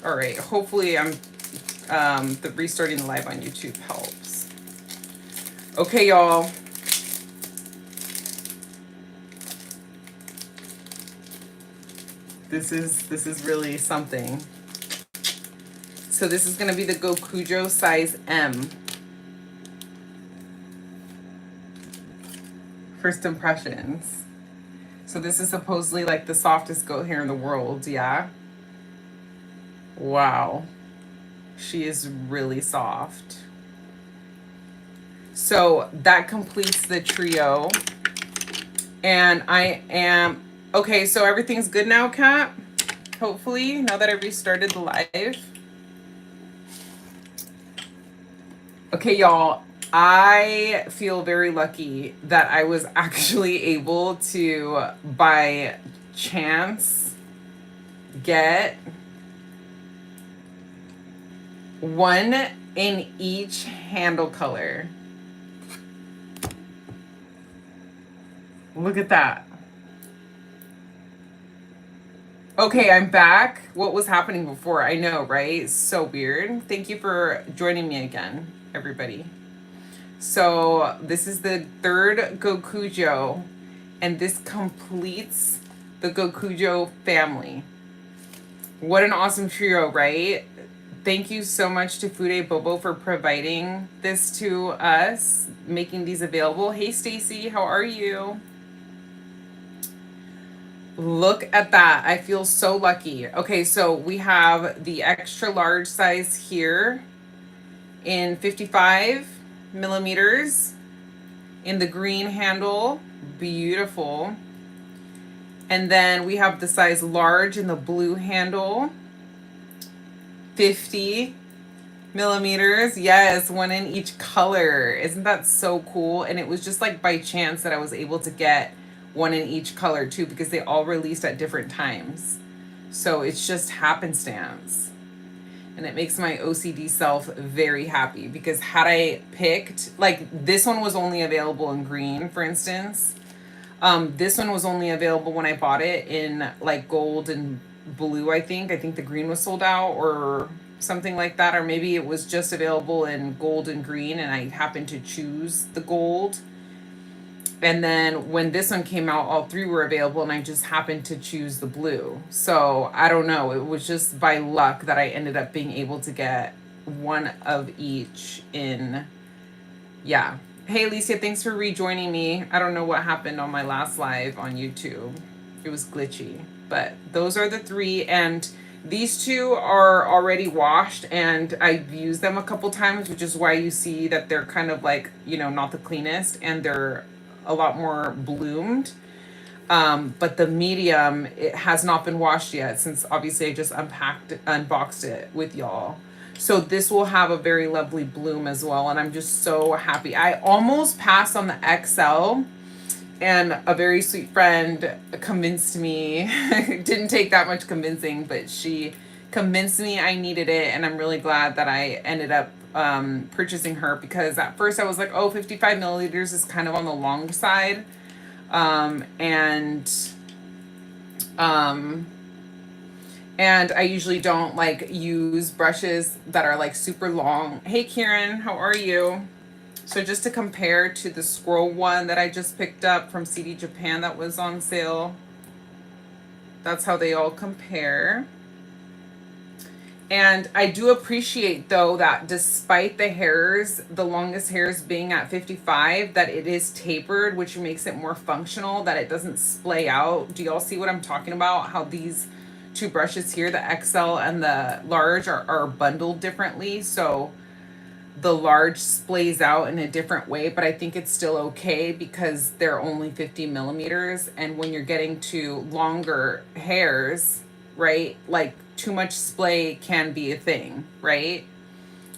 All right, hopefully I'm the restarting the live on YouTube helps. Okay, y'all. This is really something. So this is going to be the Gokujyo size M. First impressions. So this is supposedly like the softest goat hair in the world, yeah? Wow. She is really soft. So that completes the trio. And I am... Okay, so everything's good now, Kat? Hopefully, now that I restarted the live. Okay, y'all. I feel very lucky that I was actually able to, by chance, get one in each handle color. Look at that. Okay, I'm back. What was happening before? I know, right? So weird. Thank you for joining me again, everybody. So this is the third Gokujyo, and this completes the Gokujyo family. What an awesome trio, right? Thank you so much to FUDE Bobo for providing this to us, making these available. Hey, Stacy, how are you? Look at that. I feel so lucky. Okay, so we have the extra large size here in 55 millimeters in the green handle. Beautiful. And then we have the size large in the blue handle. 50 millimeters. Yes, one in each color. Isn't that so cool? And it was just like by chance that I was able to get one in each color too, because they all released at different times. So it's just happenstance. And it makes my OCD self very happy, because had I picked, like this one was only available in green, for instance. This one was only available when I bought it in like gold and blue, I think. I think the green was sold out or something like that. Or maybe it was just available in gold and green and I happened to choose the gold. And then when this one came out, all three were available and I just happened to choose the blue. So I don't know. It was just by luck that I ended up being able to get one of each in, yeah. Hey, Alicia, thanks for rejoining me. I don't know what happened on my last live on YouTube. It was glitchy. But those are the three. And these two are already washed and I've used them a couple times, which is why you see that they're kind of like, you know, not the cleanest and they're a lot more bloomed. But the medium, it has not been washed yet since obviously I just unboxed it with y'all. So this will have a very lovely bloom as well. And I'm just so happy. I almost passed on the XL and a very sweet friend convinced me. Didn't take that much convincing, but she convinced me I needed it. And I'm really glad that I ended up purchasing her, because at first I was like, oh, 55 milliliters is kind of on the long side. And I usually don't like use brushes that are like super long. Hey Kieran, how are you? So just to compare to the scroll one that I just picked up from CD Japan that was on sale, that's how they all compare. And I do appreciate though that despite the hairs, the longest hairs being at 55, that it is tapered, which makes it more functional, that it doesn't splay out. Do y'all see what I'm talking about? How these two brushes here, the XL and the large, are bundled differently. So the large splays out in a different way, but I think it's still okay because they're only 50 millimeters. And when you're getting to longer hairs, right, like too much splay can be a thing, right?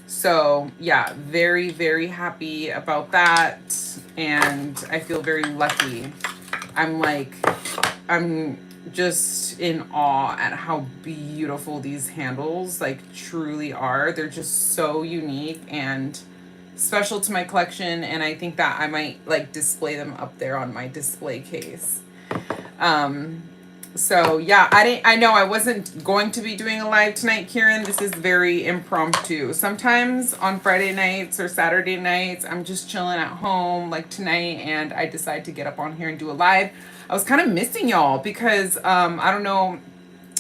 So yeah, very, very happy about that. And I feel very lucky. I'm just in awe at how beautiful these handles like truly are. They're just so unique and special to my collection. And I think that I might like display them up there on my display case. So yeah, I know I wasn't going to be doing a live tonight, Kieran. This is very impromptu. Sometimes on Friday nights or Saturday nights, I'm just chilling at home like tonight, and I decide to get up on here and do a live. I was kind of missing y'all because I don't know,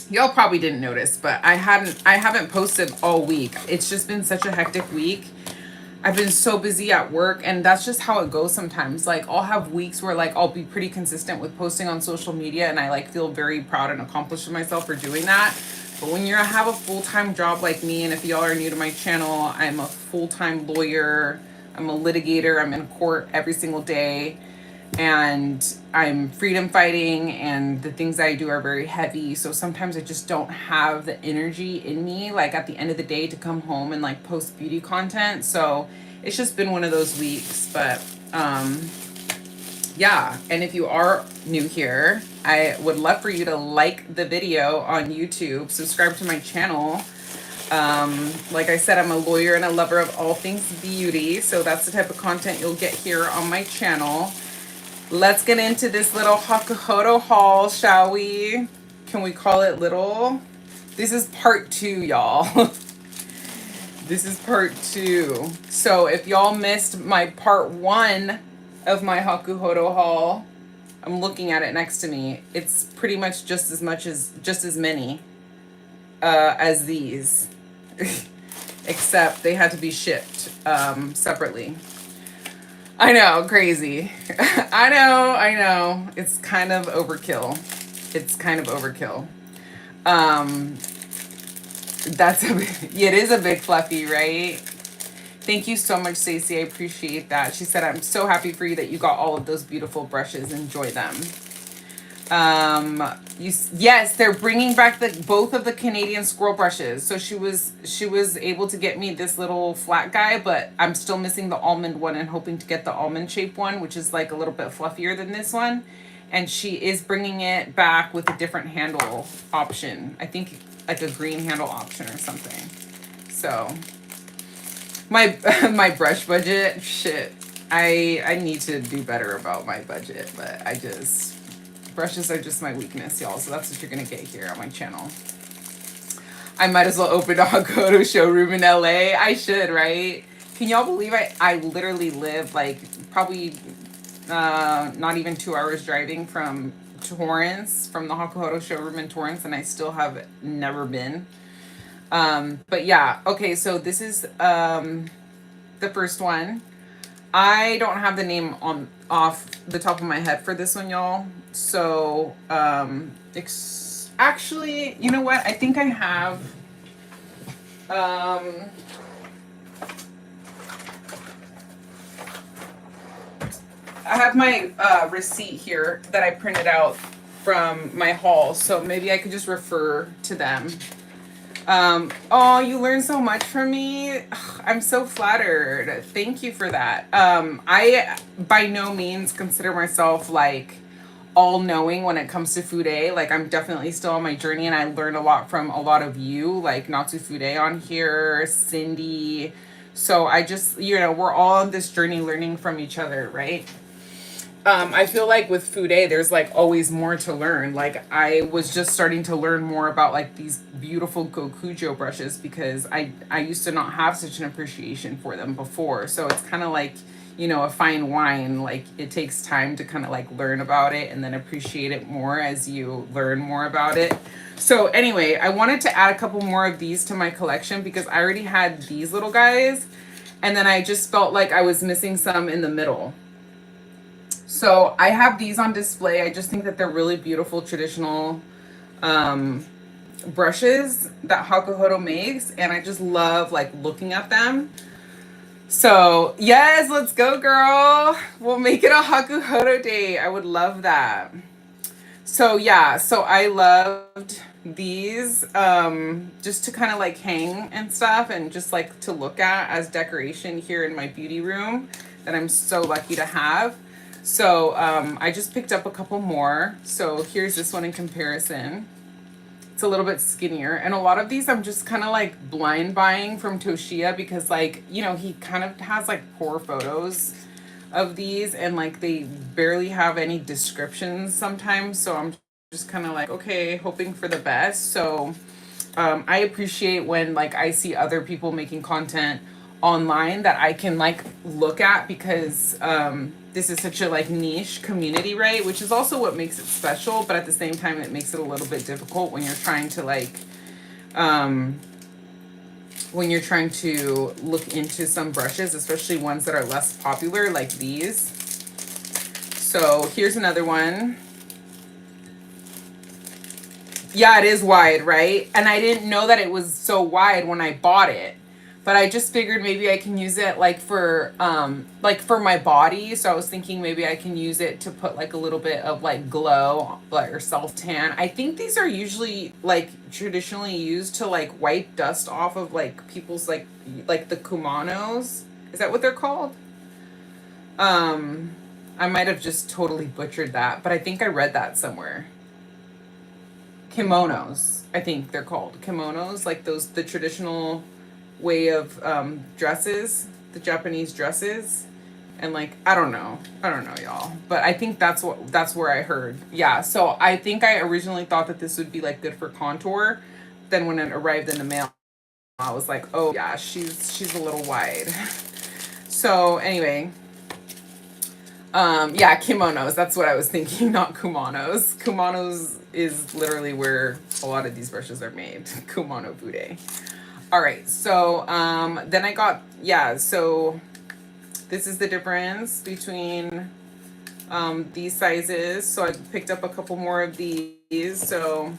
y'all probably didn't notice, but I haven't posted all week. It's just been such a hectic week. I've been so busy at work, and that's just how it goes sometimes. Like I'll have weeks where like I'll be pretty consistent with posting on social media, and I like feel very proud and accomplished with myself for doing that. But when you're have a full-time job like me, and if y'all are new to my channel, I'm a full-time lawyer. I'm a litigator. I'm in court every single day, and I'm freedom fighting, and the things I do are very heavy. So sometimes I just don't have the energy in me, like at the end of the day, to come home and like post beauty content. So it's just been one of those weeks. But yeah, and if you are new here, I would love for you to like the video on YouTube, subscribe to my channel. Like I said, I'm a lawyer and a lover of all things beauty, so that's the type of content you'll get here on my channel. Let's get into this little Hakuhodo haul, shall we? Can we call it little? This is part 2, y'all. This is part 2. So if y'all missed my part 1 of my Hakuhodo haul, I'm looking at it next to me. It's pretty much just as many as these, except they had to be shipped separately. I know, crazy. I know. It's kind of overkill. It is a big fluffy, right? Thank you so much, Stacey. I appreciate that. She said, I'm so happy for you that you got all of those beautiful brushes. Enjoy them. Yes, they're bringing back both of the Canadian squirrel brushes. So she was able to get me this little flat guy, but I'm still missing the almond one and hoping to get the almond shaped one, which is like a little bit fluffier than this one. And she is bringing it back with a different handle option. I think like a green handle option or something. So my my brush budget, shit. I need to do better about my budget, but brushes are just my weakness, y'all. So that's what you're gonna get here on my channel. I might as well open a Hakuhodo showroom in LA. I should, right? Can y'all believe I literally live like probably not even 2 hours driving from Torrance, from the Hakuhodo showroom in Torrance, and I still have never been. But yeah, okay, so this is the first one. I don't have the name off the top of my head for this one, y'all. So, actually, you know what? I think I have, I have my receipt here that I printed out from my haul. So maybe I could just refer to them. Oh, you learned so much from me. I'm so flattered. Thank you for that. I by no means consider myself like all knowing when it comes to FUDE. Like I'm definitely still on my journey, and I learned a lot from a lot of you, like Natsu FUDE on here, Cindy. So I just, we're all on this journey learning from each other, right? I feel like with FUDE, there's like always more to learn. Like I was just starting to learn more about like these beautiful Gokujyo brushes because I used to not have such an appreciation for them before. So it's kind of like, a fine wine. Like it takes time to kind of like learn about it and then appreciate it more as you learn more about it. So anyway, I wanted to add a couple more of these to my collection because I already had these little guys, and then I just felt like I was missing some in the middle. So I have these on display. I just think that they're really beautiful traditional brushes that Hakuhodo makes, and I just love like looking at them. So yes, let's go, girl. We'll make it a Hakuhodo day. I would love that. So yeah, so I loved these just to kind of like hang and stuff, and just like to look at as decoration here in my beauty room that I'm so lucky to have. So I just picked up a couple more. So here's this one in comparison. It's a little bit skinnier. And a lot of these I'm just kind of like blind buying from Toshiya because like, he kind of has like poor photos of these, and like they barely have any descriptions sometimes. So I'm just kind of like, okay, hoping for the best. So I appreciate when like I see other people making content online that I can like look at, because this is such a like niche community, right? Which is also what makes it special, but at the same time it makes it a little bit difficult when you're trying to like um when you're trying to look into some brushes, especially ones that are less popular like these. So here's another one. Yeah, it is wide, right? And I didn't know that it was so wide when I bought it. But I just figured maybe I can use it like for my body. So I was thinking maybe I can use it to put like a little bit of like glow or self tan. I think these are usually like traditionally used to like wipe dust off of like people's like the kimonos. Is that what they're called? Um I might have just totally butchered that, but I think I read that somewhere. Kimonos, I think they're called kimonos, like those the traditional way of dresses, the Japanese dresses. And like I don't know y'all, but I think that's where I heard. Yeah, so I think I originally thought that this would be like good for contour. Then when it arrived in the mail, I was like, oh yeah, she's a little wide. So anyway, yeah, kimonos. That's what I was thinking, not kumonos. Kumonos is literally where a lot of these brushes are made. Kumono FUDE. All right, so then I got, yeah, so this is the difference between these sizes. So I picked up a couple more of these. So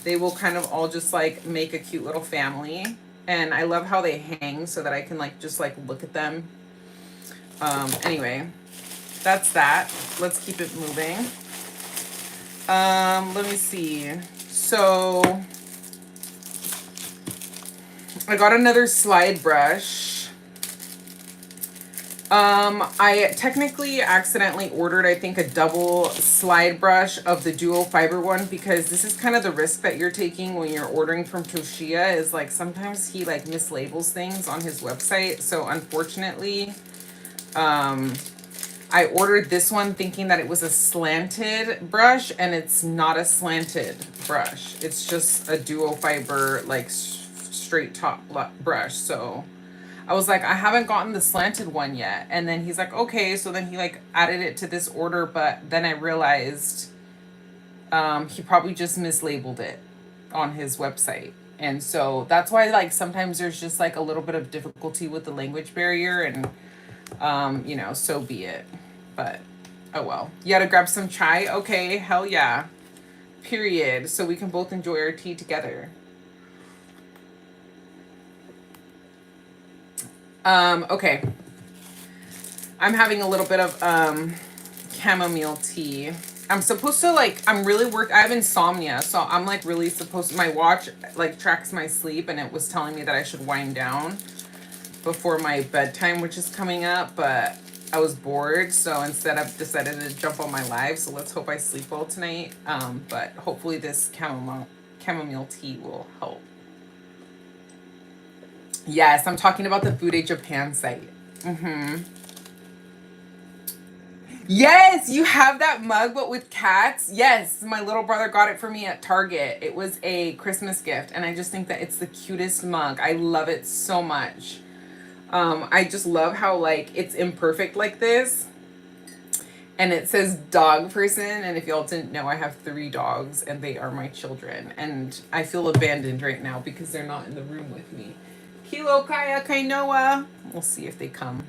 they will kind of all just like make a cute little family. And I love how they hang so that I can like just like look at them. Anyway, that's that. Let's keep it moving. Let me see. So I got another slide brush. I technically accidentally ordered, I think, a double slide brush of the duo fiber one, because this is kind of the risk that you're taking when you're ordering from Toshiya, is like sometimes he like mislabels things on his website. So unfortunately, I ordered this one thinking that it was a slanted brush, and it's not a slanted brush. It's just a duo fiber, like straight top brush. So I was like, I haven't gotten the slanted one yet. And then he's like, okay. So then he like added it to this order, but then I realized he probably just mislabeled it on his website. And so that's why like sometimes there's just like a little bit of difficulty with the language barrier, and you know, so be it. But oh well. You gotta grab some chai? Okay, hell yeah. Period. So we can both enjoy our tea together. Okay. I'm having a little bit of chamomile tea. I'm supposed to like, I have insomnia, so I'm like really supposed to, my watch like tracks my sleep, and it was telling me that I should wind down before my bedtime, which is coming up, but I was bored, so instead I've decided to jump on my live, so let's hope I sleep well tonight. But hopefully this chamomile tea will help. Yes, I'm talking about the FUDE Japan site. Yes, you have that mug, but with cats. Yes, my little brother got it for me at Target. It was a Christmas gift, and I just think that it's the cutest mug. I love it so much. I just love how like it's imperfect like this, and it says dog person. And if y'all didn't know, I have 3 dogs, and they are my children, and I feel abandoned right now because they're not in the room with me. Kilo Kaya Kainoa. We'll see if they come.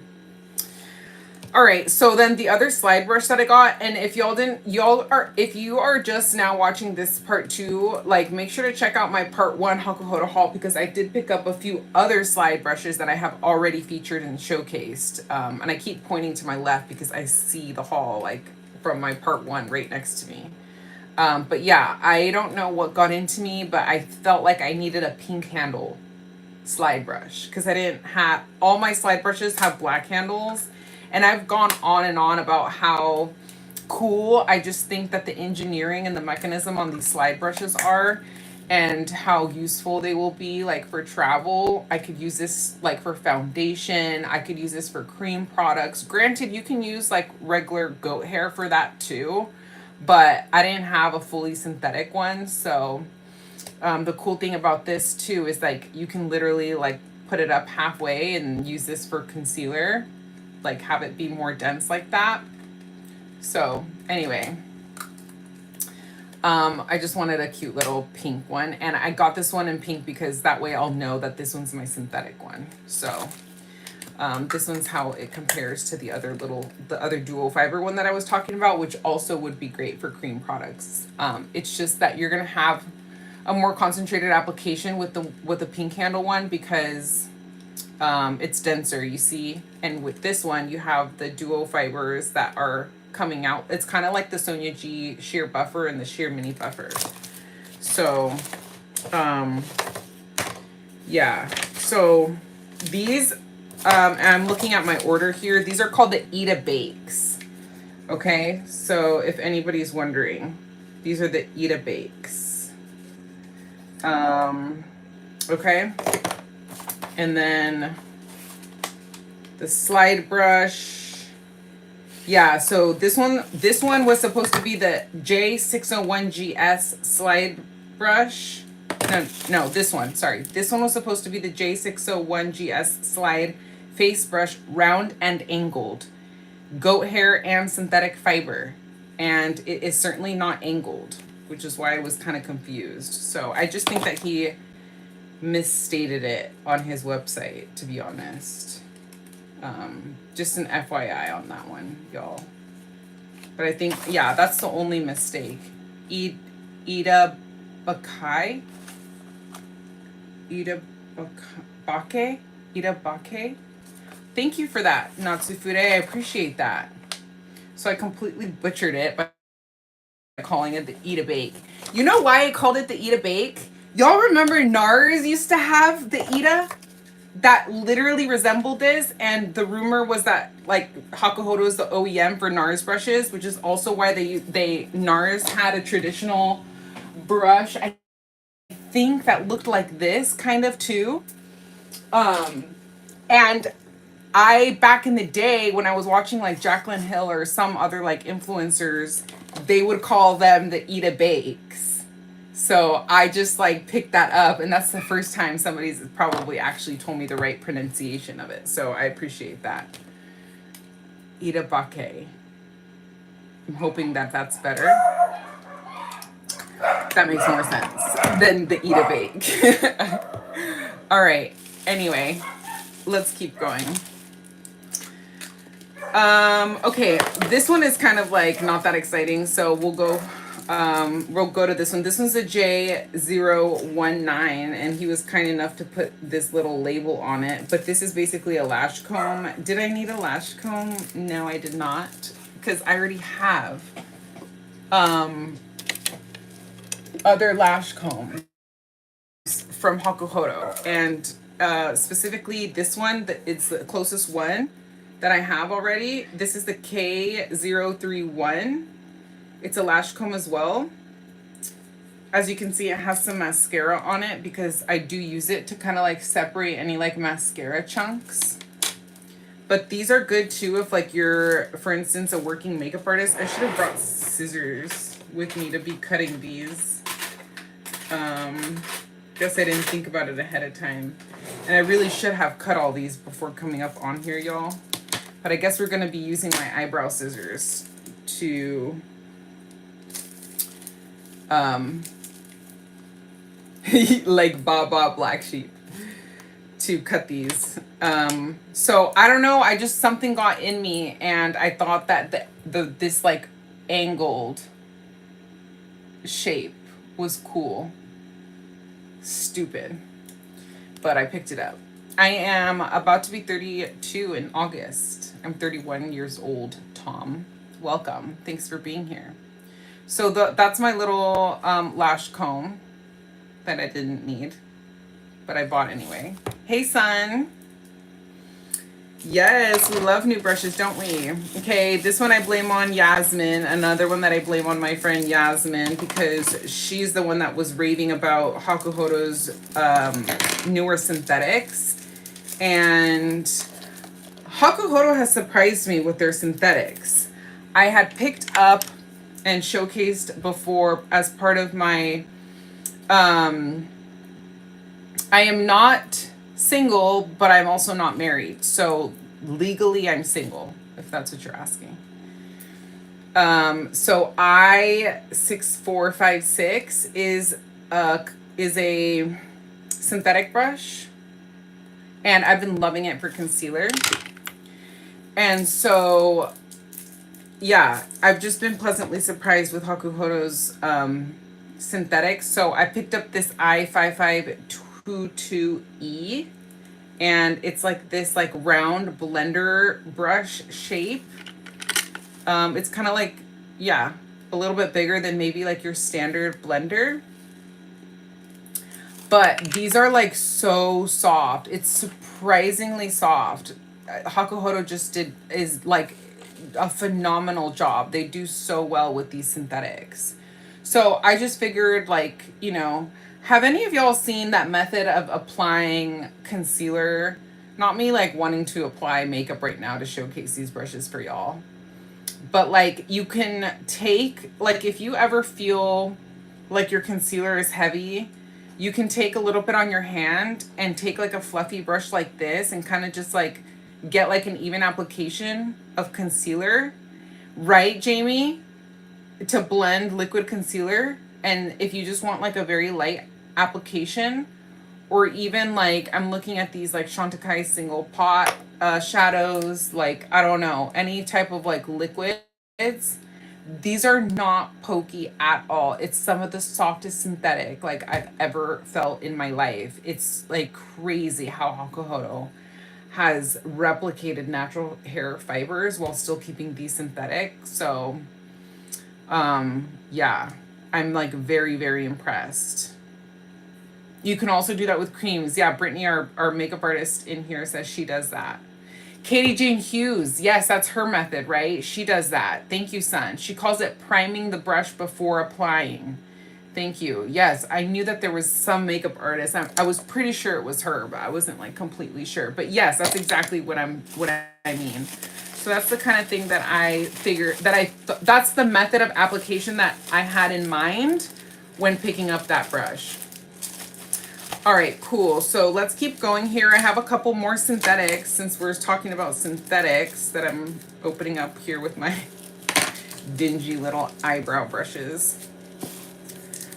All right, so then the other slide brush that I got, and if if you are just now watching this part 2, like make sure to check out my part 1 Hakuhodo haul, because I did pick up a few other slide brushes that I have already featured and showcased. And I keep pointing to my left because I see the haul like from my part 1 right next to me. But yeah, I don't know what got into me, but I felt like I needed a pink handle slide brush, because I didn't have, all my slide brushes have black handles. And I've gone on and on about how cool I just think that the engineering and the mechanism on these slide brushes are, and how useful they will be like for travel. I could use this like for foundation. I could use this for cream products. Granted, you can use like regular goat hair for that too. but I didn't have a fully synthetic one. So the cool thing about this too is like you can literally like put it up halfway and use this for concealer, like have it be more dense like that. So anyway, I just wanted a cute little pink one, and I got this one in pink because that way I'll know that this one's my synthetic one. So this one's how it compares to the other dual fiber one that I was talking about, which also would be great for cream products. It's just that you're gonna have a more concentrated application with the pink handle one because it's denser, you see. And with this one, you have the duo fibers that are coming out. It's kind of like the Sonia G sheer buffer and the sheer mini buffer. So yeah, so these I'm looking at my order here. These are called the Ita Bakes. Okay, so if anybody's wondering, these are the Ita Bakes. Okay, and then the slide brush. Yeah, so this one was supposed to be the J601GS slide brush. No, this one, sorry. This one was supposed to be the J601GS slide face brush, round and angled, goat hair and synthetic fiber. And it is certainly not angled, which is why I was kind of confused. So I just think that he misstated it on his website, to be honest. Just an FYI on that one, y'all. But I think, yeah, that's the only mistake. Ita Bake. Thank you for that, Natsufude. I appreciate that. So I completely butchered it by calling it the Ita Bake. You know why I called it the Ita Bake? Y'all remember NARS used to have the Ita that literally resembled this, and the rumor was that like Hakuhodo is the OEM for NARS brushes, which is also why they NARS had a traditional brush, I think, that looked like this kind of too. And I, back in the day when I was watching like Jaclyn Hill or some other like influencers, they would call them the Ita Bakes. So I just like picked that up, and that's the first time somebody's probably actually told me the right pronunciation of it. So I appreciate that. Ita Bake. I'm hoping that that's better. That makes more sense than the Ita Bake. All right. Anyway, let's keep going. Okay, this one is kind of like not that exciting, so we'll go to this one. This one's a J019, and he was kind enough to put this little label on it, but this is basically a lash comb. Did I need a lash comb? No, I did not, because I already have other lash combs from Hakuhodo, and specifically this one, it's the closest one that I have already. This is the K031. It's a lash comb as well. As you can see, it has some mascara on it because I do use it to kind of like separate any like mascara chunks. But these are good too if like you're, for instance, a working makeup artist. I should have brought scissors with me to be cutting these. Guess I didn't think about it ahead of time. And I really should have cut all these before coming up on here, y'all. But I guess we're gonna be using my eyebrow scissors to like Baba Black Sheep to cut these. So I don't know, I just, something got in me and I thought that this like angled shape was cool. Stupid. But I picked it up. I am about to be 32 in August. I'm 31 years old, Tom. Welcome. Thanks for being here. So that's my little lash comb that I didn't need, but I bought anyway. Hey, son. Yes, we love new brushes, don't we? Okay, this one I blame on Yasmin. Another one that I blame on my friend Yasmin because she's the one that was raving about Hakuhodo's newer synthetics. And Hakuhodo has surprised me with their synthetics. I had picked up and showcased before as part of my, um, I am not single, but I'm also not married. So legally I'm single, if that's what you're asking. So I6456 is a synthetic brush, and I've been loving it for concealer. And so yeah, I've just been pleasantly surprised with Hakuhodo's synthetics. So I picked up this I5522E, and it's like this like round blender brush shape. It's kind of like, yeah, a little bit bigger than maybe like your standard blender. But these are like so soft. It's surprisingly soft. Hakuhodo is like a phenomenal job. They do so well with these synthetics. So I just figured, like, have any of y'all seen that method of applying concealer? Not me like wanting to apply makeup right now to showcase these brushes for y'all. But like you can take, like, if you ever feel like your concealer is heavy, you can take a little bit on your hand and take like a fluffy brush like this and kind of just like get like an even application of concealer, right, Jamie? To blend liquid concealer. And if you just want like a very light application, or even like I'm looking at these like Chantecaille single pot shadows, like I don't know, any type of like liquids. These are not pokey at all. It's some of the softest synthetic like I've ever felt in my life. It's like crazy how Hakuhodo has replicated natural hair fibers while still keeping these synthetic. So yeah, I'm like very, very impressed. You can also do that with creams. Yeah, Brittany, our makeup artist in here, says she does that. Katie Jane Hughes, yes, that's her method, right? She does that. Thank you, son. She calls it priming the brush before applying. Thank you. Yes, I knew that there was some makeup artist. I was pretty sure it was her, but I wasn't like completely sure. But yes, that's exactly what I mean. So that's the kind of thing that I figure that that's the method of application that I had in mind when picking up that brush. All right, cool. So let's keep going here. I have a couple more synthetics since we're talking about synthetics that I'm opening up here with my dingy little eyebrow brushes.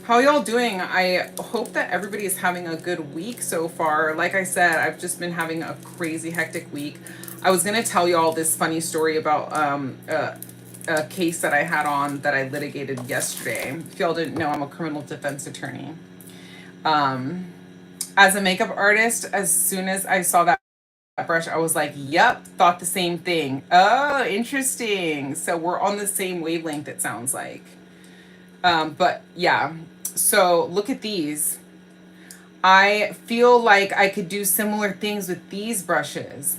How y'all doing? I hope that everybody is having a good week so far. Like I said, I've just been having a crazy hectic week. I was going to tell y'all this funny story about a case that I had on that I litigated yesterday. If y'all didn't know, I'm a criminal defense attorney. As a makeup artist, as soon as I saw that brush, I was like, yep, thought the same thing. Oh, interesting. So we're on the same wavelength, it sounds like. But yeah, so look at these. I feel like I could do similar things with these brushes.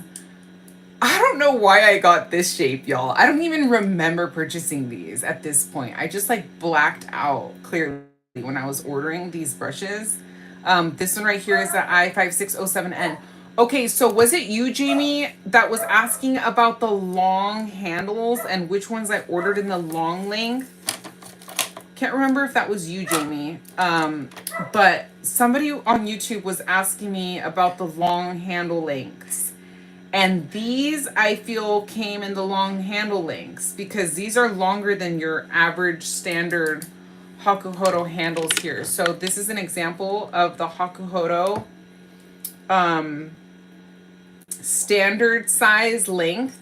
I don't know why I got this shape, y'all. I don't even remember purchasing these at this point. I just like blacked out clearly when I was ordering these brushes. This one right here is the I5607N. Okay, so was it you, Jamie, that was asking about the long handles and which ones I ordered in the long length? Can't remember if that was you, Jamie. But somebody on YouTube was asking me about the long handle lengths. And these, I feel, came in the long handle lengths because these are longer than your average standard Hakuhodo handles here. So this is an example of the Hakuhodo standard size length.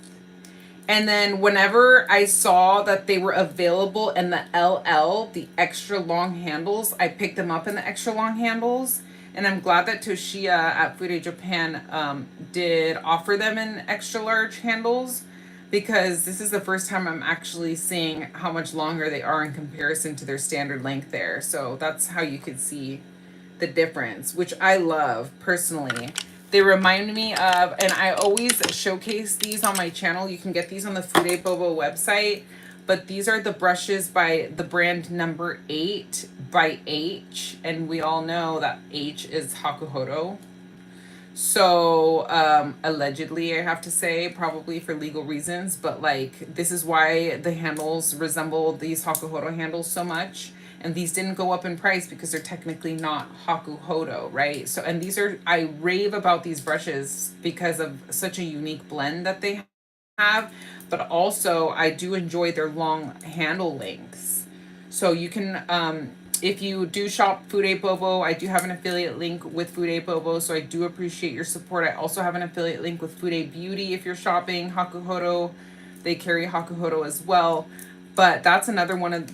And then whenever I saw that they were available in the LL, the extra long handles, I picked them up in the extra long handles. And I'm glad that Toshiya at FUDE Japan did offer them in extra large handles, because this is the first time I'm actually seeing how much longer they are in comparison to their standard length there. So that's how you could see the difference, which I love personally. They remind me of, and I always showcase these on my channel. You can get these on the FUDE Bobo website, but these are the brushes by the brand number 8 by H, and we all know that H is Hakuhodo. So, allegedly, I have to say, probably for legal reasons, but like, this is why the handles resemble these Hakuhodo handles so much. And these didn't go up in price because they're technically not Hakuhodo, right? So, and these are, I rave about these brushes because of such a unique blend that they have, but also I do enjoy their long handle lengths. So you can, if you do shop FUDE Bobo, I do have an affiliate link with FUDE Bobo, so I do appreciate your support. I also have an affiliate link with FUDE Beauty if you're shopping Hakuhodo. They carry Hakuhodo as well. But that's another one of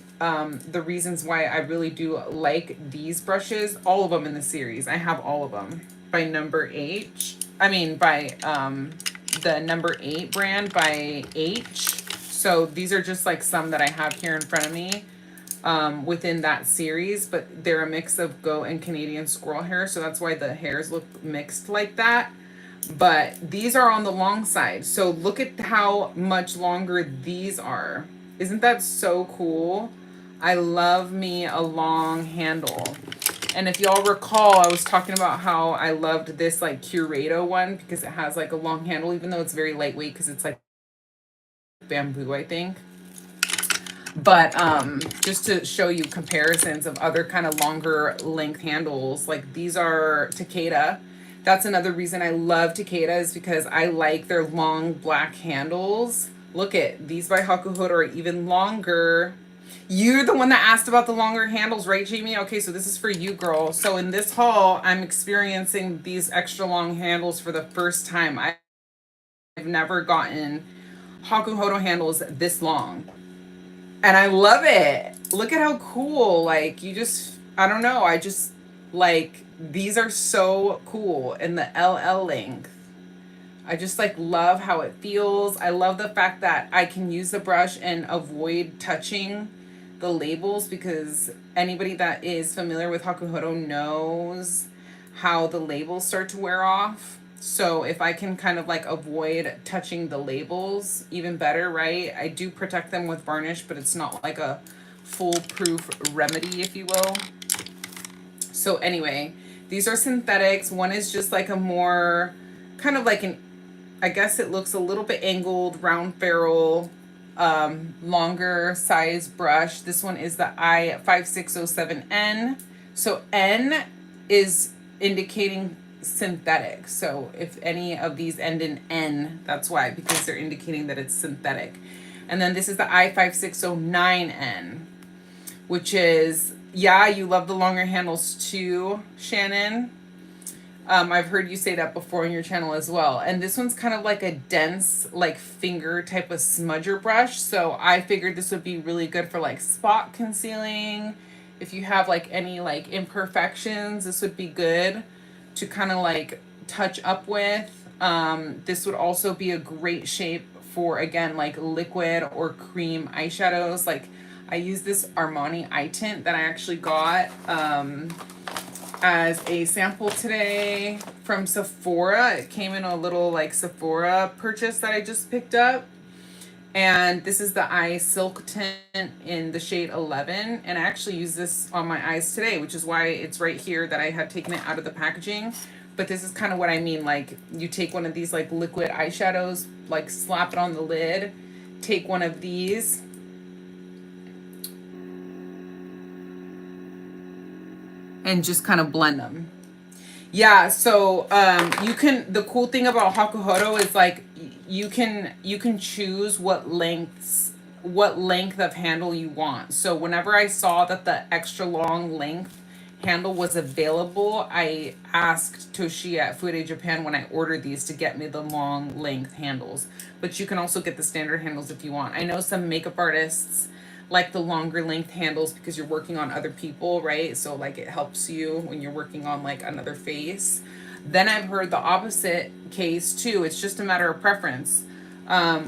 the reasons why I really do like these brushes. All of them in the series. I have all of them by number H. I mean, by the number 8 brand by H. So these are just like some that I have here in front of me within that series, but they're a mix of goat and Canadian squirrel hair, so that's why the hairs look mixed like that. But these are on the long side, so look at how much longer these are. Isn't that so cool? I love me a long handle. And if y'all recall, I was talking about how I loved this like Koyudo one because it has like a long handle, even though it's very lightweight because it's like bamboo, I think. But just to show you comparisons of other kind of longer length handles, like these are Takeda. That's another reason I love Takeda, is because I like their long black handles. Look at these by Hakuhodo are even longer. You're the one that asked about the longer handles, right, Jamie? Okay, so this is for you, girl. So in this haul, I'm experiencing these extra long handles for the first time. I've never gotten Hakuhodo handles this long. And I love it. Look at how cool. Like, you just, I don't know. I just, like, these are so cool. And the LL length. I just, like, love how it feels. I love the fact that I can use the brush and avoid touching the labels, because anybody that is familiar with Hakuhodo knows how the labels start to wear off. So if I can kind of like avoid touching the labels, even better, right? I do protect them with varnish, but it's not like a foolproof remedy, if you will. So anyway, these are synthetics. One is just like a more kind of like an, I guess it looks a little bit angled, round ferrule, longer size brush. This one is the I5607N. So N is indicating synthetic. So if any of these end in N, that's why, because they're indicating that it's synthetic. And then this is the I5609N, which is, yeah, you love the longer handles too, Shannon. I've heard you say that before on your channel as well. And this one's kind of like a dense, like finger type of smudger brush. So I figured this would be really good for like spot concealing. If you have like any like imperfections, this would be good to kind of like touch up with. This would also be a great shape for, again, like liquid or cream eyeshadows. Like I use this Armani eye tint that I actually got as a sample today from Sephora. It came in a little like Sephora purchase that I just picked up. And this is the eye silk tint in the shade 11. And I actually use this on my eyes today, which is why it's right here that I had taken it out of the packaging. But this is kind of what I mean. Like you take one of these like liquid eyeshadows, like slap it on the lid, take one of these, and just kind of blend them. Yeah, so you can, the cool thing about Hakuhodo is like you can choose what length of handle you want. So whenever I saw that the extra long length handle was available, I asked Toshi at FUDE Japan when I ordered these to get me the long length handles. But you can also get the standard handles if you want. I know some makeup artists like the longer length handles because you're working on other people, right? So like it helps you when you're working on like another face. Then I've heard the opposite case too. It's just a matter of preference,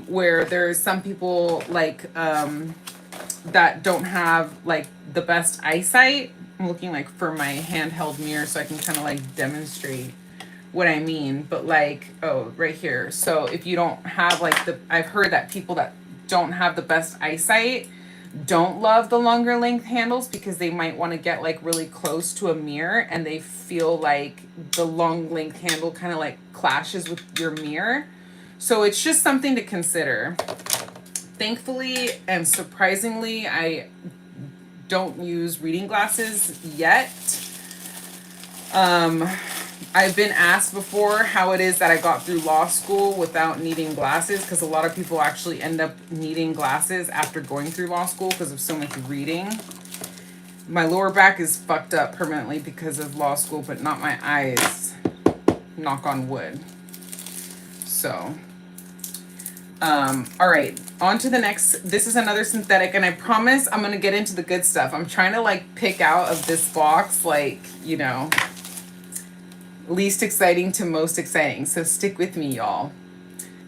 where there's some people like that don't have like the best eyesight. I'm looking like for my handheld mirror so I can kind of like demonstrate what I mean. But like, oh, right here. So if you don't have like I've heard that people that don't have the best eyesight, don't love the longer length handles because they might want to get like really close to a mirror and they feel like the long length handle kind of like clashes with your mirror. So it's just something to consider. Thankfully and surprisingly, I don't use reading glasses yet. I've been asked before how it is that I got through law school without needing glasses, because a lot of people actually end up needing glasses after going through law school because of so much reading. My lower back is fucked up permanently because of law school, but not my eyes. Knock on wood. So, all right, on to the next. This is another synthetic, and I promise I'm going to get into the good stuff. I'm trying to like pick out of this box, like, you know, least exciting to most exciting. So stick with me, y'all.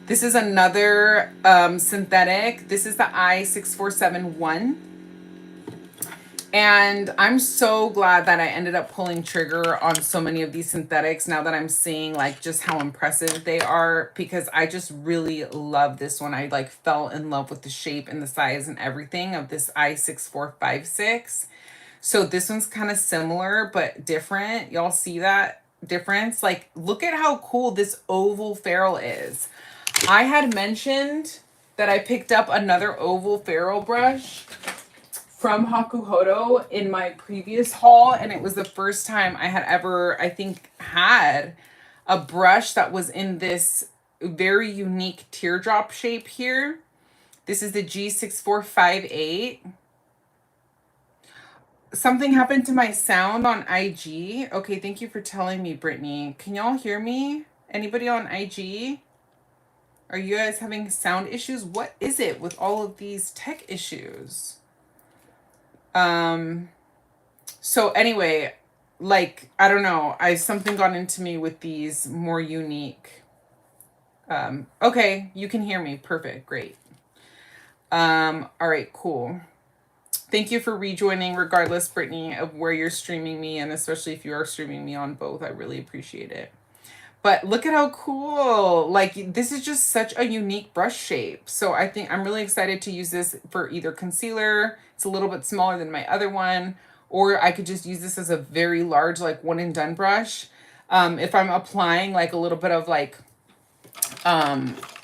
This is another synthetic. This is the I6471. And I'm so glad that I ended up pulling trigger on so many of these synthetics now that I'm seeing like just how impressive they are, because I just really love this one. I like fell in love with the shape and the size and everything of this I6456. So this one's kind of similar but different. Y'all see that difference? Like, look at how cool this oval ferrule is. I had mentioned that I picked up another oval ferrule brush from Hakuhodo in my previous haul, and it was the first time I had ever, I think, had a brush that was in this very unique teardrop shape here. This is the G6458. Something happened to my sound on IG. Okay, thank you for telling me, Brittany. Can y'all hear me? Anybody on IG? Are you guys having sound issues? What is it with all of these tech issues? So anyway, like, I don't know. Something got into me with these more unique. Okay, you can hear me. Perfect. Great. All right, cool. Thank you for rejoining, regardless, Brittany, of where you're streaming me, and especially if you are streaming me on both. I really appreciate it. But look at how cool. Like, this is just such a unique brush shape. So I think I'm really excited to use this for either concealer. It's a little bit smaller than my other one. Or I could just use this as a very large, like, one and done brush. If I'm applying, like, a little bit of, like,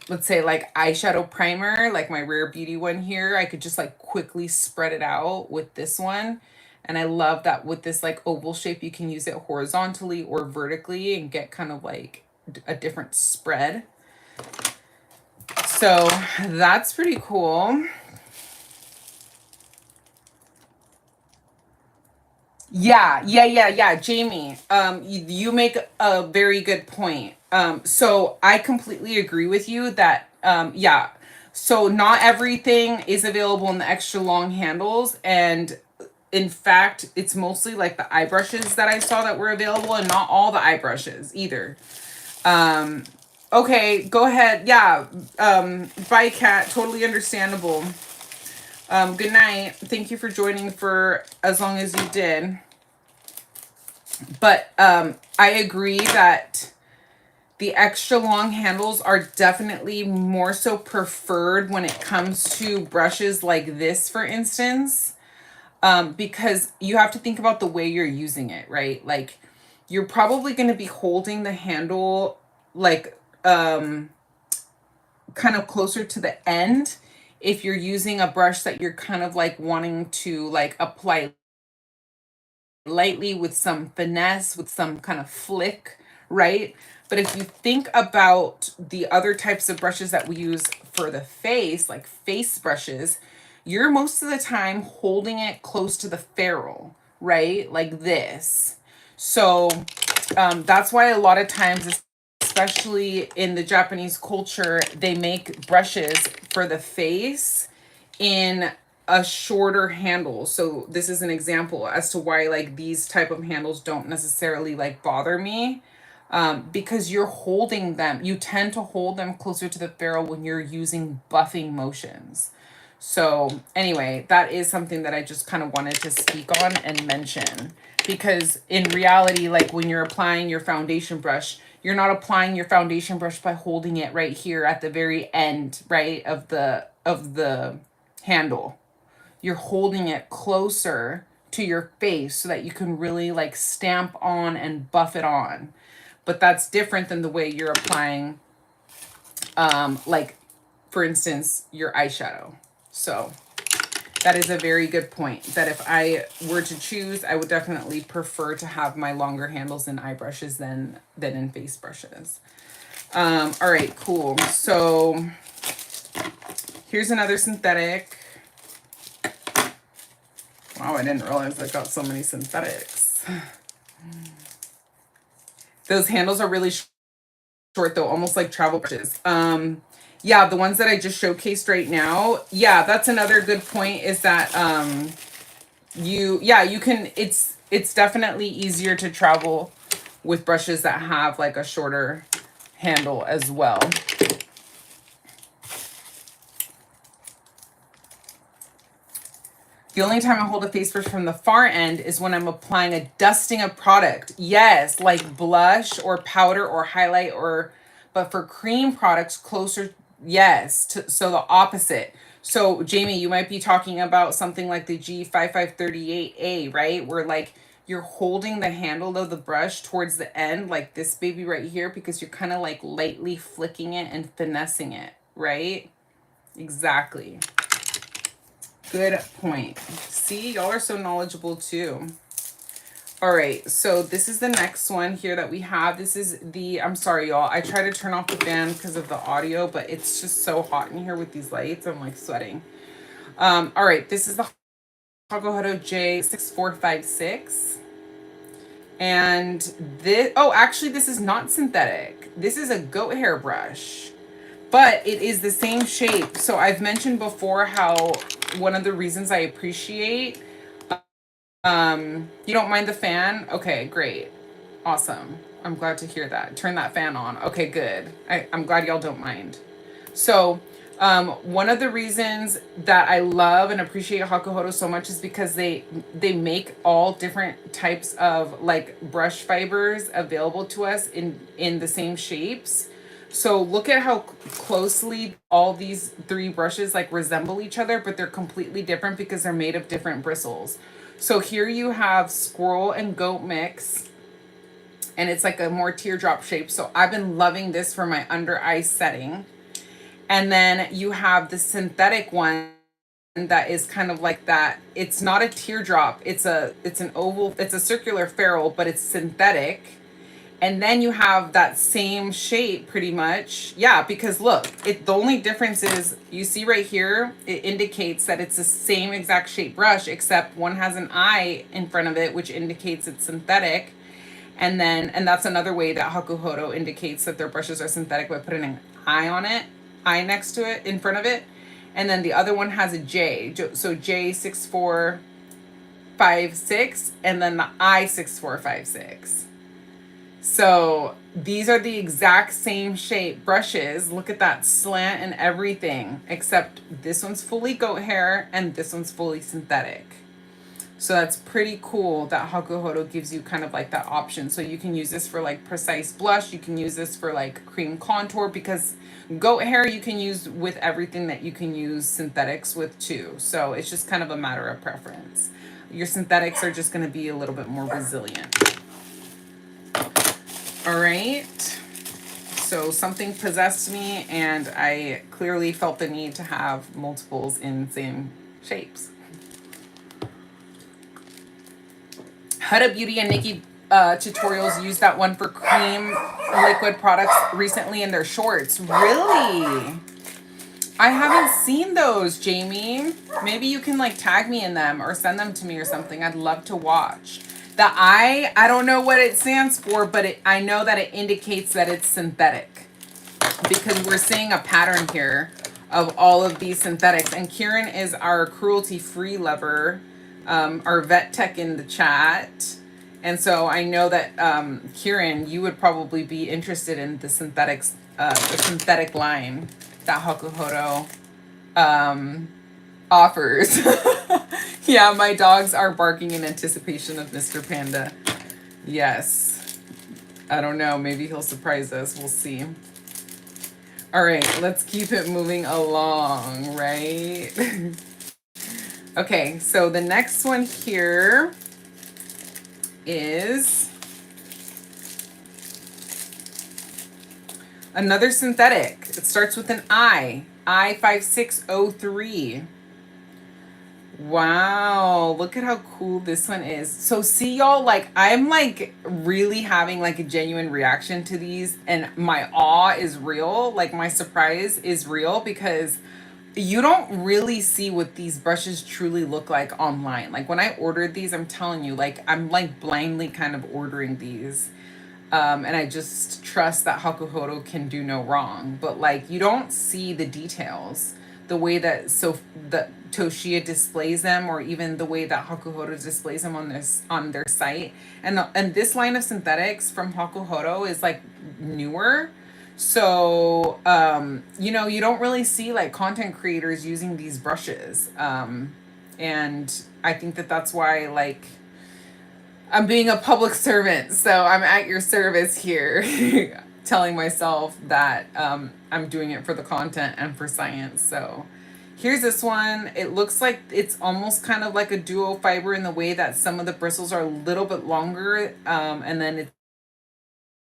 let's say like eyeshadow primer, like my Rare Beauty one here, I could just like quickly spread it out with this one. And I love that with this like oval shape, you can use it horizontally or vertically and get kind of like a different spread. So that's pretty cool. Yeah, Jamie. You make a very good point. So I completely agree with you that yeah. So not everything is available in the extra long handles, and in fact, it's mostly like the eye brushes that I saw that were available, and not all the eye brushes either. Okay, go ahead. Yeah. Bye, Kat. Totally understandable. Good night. Thank you for joining for as long as you did. But I agree that the extra long handles are definitely more so preferred when it comes to brushes like this, for instance, because you have to think about the way you're using it, right? Like, you're probably going to be holding the handle like kind of closer to the end if you're using a brush that you're kind of like wanting to like apply lightly with some finesse, with some kind of flick, right? But if you think about the other types of brushes that we use for the face, like face brushes, you're most of the time holding it close to the ferrule, right? Like this. So that's why a lot of times, especially in the Japanese culture, they make brushes for the face in a shorter handle. So this is an example as to why like these type of handles don't necessarily like bother me, because you're holding them. You tend to hold them closer to the ferrule when you're using buffing motions. So anyway, that is something that I just kind of wanted to speak on and mention, because in reality, like when you're applying your foundation brush, you're not applying your foundation brush by holding it right here at the very end, right, of the handle. you're holding it closer to your face so that you can really like stamp on and buff it on. But that's different than the way you're applying, like, for instance, your eyeshadow. So that is a very good point, that if I were to choose, I would definitely prefer to have my longer handles in eye brushes than in face brushes. All right, cool. So here's another synthetic. Wow, I didn't realize I got so many synthetics. Those handles are really short though, almost like travel brushes. Yeah, the ones that I just showcased right now. Yeah, that's another good point, is that you can, it's definitely easier to travel with brushes that have like a shorter handle as well. The only time I hold a face brush from the far end is when I'm applying a dusting of product. Yes, like blush or powder or highlight, or, but for cream products closer, yes, so the opposite. So Jamie, you might be talking about something like the G5538A, right? Where like you're holding the handle of the brush towards the end, like this baby right here, because you're kind of like lightly flicking it and finessing it, right? Exactly. Good point. See, y'all are so knowledgeable too. All right, so this is the next one here that we have. This is the, I'm sorry, y'all. I try to turn off the fan because of the audio, but it's just so hot in here with these lights. I'm like sweating. All right, this is the Hakuhodo J6456. And this, oh, actually, this is not synthetic. This is a goat hair brush, but it is the same shape. So I've mentioned before how one of the reasons I appreciate, you don't mind the fan? Okay, great. Awesome. I'm glad to hear that. Turn that fan on. Okay, good. I'm glad y'all don't mind. So one of the reasons that I love and appreciate Hakuhodo so much is because they make all different types of like brush fibers available to us in the same shapes. So look at how closely all these three brushes like resemble each other, but they're completely different because they're made of different bristles. So here you have squirrel and goat mix, and it's like a more teardrop shape. So I've been loving this for my under eye setting. And then you have the synthetic one that is kind of like that. It's not a teardrop. It's an oval, it's a circular ferrule, but it's synthetic. And then you have that same shape pretty much. Yeah, because look, the only difference is, you see right here, it indicates that it's the same exact shape brush, except one has an eye in front of it, which indicates it's synthetic. And that's another way that Hakuhodo indicates that their brushes are synthetic, by putting an eye on it, eye next to it, in front of it. And then the other one has a J, so J6456, and then the I6456. So these are the exact same shape brushes. Look at that slant and everything, except this one's fully goat hair and this one's fully synthetic. So that's pretty cool that Hakuhodo gives you kind of like that option. So you can use this for like precise blush. You can use this for like cream contour, because goat hair you can use with everything that you can use synthetics with too. So it's just kind of a matter of preference. Your synthetics are just going to be a little bit more resilient. All right, so something possessed me and I clearly felt the need to have multiples in same shapes. Huda Beauty and Nikki Tutorials used that one for cream liquid products recently in their shorts. Really? I haven't seen those, Jamie. Maybe you can like tag me in them or send them to me or something. I'd love to watch. The I don't know what it stands for, but I know that it indicates that it's synthetic, because we're seeing a pattern here of all of these synthetics. And Kieran is our cruelty-free lover, our vet tech in the chat. And so I know that, Kieran, you would probably be interested in the synthetics, the synthetic line that Hakuhodo offers. Yeah, my dogs are barking in anticipation of Mr. Panda. Yes. I don't know. Maybe he'll surprise us. We'll see. All right, let's keep it moving along, right? Okay, so the next one here is another synthetic. It starts with an I5603. Wow, look at how cool this one is. So see y'all, like I'm like really having like a genuine reaction to these, and my awe is real, like my surprise is real, because you don't really see what these brushes truly look like online. Like when I ordered these, I'm telling you, like I'm like blindly kind of ordering these. And I just trust that Hakuhodo can do no wrong. But like you don't see the details, the way that that Toshia displays them, or even the way that Hakuhodo displays them on their site. And this line of synthetics from Hakuhodo is like newer. So you know, you don't really see like content creators using these brushes. And I think that that's why like I'm being a public servant, so I'm at your service here, telling myself that I'm doing it for the content and for science. So here's this one. It looks like it's almost kind of like a duo fiber in the way that some of the bristles are a little bit longer, and then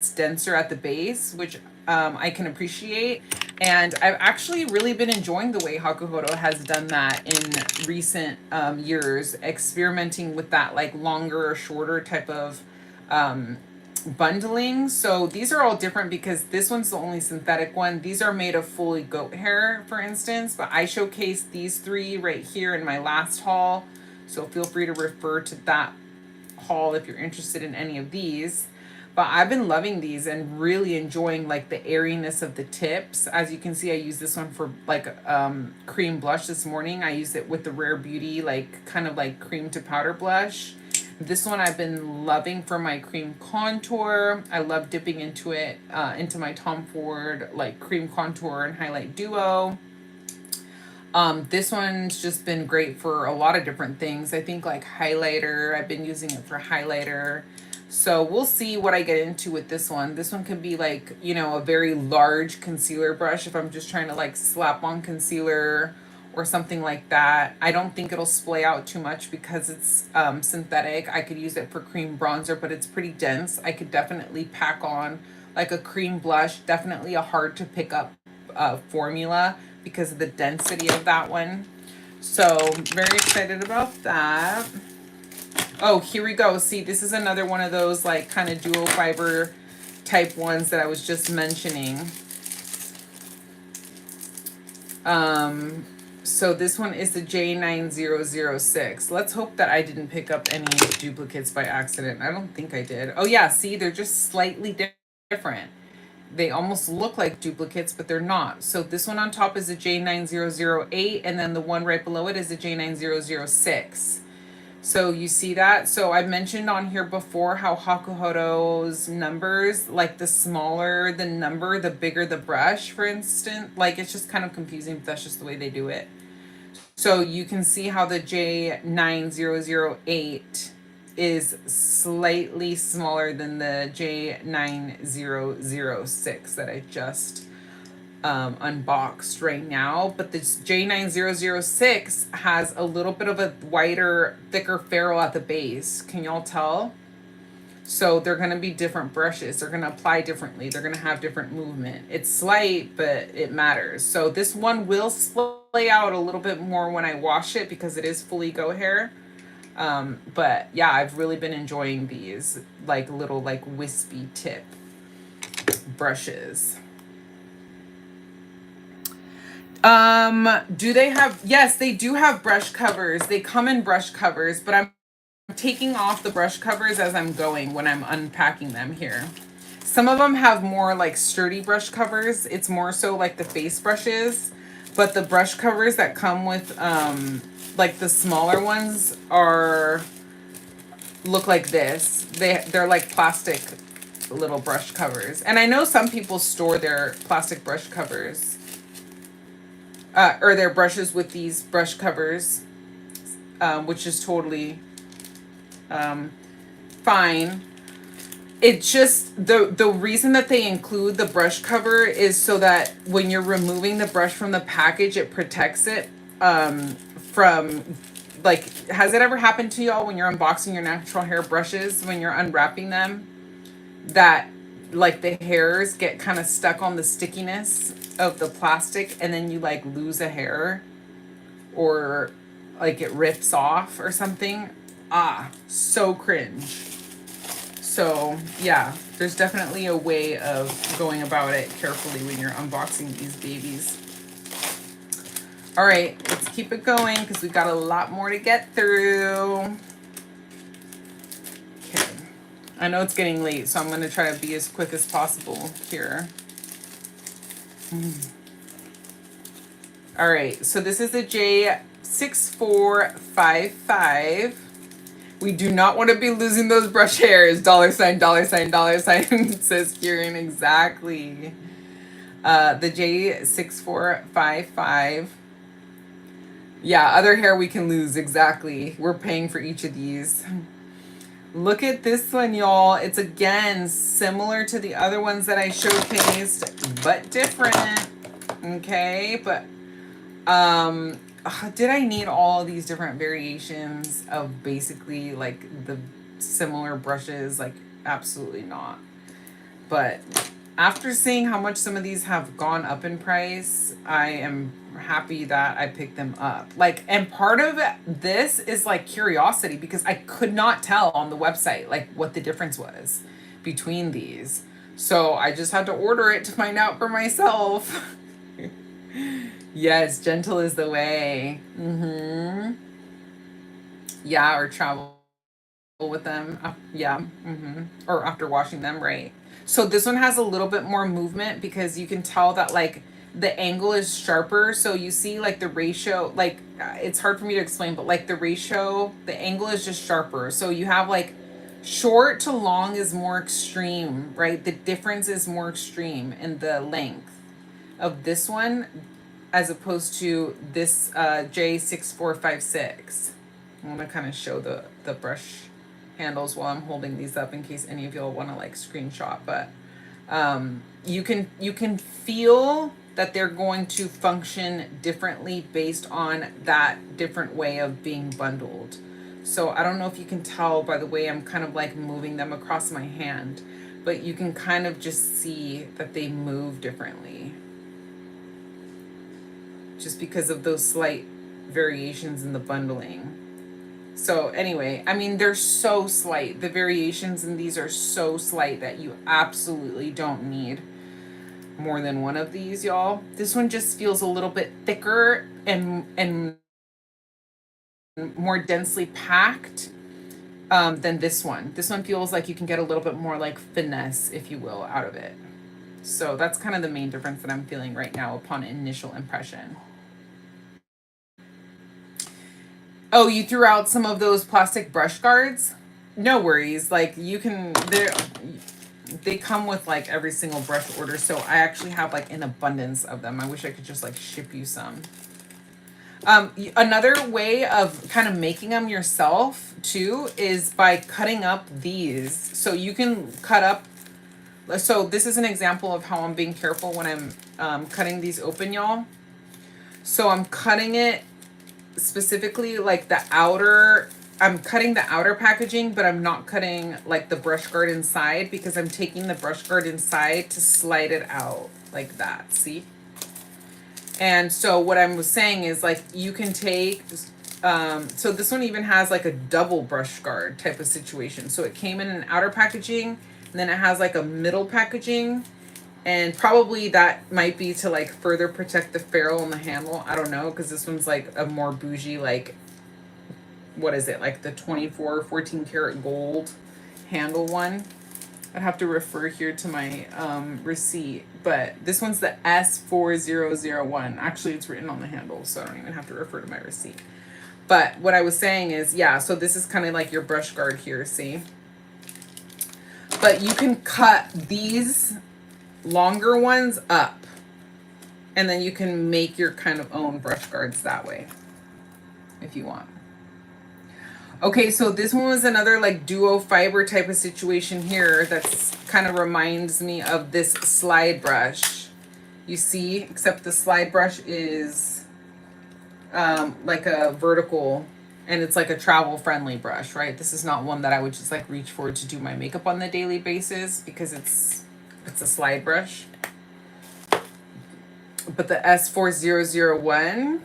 it's denser at the base, which I can appreciate. And I've actually really been enjoying the way Hakuhodo has done that in recent years, experimenting with that like longer or shorter type of um, bundling. So these are all different because this one's the only synthetic one. These are made of fully goat hair, for instance, but I showcased these three right here in my last haul. So feel free to refer to that haul if you're interested in any of these. But I've been loving these and really enjoying like the airiness of the tips. As you can see, I used this one for like cream blush this morning. I used it with the Rare Beauty like kind of like cream to powder blush. This one I've been loving for my cream contour. I love dipping into it, into my Tom Ford like cream contour and highlight duo. This one's just been great for a lot of different things. I think like highlighter, I've been using it for highlighter. So we'll see what I get into with this one. This one can be like, you know, a very large concealer brush if I'm just trying to like slap on concealer or something like that. I don't think it'll splay out too much because it's synthetic. I could use it for cream bronzer, but it's pretty dense. I could definitely pack on like a cream blush, definitely a hard to pick up formula because of the density of that one. So very excited about that. Oh, here we go. See, this is another one of those like kind of dual fiber type ones that I was just mentioning. So this one is the J9006. Let's hope that I didn't pick up any duplicates by accident. I don't think I did. Oh yeah, see, they're just slightly different. They almost look like duplicates, but they're not. So this one on top is a J9008, and then the one right below it is a J9006. So you see that? So I've mentioned on here before how Hakuhodo's numbers, like the smaller the number, the bigger the brush, for instance. Like it's just kind of confusing, but that's just the way they do it. So you can see how the J9008 is slightly smaller than the J9006 that I just unboxed right now. But this J9006 has a little bit of a wider, thicker ferrule at the base. Can y'all tell? So they're going to be different brushes. They're going to apply differently. They're going to have different movement. It's slight, but it matters. So this one will splay out a little bit more when I wash it because it is fully goat hair. But yeah, I've really been enjoying these like little like wispy tip brushes. Do they have, yes, they do have brush covers. They come in brush covers, but I'm taking off the brush covers as I'm going when I'm unpacking them here. Some of them have more like sturdy brush covers. It's more so like the face brushes, but the brush covers that come with like the smaller ones look like this. They're like plastic little brush covers. And I know some people store their plastic brush covers or their brushes with these brush covers, which is totally fine. It's just the reason that they include the brush cover is so that when you're removing the brush from the package, it protects it from like, has it ever happened to y'all when you're unboxing your natural hair brushes, when you're unwrapping them, that like the hairs get kind of stuck on the stickiness of the plastic and then you like lose a hair or like it rips off or something? Ah, so cringe. So yeah, there's definitely a way of going about it carefully when you're unboxing these babies. All right, let's keep it going because we got a lot more to get through. Okay, I know it's getting late, so I'm going to try to be as quick as possible here. All right, so this is the J6455. We do not want to be losing those brush hairs. $sign, $sign. It says Kieran, exactly. The J6455. Yeah, other hair we can lose, exactly. We're paying for each of these. Look at this one, y'all. It's again similar to the other ones that I showcased, but different. Okay, but did I need all these different variations of basically like the similar brushes? Like, absolutely not. But after seeing how much some of these have gone up in price, I am happy that I picked them up. Like, and part of this is like curiosity because I could not tell on the website like what the difference was between these. So I just had to order it to find out for myself. Yes, gentle is the way. Yeah, or travel with them. Yeah. Or after washing them, right? So this one has a little bit more movement because you can tell that like the angle is sharper. So you see like the ratio, like it's hard for me to explain, but like the ratio, the angle is just sharper. So you have like short to long is more extreme, right? The difference is more extreme in the length of this one as opposed to this J6456. I want to kind of show the brush handles while I'm holding these up in case any of y'all want to like screenshot, but you can feel that they're going to function differently based on that different way of being bundled. So I don't know if you can tell by the way I'm kind of like moving them across my hand, but you can kind of just see that they move differently just because of those slight variations in the bundling. So anyway, I mean, they're so slight. The variations in these are so slight that you absolutely don't need more than one of these, y'all. This one just feels a little bit thicker and more densely packed than this one. This one feels like you can get a little bit more like finesse, if you will, out of it. So that's kind of the main difference that I'm feeling right now upon initial impression. Oh, you threw out some of those plastic brush guards? No worries. Like you can, they come with like every single brush order. So I actually have like an abundance of them. I wish I could just like ship you some. Another way of kind of making them yourself too is by cutting up these. So you can cut up. So this is an example of how I'm being careful when I'm cutting these open, y'all. So I'm cutting it specifically like the outer, I'm cutting the outer packaging, but I'm not cutting like the brush guard inside because I'm taking the brush guard inside to slide it out like that, see? And so what I was saying is like you can take, so this one even has like a double brush guard type of situation. So it came in an outer packaging and then it has like a middle packaging. And probably that might be to like further protect the ferrule on the handle. I don't know, because this one's like a more bougie, like, what is it? Like the 24, 14 karat gold handle one. I'd have to refer here to my receipt. But this one's the S4001. Actually, it's written on the handle, so I don't even have to refer to my receipt. But what I was saying is, yeah, so this is kind of like your brush guard here, see? But you can cut these longer ones up and then you can make your kind of own brush guards that way if you want. Okay, so this one was another like duo fiber type of situation here that's kind of reminds me of this slide brush. You see, except the slide brush is like a vertical And it's like a travel friendly brush, right? This is not one that I would just like reach for to do my makeup on the daily basis because it's a slide brush. But the S4001,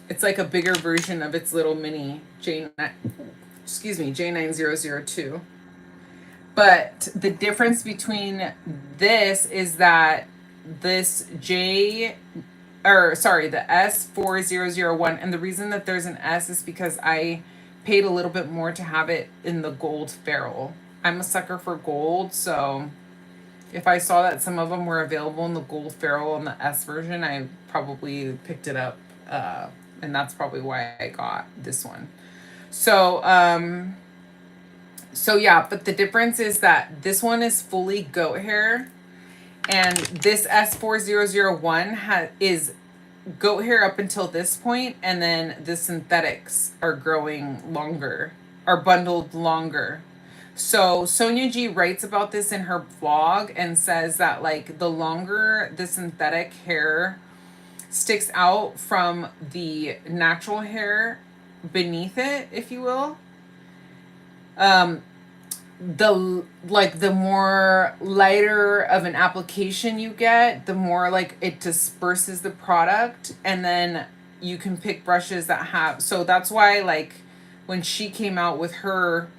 it's like a bigger version of its little mini J9002. But the difference between this is that this the S4001, and the reason that there's an S is because I paid a little bit more to have it in the gold ferrule. I'm a sucker for gold, so if I saw that some of them were available in the gold ferrule and the S version, I probably picked it up, and that's probably why I got this one. So, so yeah, but the difference is that this one is fully goat hair, and this S4001 is goat hair up until this point, and then the synthetics are growing longer, are bundled longer. So Sonia G writes about this in her blog and says that like the longer the synthetic hair sticks out from the natural hair beneath it, if you will, um, the more lighter of an application you get, the more like it disperses the product, and then you can pick brushes that have, so that's why like when she came out with her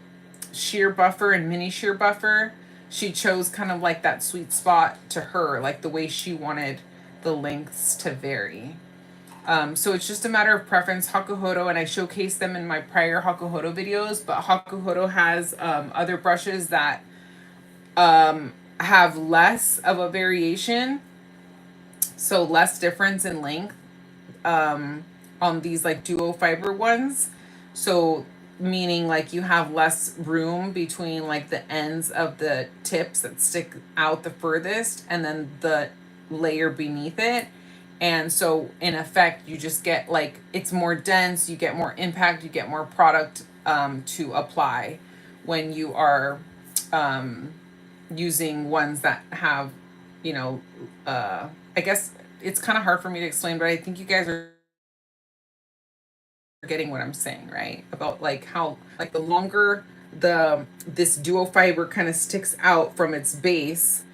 sheer buffer and mini sheer buffer, she chose kind of like that sweet spot to her, like the way she wanted the lengths to vary. So it's just a matter of preference. Hakuhodo, and I showcased them in my prior Hakuhodo videos, but Hakuhodo has other brushes that have less of a variation, so less difference in length on these like duo fiber ones. So meaning like you have less room between like the ends of the tips that stick out the furthest and then the layer beneath it. And so in effect, you just get like, it's more dense, you get more impact, you get more product to apply when you are using ones that have, you know, I guess it's kind of hard for me to explain, but I think you guys are getting what I'm saying, right? About like how like the longer this duo fiber kind of sticks out from its base,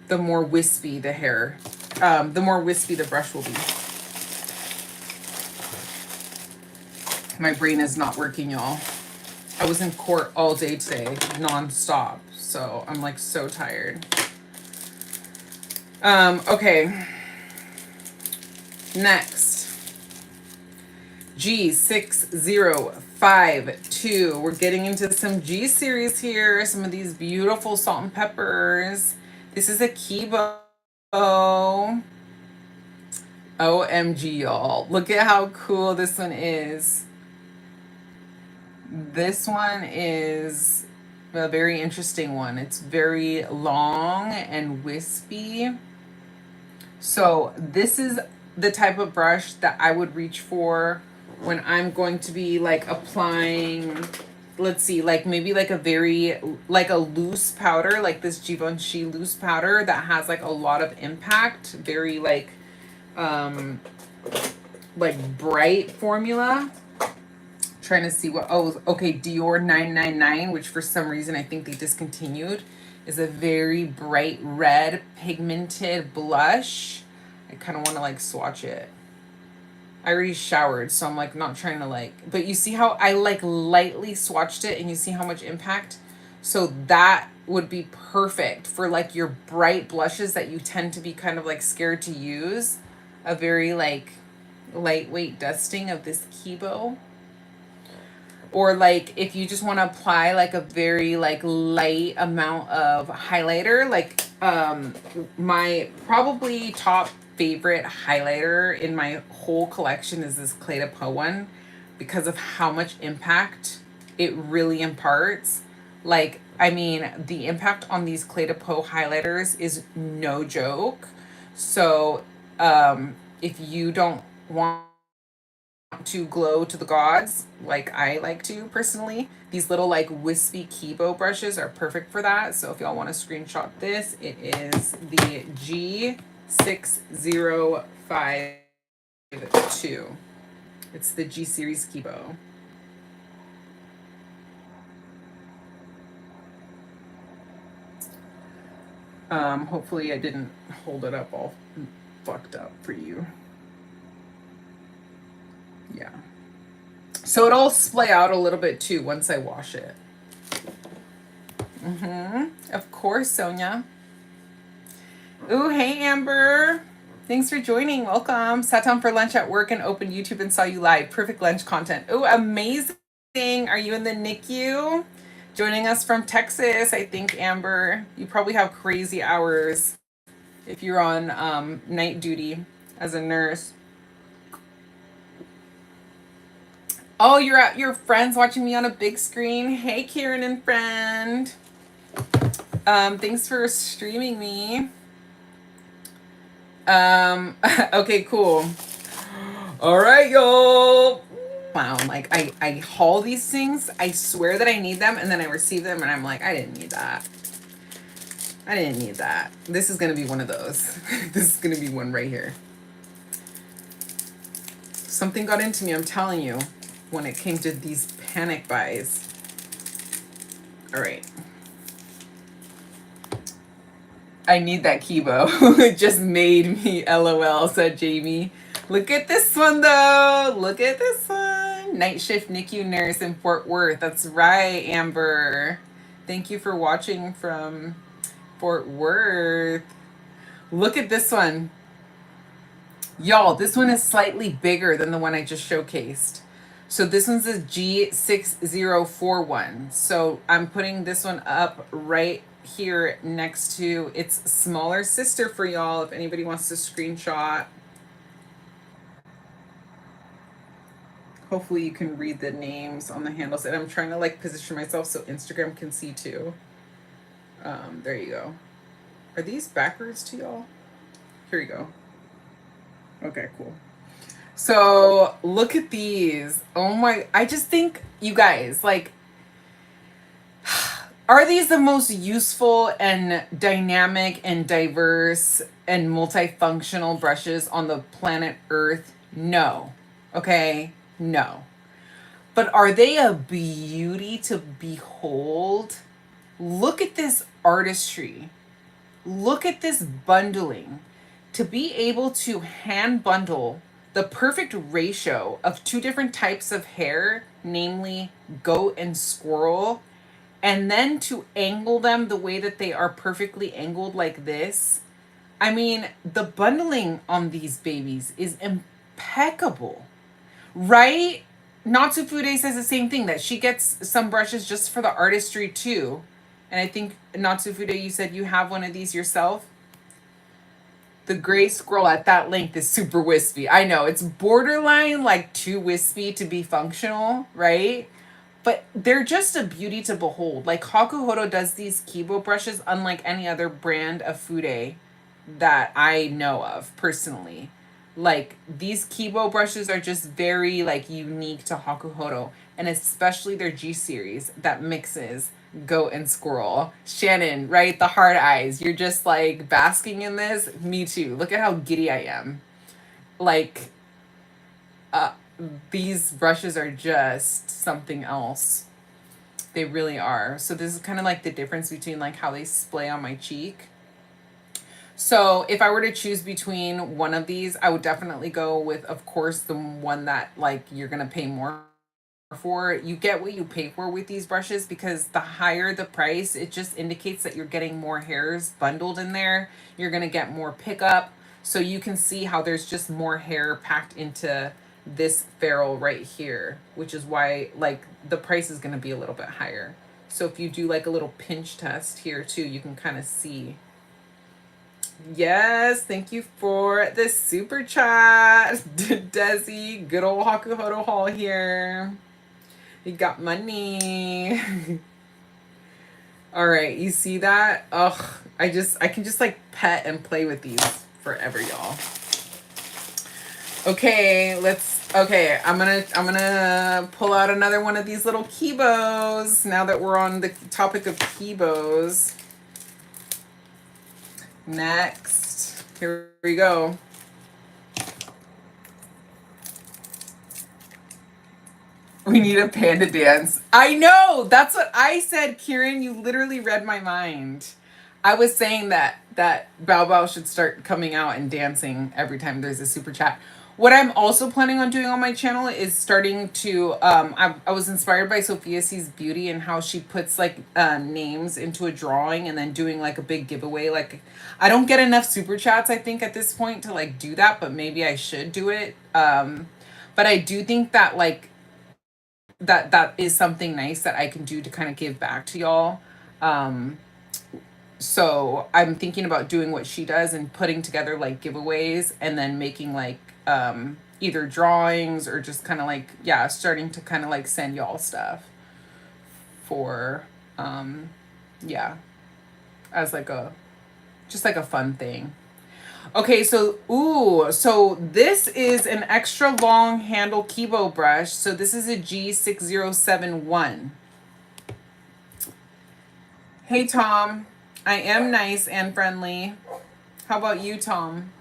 the more wispy the hair, the more wispy the brush will be. My brain is not working, y'all. I was in court all day today, nonstop, so I'm like so tired. Okay. Next. G6052. We're getting into some G series here. Some of these beautiful salt and peppers. This is a Kibo. OMG, y'all. Look at how cool this one is. This one is a very interesting one. It's very long and wispy. So this is the type of brush that I would reach for when I'm going to be like applying, let's see, like maybe like a very, like a loose powder, like this Givenchy loose powder that has like a lot of impact, very like bright formula. Trying to see what, oh, okay, Dior 999, which for some reason I think they discontinued, is a very bright red pigmented blush. I kind of want to like swatch it. I already showered, so I'm like not trying to like, but you see how I like lightly swatched it and you see how much impact? So that would be perfect for like your bright blushes that you tend to be kind of like scared to use. A very like lightweight dusting of this Kibo. Or like if you just want to apply like a very like light amount of highlighter, like my probably top favorite highlighter in my whole collection is this Clé de Peau one, because of how much impact it really imparts. Like, I mean, the impact on these Clé de Peau highlighters is no joke. So if you don't want to glow to the gods like I like to personally, these little like wispy Kibo brushes are perfect for that. So if y'all want to screenshot this, it is the G6052. It's the G Series Kibo. Hopefully I didn't hold it up all fucked up for you. Yeah. So it'll splay out a little bit too once I wash it. Of course, Sonia. Ooh, hey, Amber. Thanks for joining. Welcome. Sat down for lunch at work and opened YouTube and saw you live. Perfect lunch content. Ooh, amazing. Are you in the NICU? Joining us from Texas, I think, Amber. You probably have crazy hours if you're on night duty as a nurse. Oh, you're at your friends watching me on a big screen. Hey, Kieran and friend. Thanks for streaming me. Okay, cool. All right, y'all. Wow, like I haul these things. I swear that I need them, and then I receive them, and I'm like, I didn't need that. I didn't need that. This is gonna be one of those. This is gonna be one right here. Something got into me, I'm telling you, when it came to these panic buys. All right. I need that Kibo. It just made me LOL, said Jamie. Look at this one, though. Look at this one. Night shift NICU nurse in Fort Worth. That's right, Amber. Thank you for watching from Fort Worth. Look at this one. Y'all, this one is slightly bigger than the one I just showcased. So this one's a G6041. So I'm putting this one up right here next to its smaller sister for y'all if anybody wants to screenshot. Hopefully you can read the names on the handles, and I'm trying to like position myself so Instagram can see too. There you go. Are these backwards to y'all? Here you go. Okay, cool. So look at these. Oh my, I just think, you guys, like, are these the most useful and dynamic and diverse and multifunctional brushes on the planet Earth? No. Okay? No. But are they a beauty to behold? Look at this artistry. Look at this bundling. To be able to hand bundle the perfect ratio of two different types of hair, namely goat and squirrel, and then to angle them the way that they are perfectly angled like this. I mean, the bundling on these babies is impeccable, right? Natsufude says the same thing, that she gets some brushes just for the artistry too. And I think, Natsufude, you said you have one of these yourself. The gray squirrel at that length is super wispy. I know, it's borderline like too wispy to be functional, right? But they're just a beauty to behold. Like, Hakuhodo does these Kibo brushes unlike any other brand of FUDE that I know of personally. Like, these Kibo brushes are just very like unique to Hakuhodo, and especially their G series that mixes goat and squirrel. Shannon, right? The hard eyes. You're just like basking in this. Me too. Look at how giddy I am. Like, these brushes are just something else. They really are. So this is kind of like the difference between like how they splay on my cheek. So if I were to choose between one of these, I would definitely go with, of course, the one that like you're going to pay more for. You get what you pay for with these brushes, because the higher the price, it just indicates that you're getting more hairs bundled in there. You're going to get more pickup. So you can see how there's just more hair packed into this ferrule right here, which is why like the price is going to be a little bit higher. So if you do like a little pinch test here too, you can kind of see. Yes, thank you for the super chat, Desi. Good old Hakuhodo haul here. You got money. All right, you see that? Ugh, I can just like pet and play with these forever, y'all. Okay, I'm gonna pull out another one of these little Kibos now that we're on the topic of Kibos. Next, here we go. We need a panda dance. I know. That's what I said, Kieran. You literally read my mind. I was saying that Bao Bao should start coming out and dancing every time there's a super chat. What I'm also planning on doing on my channel is starting to I was inspired by Sophia C's Beauty and how she puts like names into a drawing and then doing like a big giveaway. Like I don't get enough super chats I think at this point to like do that, but maybe I should do it. But I do think that like that is something nice that I can do to kind of give back to y'all. Um, so I'm thinking about doing what she does and putting together like giveaways and then making like either drawings or just kind of like yeah, starting to kind of like send y'all stuff for yeah, as like a just like a fun thing. Okay, so ooh, so this is an extra long handle Kibo brush. So this is a G6071. Hey Tom, I am nice and friendly. How about you, Tom?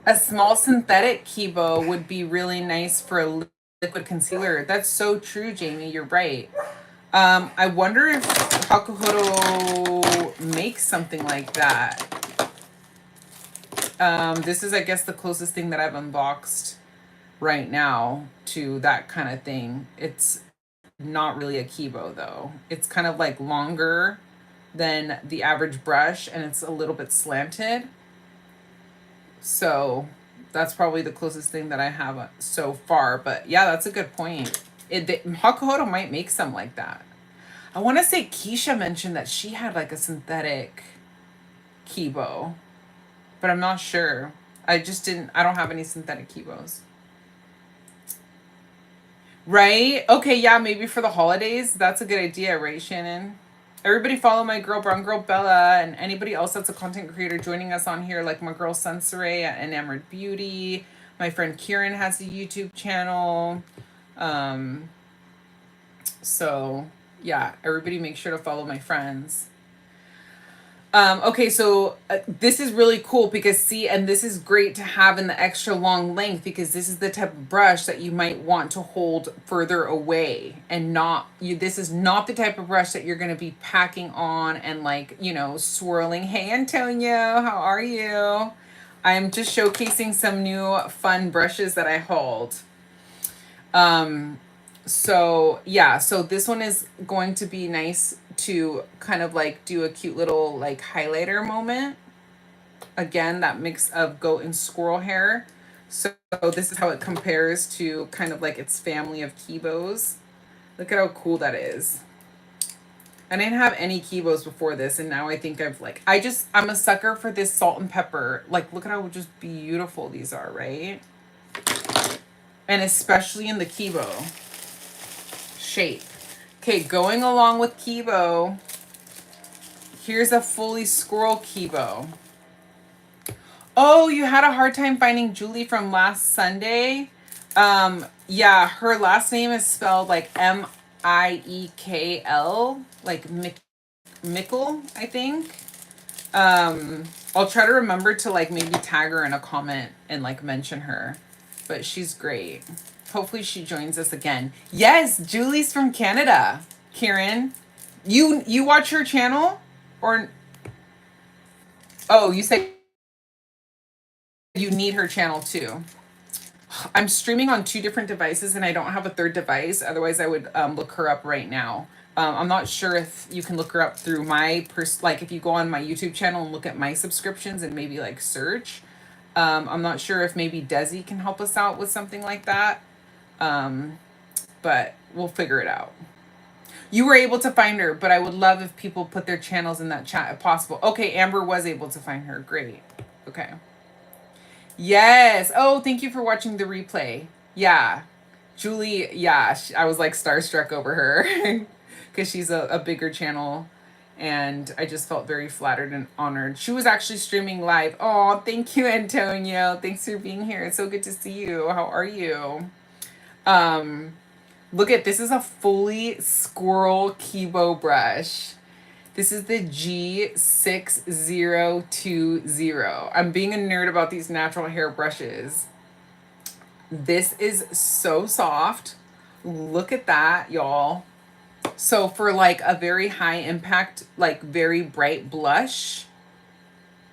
A small synthetic Kibo would be really nice for a liquid concealer. That's so true, Jamie. You're right. I wonder if Hakuhodo makes something like that. This is, I guess, the closest thing that I've unboxed right now to that kind of thing. It's not really a Kibo though. It's kind of like longer than the average brush and it's a little bit slanted. So that's probably the closest thing that I have so far. But yeah, that's a good point. Hakuhodo might make some like that. I want to say Keisha mentioned that she had like a synthetic Kibo, but I'm not sure. I don't have any synthetic Kibos. Right? Okay, yeah, maybe for the holidays. That's a good idea, right, Shannon? Everybody follow my girl, Brown Girl Bella, and anybody else that's a content creator joining us on here, like my girl Sensoray at Enamored Beauty. My friend Kieran has a YouTube channel. So, yeah, everybody make sure to follow my friends. Okay, so this is really cool because see, and this is great to have in the extra long length because this is the type of brush that you might want to hold further away and not you. This is not the type of brush that you're going to be packing on and like, you know, swirling. Hey, Antonio, how are you? I'm just showcasing some new fun brushes that I hold. So yeah, so this one is going to be nice to kind of like do a cute little like highlighter moment. Again, that mix of goat and squirrel hair. So this is how it compares to kind of like its family of Kibos. Look at how cool that is. I didn't have any Kibos before this, and now I think I'm a sucker for this salt and pepper. Like, look at how just beautiful these are, right? And especially in the Kibo shape. Okay, going along with Kibo, here's a fully squirrel Kibo. Oh, you had a hard time finding Julie from last Sunday? Yeah, her last name is spelled like Miekl, like Mickle, I think. I'll try to remember to like maybe tag her in a comment and like mention her. But she's great. Hopefully she joins us again. Yes, Julie's from Canada. Kieran, you watch her channel or oh, you said you need her channel too. I'm streaming on 2 different devices and I don't have a third device. Otherwise, I would look her up right now. I'm not sure if you can look her up through my like if you go on my YouTube channel and look at my subscriptions and maybe like search. I'm not sure if maybe Desi can help us out with something like that. But we'll figure it out. You were able to find her, but I would love if people put their channels in that chat if possible. Okay, Amber was able to find her. Great. Okay. Yes. Oh, thank you for watching the replay. Yeah. Julie, yeah, I was like starstruck over her because she's a bigger channel and I just felt very flattered and honored. She was actually streaming live. Oh, thank you, Antonio. Thanks for being here. It's so good to see you. How are you? Look at this is a fully squirrel Kibo brush. This is the G6020. I'm being a nerd about these natural hair brushes. This is so soft. Look at that, y'all. So for like a very high impact, like very bright blush,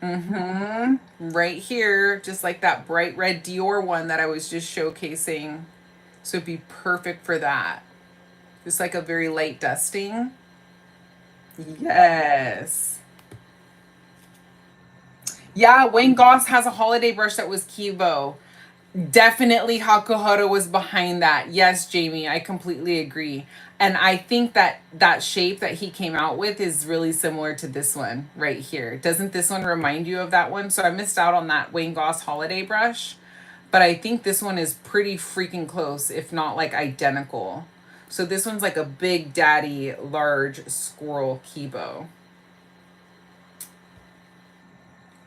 right here, just like that bright red Dior one that I was just showcasing. So it'd be perfect for that. Just like a very light dusting. Yes. Yeah, Wayne Goss has a holiday brush that was Kivo. Definitely Hakuhodo was behind that. Yes, Jamie, I completely agree. And I think that that shape that he came out with is really similar to this one right here. Doesn't this one remind you of that one? So I missed out on that Wayne Goss holiday brush, but I think this one is pretty freaking close, if not like identical. So this one's like a big daddy large squirrel Kibo.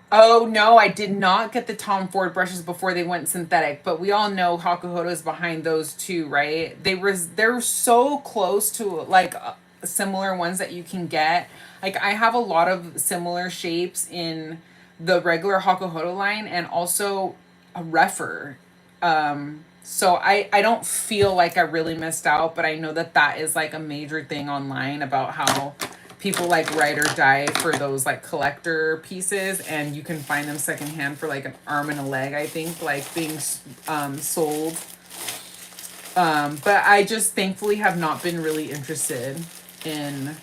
Oh no, I did not get the Tom Ford brushes before they went synthetic, but we all know Hakuhodo is behind those too, right? They're so close to like similar ones that you can get. Like I have a lot of similar shapes in the regular Hakuhodo line and also a Refer. So I don't feel like I really missed out, but I know that that is like a major thing online about how people like ride or die for those like collector pieces, and you can find them secondhand for like an arm and a leg, I think, like being sold. But I just thankfully have not been really interested in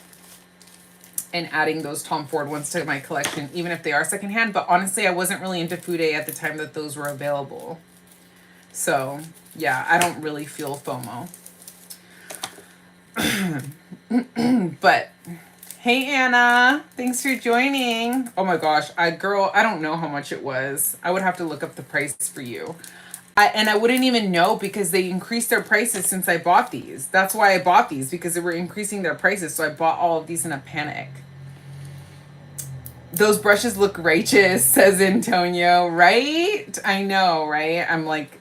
adding those Tom Ford ones to my collection, even if they are secondhand. But honestly, I wasn't really into FUDE at the time that those were available. So yeah, I don't really feel FOMO. But hey Anna, thanks for joining. Oh my gosh, I don't know how much it was. I would have to look up the price for you. And I wouldn't even know because they increased their prices since I bought these. That's why I bought these, because they were increasing their prices. So I bought all of these in a panic. Those brushes look righteous, says Antonio. Right? I know, right? I'm like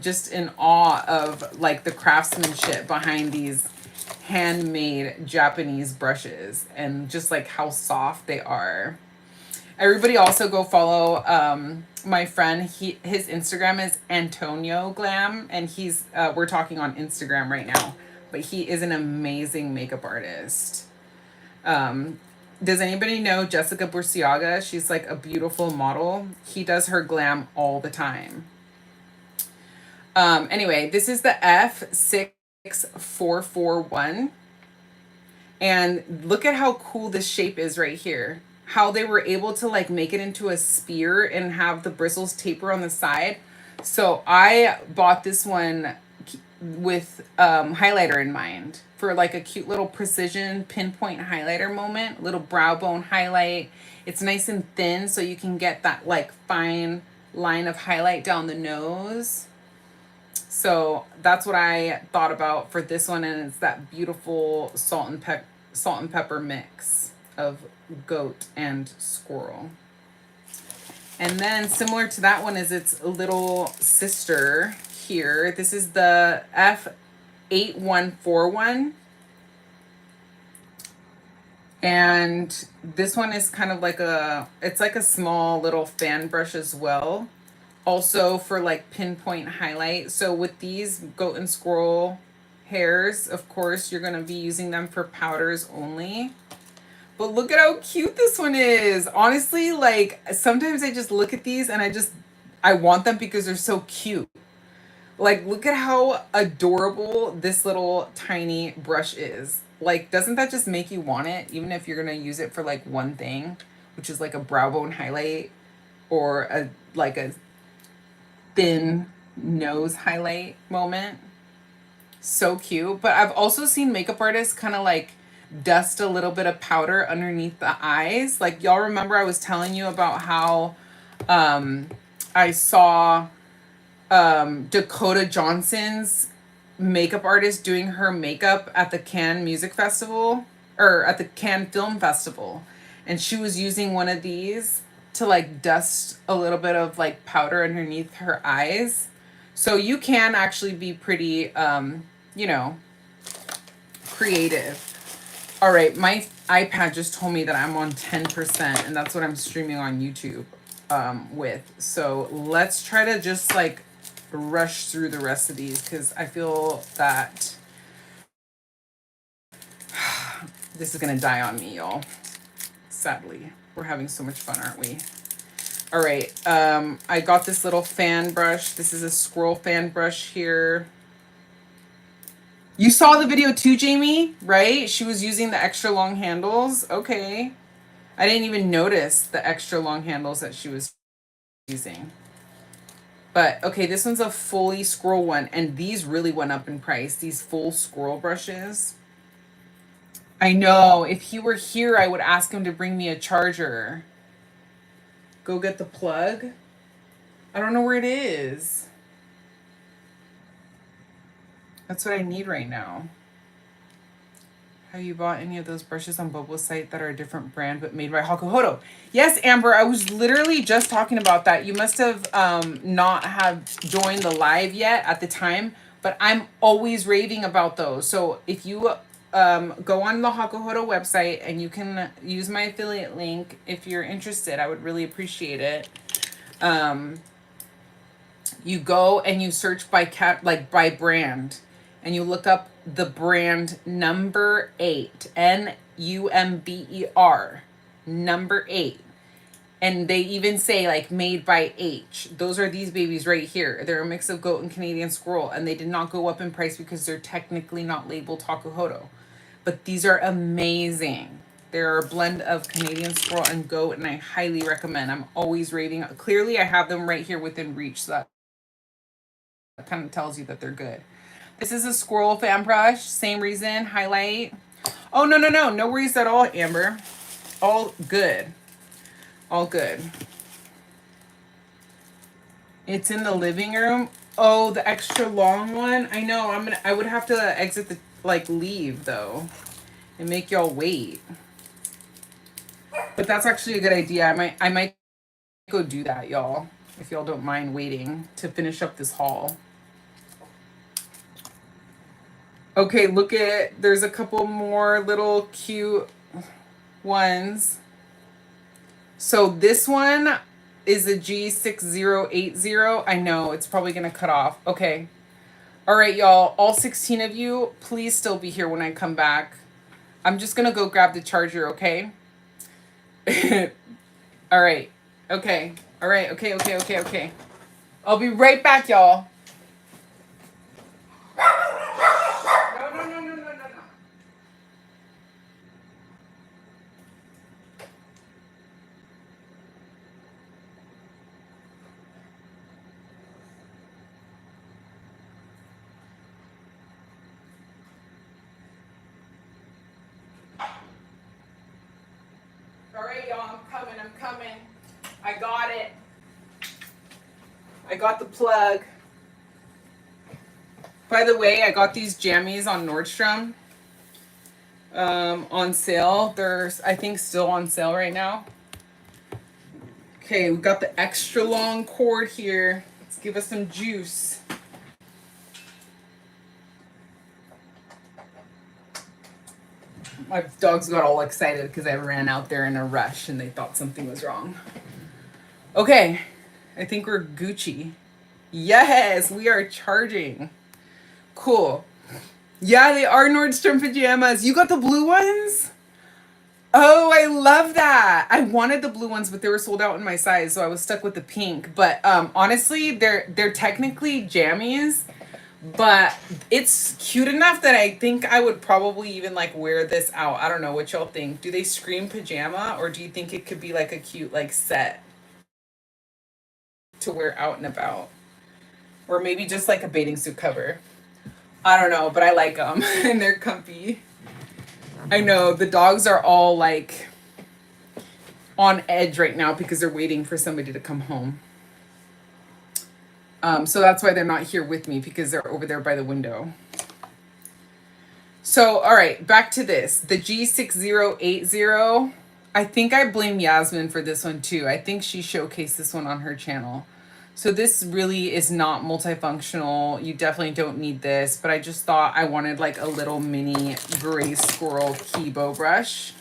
just in awe of like the craftsmanship behind these handmade Japanese brushes and just like how soft they are. Everybody also go follow my friend. His Instagram is Antonio Glam, and he's we're talking on Instagram right now, but he is an amazing makeup artist. Um, does anybody know Jessica Burciaga? She's like a beautiful model. He does her glam all the time. Anyway, this is the F6441. And look at how cool this shape is right here. How they were able to like make it into a spear and have the bristles taper on the side. So I bought this one with highlighter in mind for like a cute little precision pinpoint highlighter moment, little brow bone highlight. It's nice and thin so you can get that like fine line of highlight down the nose. So that's what I thought about for this one, and it's that beautiful salt and pepper mix of goat and squirrel. And then similar to that one is its little sister here. This is the F8141. And this one is kind of like it's like a small little fan brush as well. Also for like pinpoint highlight. So with these goat and squirrel hairs, of course, you're going to be using them for powders only. But look at how cute this one is. Honestly, like sometimes I just look at these and I want them because they're so cute. Like look at how adorable this little tiny brush is. Like doesn't that just make you want it, even if you're going to use it for like one thing, which is like a brow bone highlight or a like a thin nose highlight moment. So cute. But I've also seen makeup artists kind of like dust a little bit of powder underneath the eyes. Like y'all remember I was telling you about how I saw Dakota Johnson's makeup artist doing her makeup at the Cannes Music Festival or at the Cannes Film Festival. And she was using one of these to like dust a little bit of like powder underneath her eyes. So you can actually be pretty, you know, creative. All right, my iPad just told me that I'm on 10%, and that's what I'm streaming on YouTube with. So let's try to just like rush through the rest of these because I feel that this is gonna die on me, y'all. Sadly, we're having so much fun, aren't we? All right, I got this little fan brush. This is a squirrel fan brush here. You saw the video too, Jamie, right? She was using the extra long handles. Okay. I didn't even notice the extra long handles that she was using. But okay, this one's a fully squirrel one, and these really went up in price, these full squirrel brushes. I know. If he were here, I would ask him to bring me a charger. Go get the plug. I don't know where it is. That's what I need right now. Have you bought any of those brushes on Bobo's site that are a different brand but made by Hakuhodo? Yes, Amber, I was literally just talking about that. You must have not have joined the live yet at the time, but I'm always raving about those. So if you go on the Hakuhodo website and you can use my affiliate link if you're interested, I would really appreciate it. You go and you search by by brand, and you look up the brand number 8, Number, number 8. And they even say like made by H. Those are these babies right here. They're a mix of goat and Canadian squirrel, and they did not go up in price because they're technically not labeled Hakuhodo. But these are amazing. They're a blend of Canadian squirrel and goat, and I highly recommend. I'm always raving. Clearly, I have them right here within reach, so that kind of tells you that they're good. This is a squirrel fan brush. Same reason, highlight. Oh, no. No worries at all, Amber. All good. All good. It's in the living room. Oh, the extra long one. I know. I would have to exit the leave though and make y'all wait. But that's actually a good idea. I might go do that, y'all, if y'all don't mind waiting to finish up this haul. Okay, there's a couple more little cute ones. So this one is a G6080. I know, it's probably going to cut off. Okay. All right, y'all. All 16 of you, please still be here when I come back. I'm just going to go grab the charger, okay? All right. Okay. All right. Okay. I'll be right back, y'all. No. All right, y'all, I'm coming. I got it. I got the plug. By the way, I got these jammies on Nordstrom on sale. They're, I think, still on sale right now. Okay, we got the extra long cord here. Let's give us some juice. My dogs got all excited because I ran out there in a rush and they thought something was wrong. Okay, I think we're Gucci. Yes, we are charging. Cool. Yeah, they are Nordstrom pajamas. You got the blue ones? Oh, I love that. I wanted the blue ones, but they were sold out in my size, so I was stuck with the pink. But honestly, they're technically jammies, but it's cute enough that I think I would probably even wear this out. I don't know what y'all think. Do they scream pajama, or do you think it could be a cute set to wear out and about? Or maybe just a bathing suit cover. I don't know, but I like them and they're comfy. I know the dogs are all on edge right now because they're waiting for somebody to come home. So that's why they're not here with me, because they're over there by the window. So, all right, back to this. The G6080. I think I blame Yasmin for this one too. I think she showcased this one on her channel. So this really is not multifunctional. You definitely don't need this, but I just thought I wanted a little mini gray squirrel keybow brush.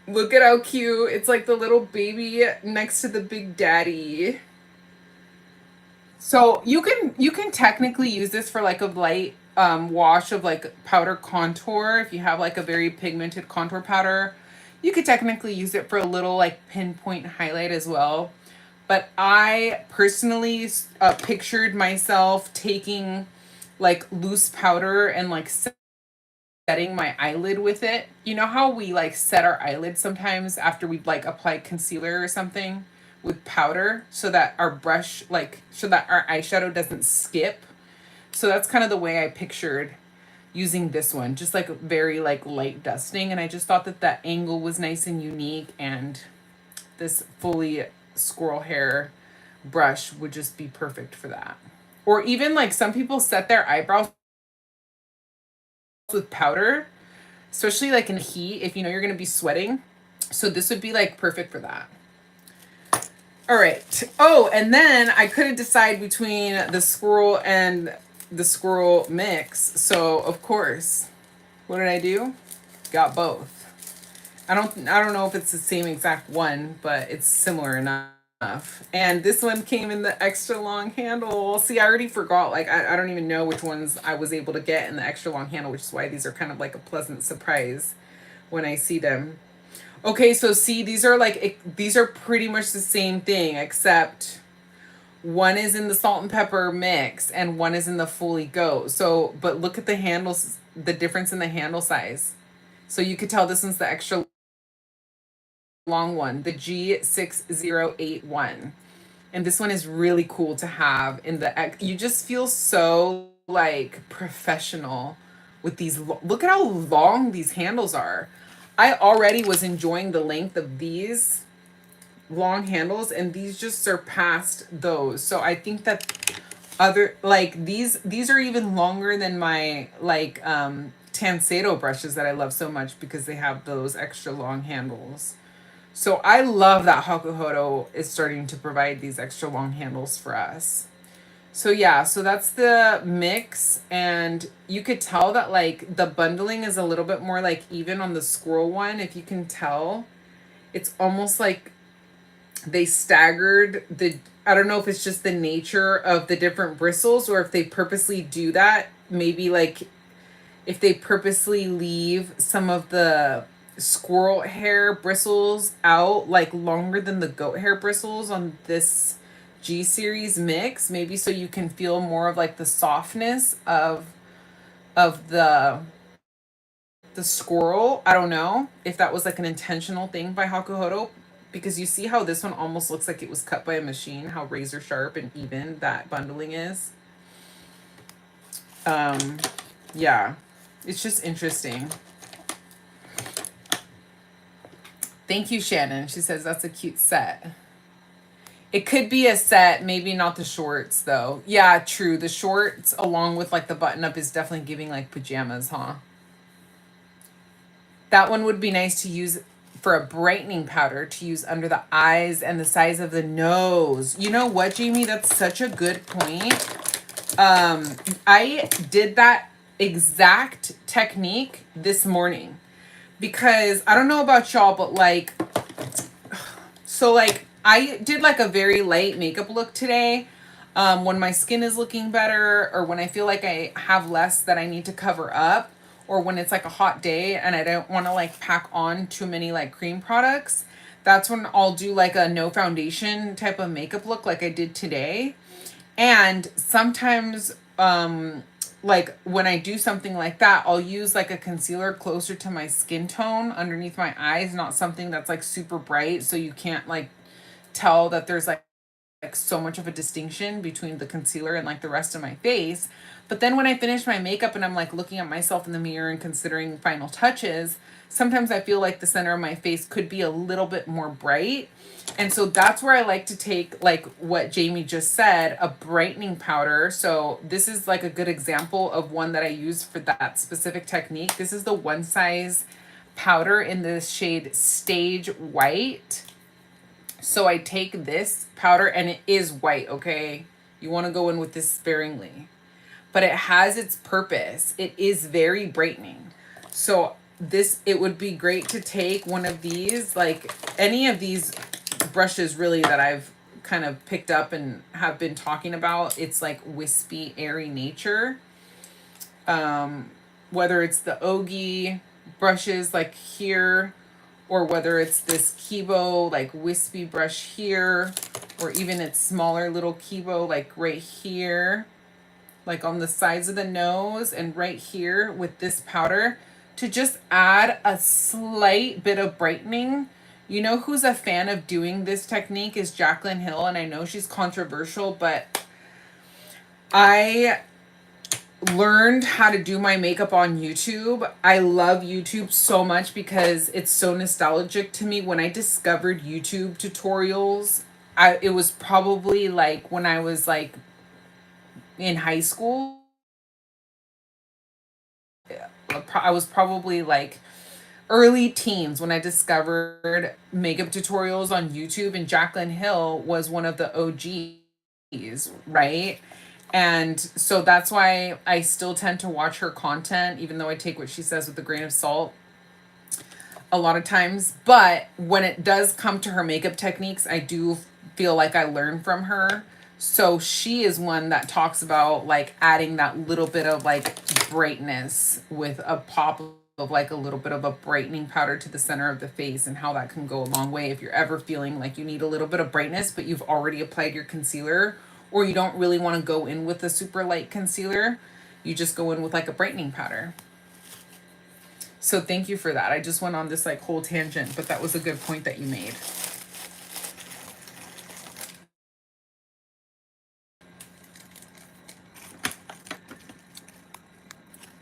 Look at how cute. It's the little baby next to the big daddy. So you can technically use this for like a light wash of like powder contour. If you have like a very pigmented contour powder, you could technically use it for a little like pinpoint highlight as well. But I personally pictured myself taking like loose powder and like setting my eyelid with it. You know how we like set our eyelid sometimes after we like apply concealer or something with powder so that our brush like so that our eyeshadow doesn't skip. So that's kind of the way I pictured using this one, just like very like light dusting, and I just thought that that angle was nice and unique, and this fully squirrel hair brush would just be perfect for that. Or even like some people set their eyebrows with powder, especially like in heat, if you know you're going to be sweating. So this would be like perfect for that. All right. Oh, and then I couldn't decide between the squirrel and the squirrel mix. So of course, what did I do? Got both. I don't know if it's the same exact one, but it's similar enough. And this one came in the extra long handle. See, I already forgot. Like, I don't even know which ones I was able to get in the extra long handle, which is why these are kind of like a pleasant surprise when I see them. Okay, so see, these are like, these are pretty much the same thing, except one is in the salt and pepper mix and one is in the fully goat. So, but look at the handles, the difference in the handle size. So you could tell this one's the extra long one, the G6081. And this one is really cool to have in the, you just feel so like professional with these. Look at how long these handles are. I already was enjoying the length of these long handles, and these just surpassed those. So I think that other like these are even longer than my like Tansedo brushes that I love so much because they have those extra long handles. So I love that Hakuhodo is starting to provide these extra long handles for us. So yeah, so that's the mix, and you could tell that like the bundling is a little bit more like even on the squirrel one. If you can tell, it's almost like they staggered the, I don't know if it's just the nature of the different bristles or if they purposely do that. Maybe like if they purposely leave some of the squirrel hair bristles out like longer than the goat hair bristles on this G series mix, maybe so you can feel more of like the softness of the squirrel. I don't know if that was like an intentional thing by Hakuhodo, because you see how this one almost looks like it was cut by a machine, how razor sharp and even that bundling is. Yeah, it's just interesting. Thank you, Shannon. She says that's a cute set. It could be a set, maybe not the shorts though. Yeah, true. The shorts along with like the button up is definitely giving like pajamas, huh? That one would be nice to use for a brightening powder to use under the eyes and the sides of the nose. You know what, Jamie? That's such a good point. I did that exact technique this morning because I don't know about y'all, but like, so like I did like a very light makeup look today. When my skin is looking better, or when I feel like I have less that I need to cover up, or when it's like a hot day and I don't want to like pack on too many like cream products, that's when I'll do like a no foundation type of makeup look like I did today. And sometimes like when I do something like that, I'll use like a concealer closer to my skin tone underneath my eyes, not something that's like super bright so you can't like tell that there's like so much of a distinction between the concealer and like the rest of my face. But then when I finish my makeup and I'm like looking at myself in the mirror and considering final touches, sometimes I feel like the center of my face could be a little bit more bright. And so that's where I like to take like what Jamie just said, a brightening powder. So this is like a good example of one that I use for that specific technique. This is the One Size powder in the shade Stage White. So I take this powder, and it is white, okay? You want to go in with this sparingly. But it has its purpose. It is very brightening. So this, it would be great to take one of these, like any of these brushes really that I've kind of picked up and have been talking about. It's like wispy, airy nature. Whether it's the Ogi brushes like here, or whether it's this Kibo like wispy brush here, or even its smaller little Kibo like right here, like on the sides of the nose and right here with this powder, to just add a slight bit of brightening. You know who's a fan of doing this technique is Jaclyn Hill, and I know she's controversial, but I learned how to do my makeup on YouTube. I love YouTube so much because it's so nostalgic to me. When I discovered YouTube tutorials, it was probably like when I was like in high school. I was probably like early teens when I discovered makeup tutorials on YouTube, and Jaclyn Hill was one of the OGs, right? And so that's why I still tend to watch her content, even though I take what she says with a grain of salt a lot of times. But when it does come to her makeup techniques, I do feel like I learn from her. So she is one that talks about like adding that little bit of like brightness with a pop of like a little bit of a brightening powder to the center of the face, and how that can go a long way if you're ever feeling like you need a little bit of brightness but you've already applied your concealer, or you don't really want to go in with a super light concealer. You just go in with like a brightening powder. So thank you for that. I just went on this like whole tangent, but that was a good point that you made.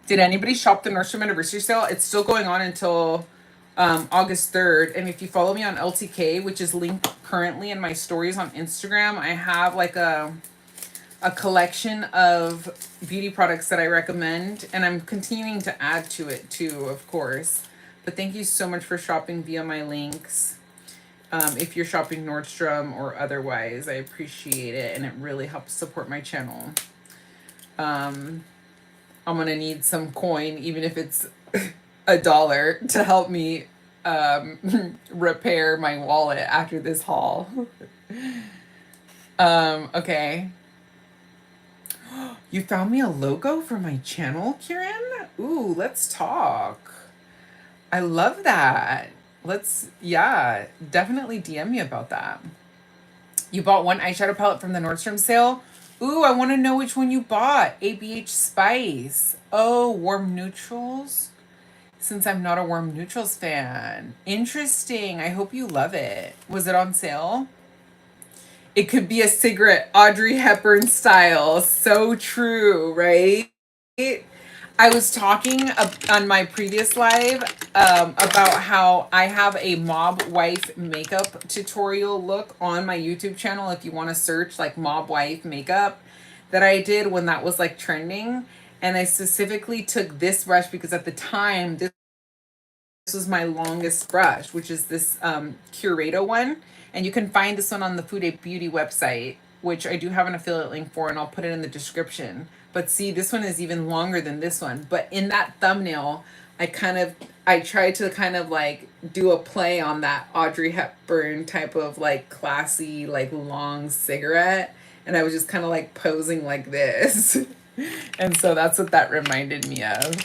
Did anybody shop the Nordstrom anniversary sale? It's still going on until August 3rd. And if you follow me on LTK, which is linked currently in my stories on Instagram, I have like a collection of beauty products that I recommend. And I'm continuing to add to it too, of course. But thank you so much for shopping via my links. If you're shopping Nordstrom or otherwise, I appreciate it. And it really helps support my channel. I'm going to need some coin, even if it's $1, to help me repair my wallet after this haul. Okay. You found me a logo for my channel, Kieran? Ooh, let's talk. I love that. Yeah, definitely DM me about that. You bought one eyeshadow palette from the Nordstrom sale? Ooh, I want to know which one you bought. ABH Spice. Oh, warm neutrals? Since I'm not a warm neutrals fan. Interesting. I hope you love it. Was it on sale? It could be a cigarette, Audrey Hepburn style. So true, right? I was talking on my previous live about how I have a mob wife makeup tutorial look on my YouTube channel. If you want to search like mob wife makeup, that I did when that was like trending. And I specifically took this brush because at the time, this was my longest brush, which is this Koyudo one. And you can find this one on the FUDE Beauty website, which I do have an affiliate link for, and I'll put it in the description. But see, this one is even longer than this one. But in that thumbnail, I tried to kind of like do a play on that Audrey Hepburn type of like classy, like long cigarette. And I was just kind of like posing like this. And so that's what that reminded me of.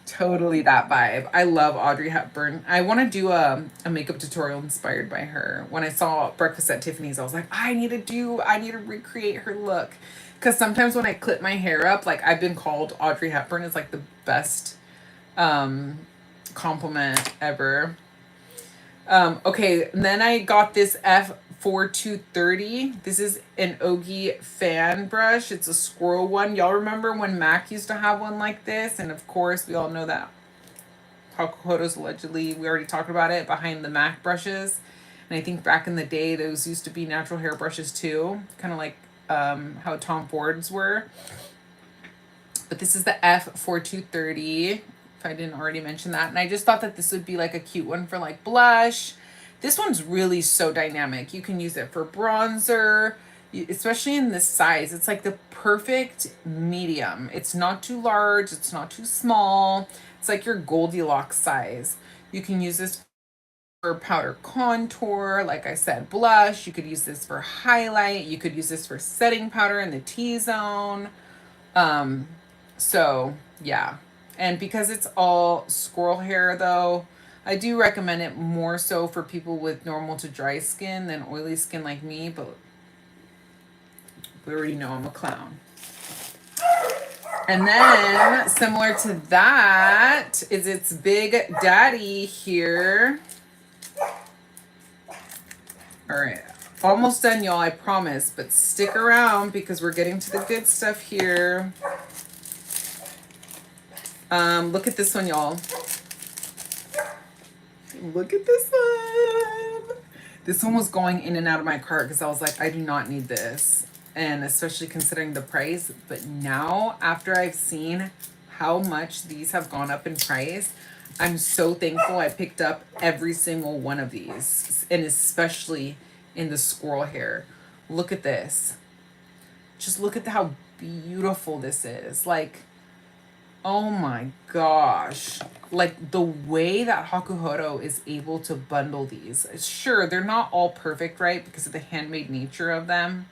Totally that vibe. I love Audrey Hepburn. I want to do a makeup tutorial inspired by her. When I saw Breakfast at Tiffany's, I was like, I need to recreate her look. Because sometimes when I clip my hair up, like I've been called Audrey Hepburn is like the best compliment ever. Okay, and then I got this F4230. This is an Ogi fan brush. It's a squirrel one. Y'all remember when MAC used to have one like this? And of course, we all know that Hakuhodo's allegedly, we already talked about it, behind the MAC brushes. And I think back in the day, those used to be natural hair brushes too. Kind of like how Tom Ford's were. But this is the F4230, if I didn't already mention that. And I just thought that this would be like a cute one for like blush. This one's really so dynamic. You can use it for bronzer, especially in this size. It's like the perfect medium. It's not too large. It's not too small. It's like your Goldilocks size. You can use this for powder contour, like I said, blush. You could use this for highlight. You could use this for setting powder in the T-zone. So yeah. And because it's all squirrel hair though, I do recommend it more so for people with normal to dry skin than oily skin like me, but we already know I'm a clown. And then similar to that is its big daddy here. All right, almost done, y'all, I promise, but stick around because we're getting to the good stuff here. Look at this one, y'all. Look at this one. This one was going in and out of my cart because I was like, I do not need this. And especially considering the price. But now, after I've seen how much these have gone up in price, I'm so thankful I picked up every single one of these. And especially in the squirrel hair. Look at this. Just look at how beautiful this is. Like, oh my gosh. Like the way that Hakuhodo is able to bundle these. Sure, they're not all perfect, right? Because of the handmade nature of them.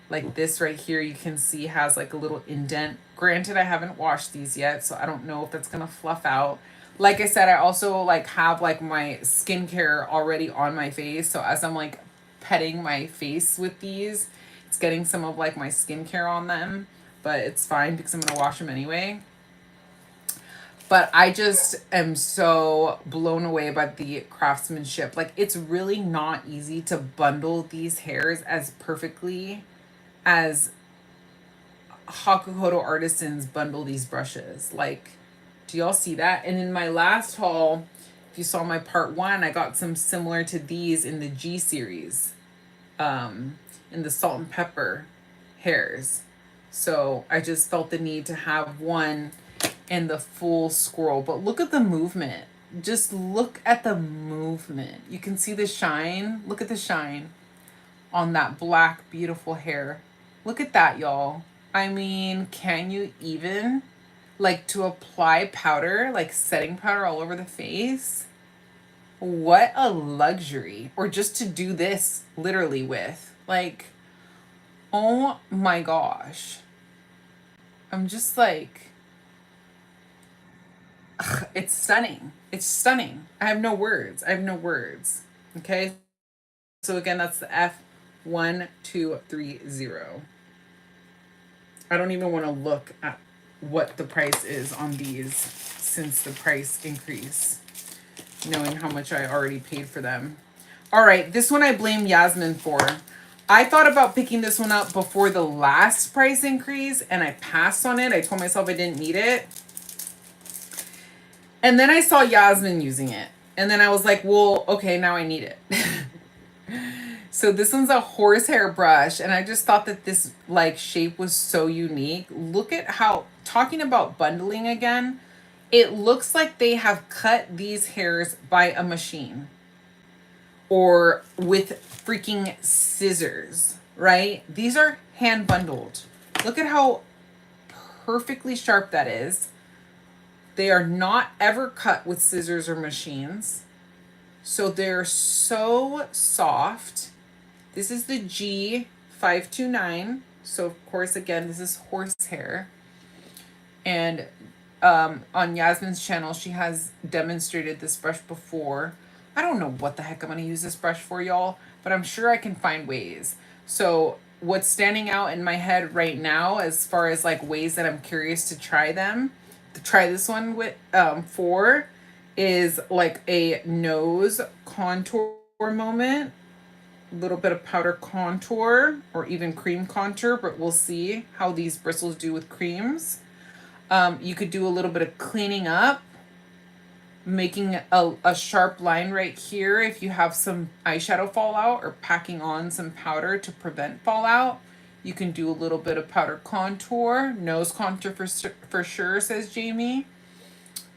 Like this right here, you can see has like a little indent. Granted, I haven't washed these yet, so I don't know if that's gonna fluff out. Like I said, I also like have like my skincare already on my face. So as I'm like petting my face with these, it's getting some of like my skincare on them, but it's fine because I'm gonna wash them anyway. But I just am so blown away by the craftsmanship. Like it's really not easy to bundle these hairs as perfectly as Hakuhodo artisans bundle these brushes. Like, do y'all see that? And in my last haul, if you saw my part 1, I got some similar to these in the G series, in the salt and pepper hairs. So I just felt the need to have one in the full squirrel. But look at the movement. Just look at the movement. You can see the shine. Look at the shine on that black, beautiful hair. Look at that, y'all. I mean, can you even, like, to apply powder, like setting powder all over the face? What a luxury. Or just to do this literally with. Like, oh my gosh. I'm just like, ugh, it's stunning. It's stunning. I have no words. I have no words. Okay. So again, that's the F1230. I don't even want to look at what the price is on these since the price increase, knowing how much I already paid for them. All right, this one I blame Yasmin for. I thought about picking this one up before the last price increase and I passed on it. I told myself I didn't need it. And then I saw Yasmin using it. And then I was like, well, okay, now I need it. So this one's a horsehair brush, and I just thought that this like shape was so unique. Look at how, talking about bundling again, it looks like they have cut these hairs by a machine or with freaking scissors, right? These are hand bundled. Look at how perfectly sharp that is. They are not ever cut with scissors or machines. So they're so soft. This is the G529. So of course, again, this is horsehair. And on Yasmin's channel, she has demonstrated this brush before. I don't know what the heck I'm going to use this brush for, y'all, but I'm sure I can find ways. So what's standing out in my head right now, as far as like ways that I'm curious to try this one with for, is like a nose contour moment, a little bit of powder contour or even cream contour, but we'll see how these bristles do with creams. You could do a little bit of cleaning up, making a sharp line right here if you have some eyeshadow fallout, or packing on some powder to prevent fallout. You can do a little bit of powder contour, nose contour for sure, says Jamie.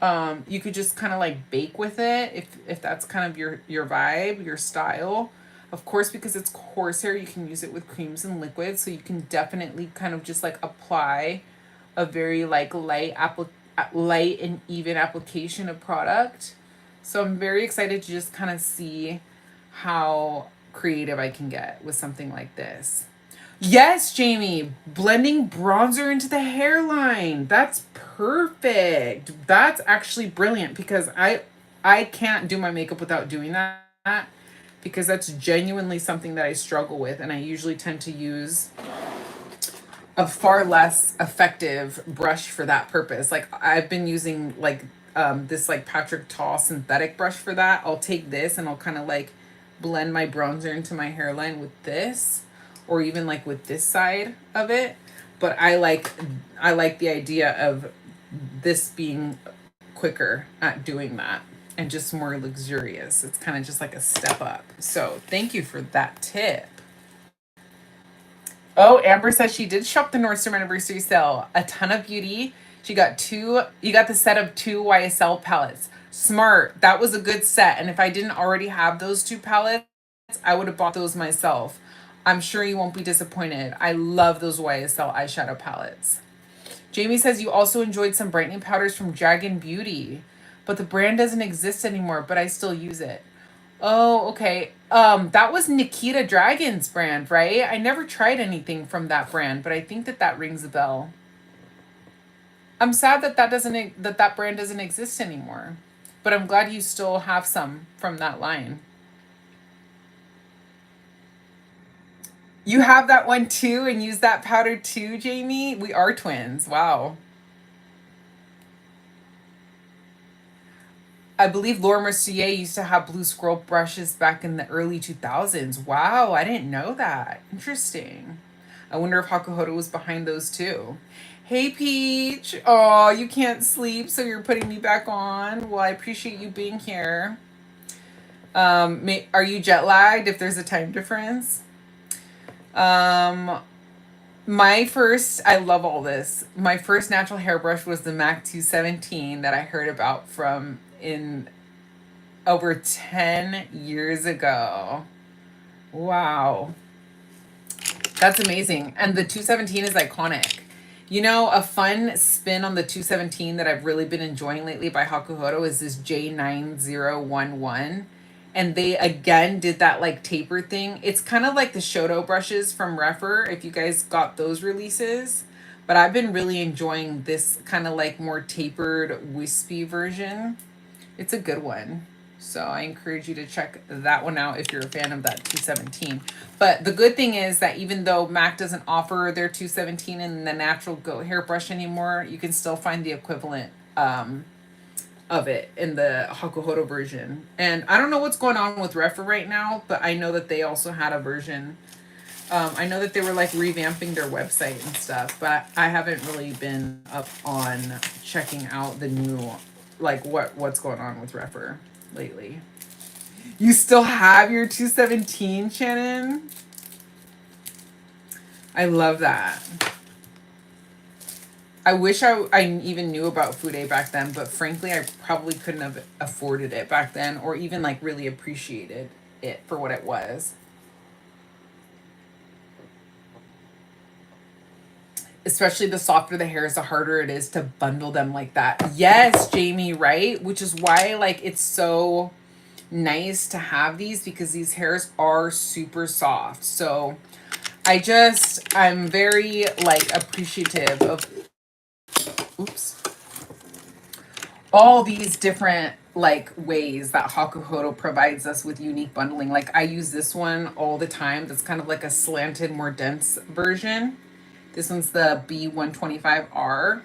You could just kind of like bake with it if that's kind of your vibe, your style. Of course, because it's horsehair, you can use it with creams and liquids, so you can definitely kind of just like apply a very like light and even application of product. So I'm very excited to just kind of see how creative I can get with something like this. Yes, Jamie, blending bronzer into the hairline. That's perfect. That's actually brilliant because I can't do my makeup without doing that because that's genuinely something that I struggle with, and I usually tend to use a far less effective brush for that purpose. Like I've been using like this like Patrick Tall synthetic brush for that. I'll take this and I'll kind of like blend my bronzer into my hairline with this, or even like with this side of it. But I like the idea of this being quicker at doing that and just more luxurious. It's kind of just like a step up. So thank you for that tip. Oh, Amber says she did shop the Nordstrom anniversary sale. A ton of beauty. She got two, you got the set of two YSL palettes. Smart. That was a good set. And if I didn't already have those two palettes, I would have bought those myself. I'm sure you won't be disappointed. I love those YSL eyeshadow palettes. Jamie says you also enjoyed some brightening powders from Dragon Beauty, but the brand doesn't exist anymore, but I still use it. Oh, okay. That was Nikita Dragon's brand, right? I never tried anything from that brand, but I think that that rings a bell. I'm sad that that brand doesn't exist anymore, but I'm glad you still have some from that line. You have that one too, and use that powder too, Jamie. We are twins. Wow. I believe Laura Mercier used to have blue scroll brushes back in the early 2000s. Wow, I didn't know that. Interesting. I wonder if Hakuhodo was behind those too. Hey, Peach. Oh, you can't sleep, so you're putting me back on. Well, I appreciate you being here. Are you jet lagged if there's a time difference? Um, my first, I love all this. My first natural hairbrush was the MAC 217 that I heard about from in over 10 years ago. Wow. That's amazing. And the 217 is iconic. You know, a fun spin on the 217 that I've really been enjoying lately by Hakuhodo is this J9011. And they again did that like taper thing. It's kind of like the Shoto brushes from Refer, if you guys got those releases. But I've been really enjoying this kind of like more tapered, wispy version. It's a good one. So I encourage you to check that one out if you're a fan of that 217. But the good thing is that even though MAC doesn't offer their 217 in the natural goat hairbrush anymore, you can still find the equivalent of it in the Hakuhodo version. And I don't know what's going on with Refer right now, but I know that they also had a version. I know that they were like revamping their website and stuff, but I haven't really been up on checking out the new, like what's going on with Refer lately. You still have your 217, Shannon? I love that. I wish I even knew about FUDE back then, but frankly, I probably couldn't have afforded it back then or even like really appreciated it for what it was. Especially the softer the hairs, the harder it is to bundle them like that. Yes, Jamie, right? Which is why like it's so nice to have these because these hairs are super soft. So I'm very like appreciative of, oops, all these different like ways that Hakuhodo provides us with unique bundling. Like I use this one all the time. That's kind of like a slanted, more dense version. This one's the B125R.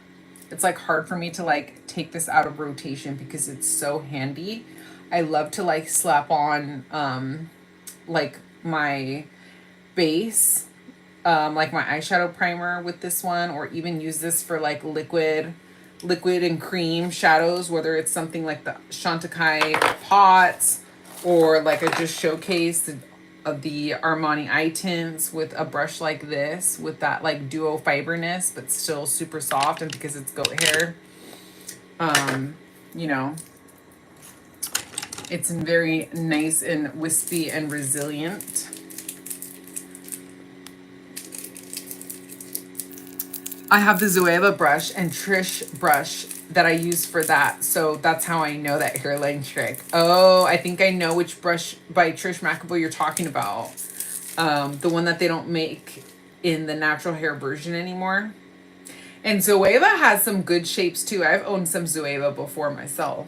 It's like hard for me to like take this out of rotation because it's so handy. I love to like slap on like my base, like my eyeshadow primer with this one, or even use this for like liquid and cream shadows, whether it's something like the Chantecaille pots or like I just showcased of the Armani eye tints with a brush like this with that like duo fiberness but still super soft, and because it's goat hair, you know, it's very nice and wispy and resilient. I have the Zoeva brush and Trish brush that I use for that. So that's how I know that hairline trick. Oh, I think I know which brush by Trish McAvoy you're talking about. The one that they don't make in the natural hair version anymore. And Zoeva has some good shapes too. I've owned some Zoeva before myself.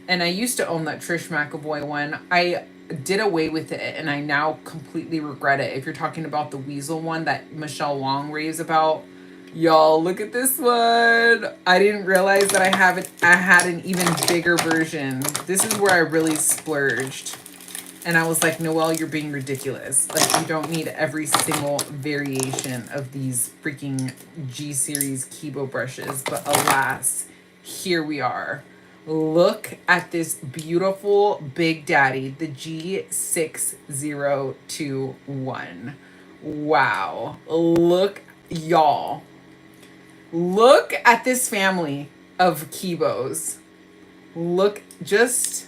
And I used to own that Trish McAvoy one. I did away with it and I now completely regret it. If you're talking about the Weasel one that Michelle Wong raves about, y'all look at this one. I didn't realize that I had an even bigger version. This is where I really splurged. And I was like, Noelle, you're being ridiculous. Like, you don't need every single variation of these freaking G Series Kibo brushes. But alas, here we are. Look at this beautiful Big Daddy, the G6021. Wow. Look, y'all. Look at this family of Kibos. Look, just...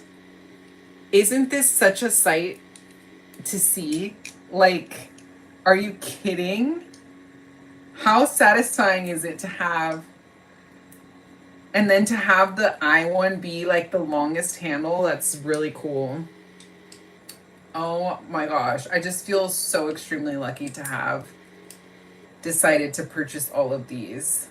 Isn't this such a sight to see? Like, are you kidding? How satisfying is it to have, and then to have the I one be like the longest handle? That's really cool. Oh my gosh. I just feel so extremely lucky to have decided to purchase all of these.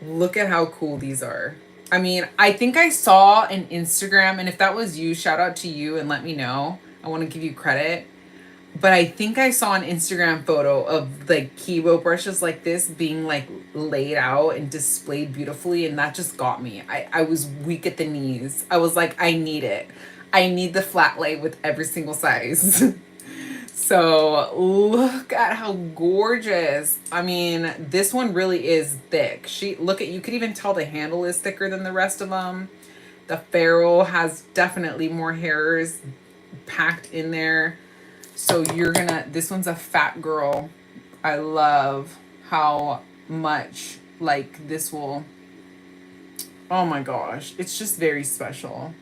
Look at how cool these are. I mean, I think I saw an Instagram, and if that was you, shout out to you and let me know. I want to give you credit. But I think I saw an Instagram photo of like Kibo brushes like this being like laid out and displayed beautifully, and that just got me. I was weak at the knees. I was like, I need it. I need the flat lay with every single size. So look at how gorgeous. I mean, this one really is thick. Look at, you could even tell the handle is thicker than the rest of them. The ferrule has definitely more hairs packed in there. So this one's a fat girl. I love how much like this will, oh my gosh, it's just very special.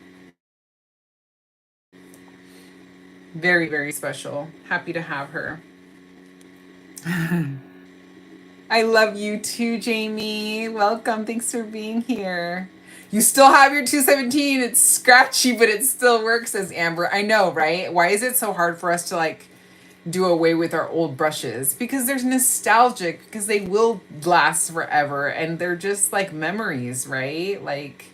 Very, very special. Happy to have her. I love you too, Jamie. Welcome. Thanks for being here. You still have your 217. It's scratchy, but it still works, says Amber. I know, right? Why is it so hard for us to like do away with our old brushes? Because there's nostalgic, because they will last forever and they're just like memories, right? Like,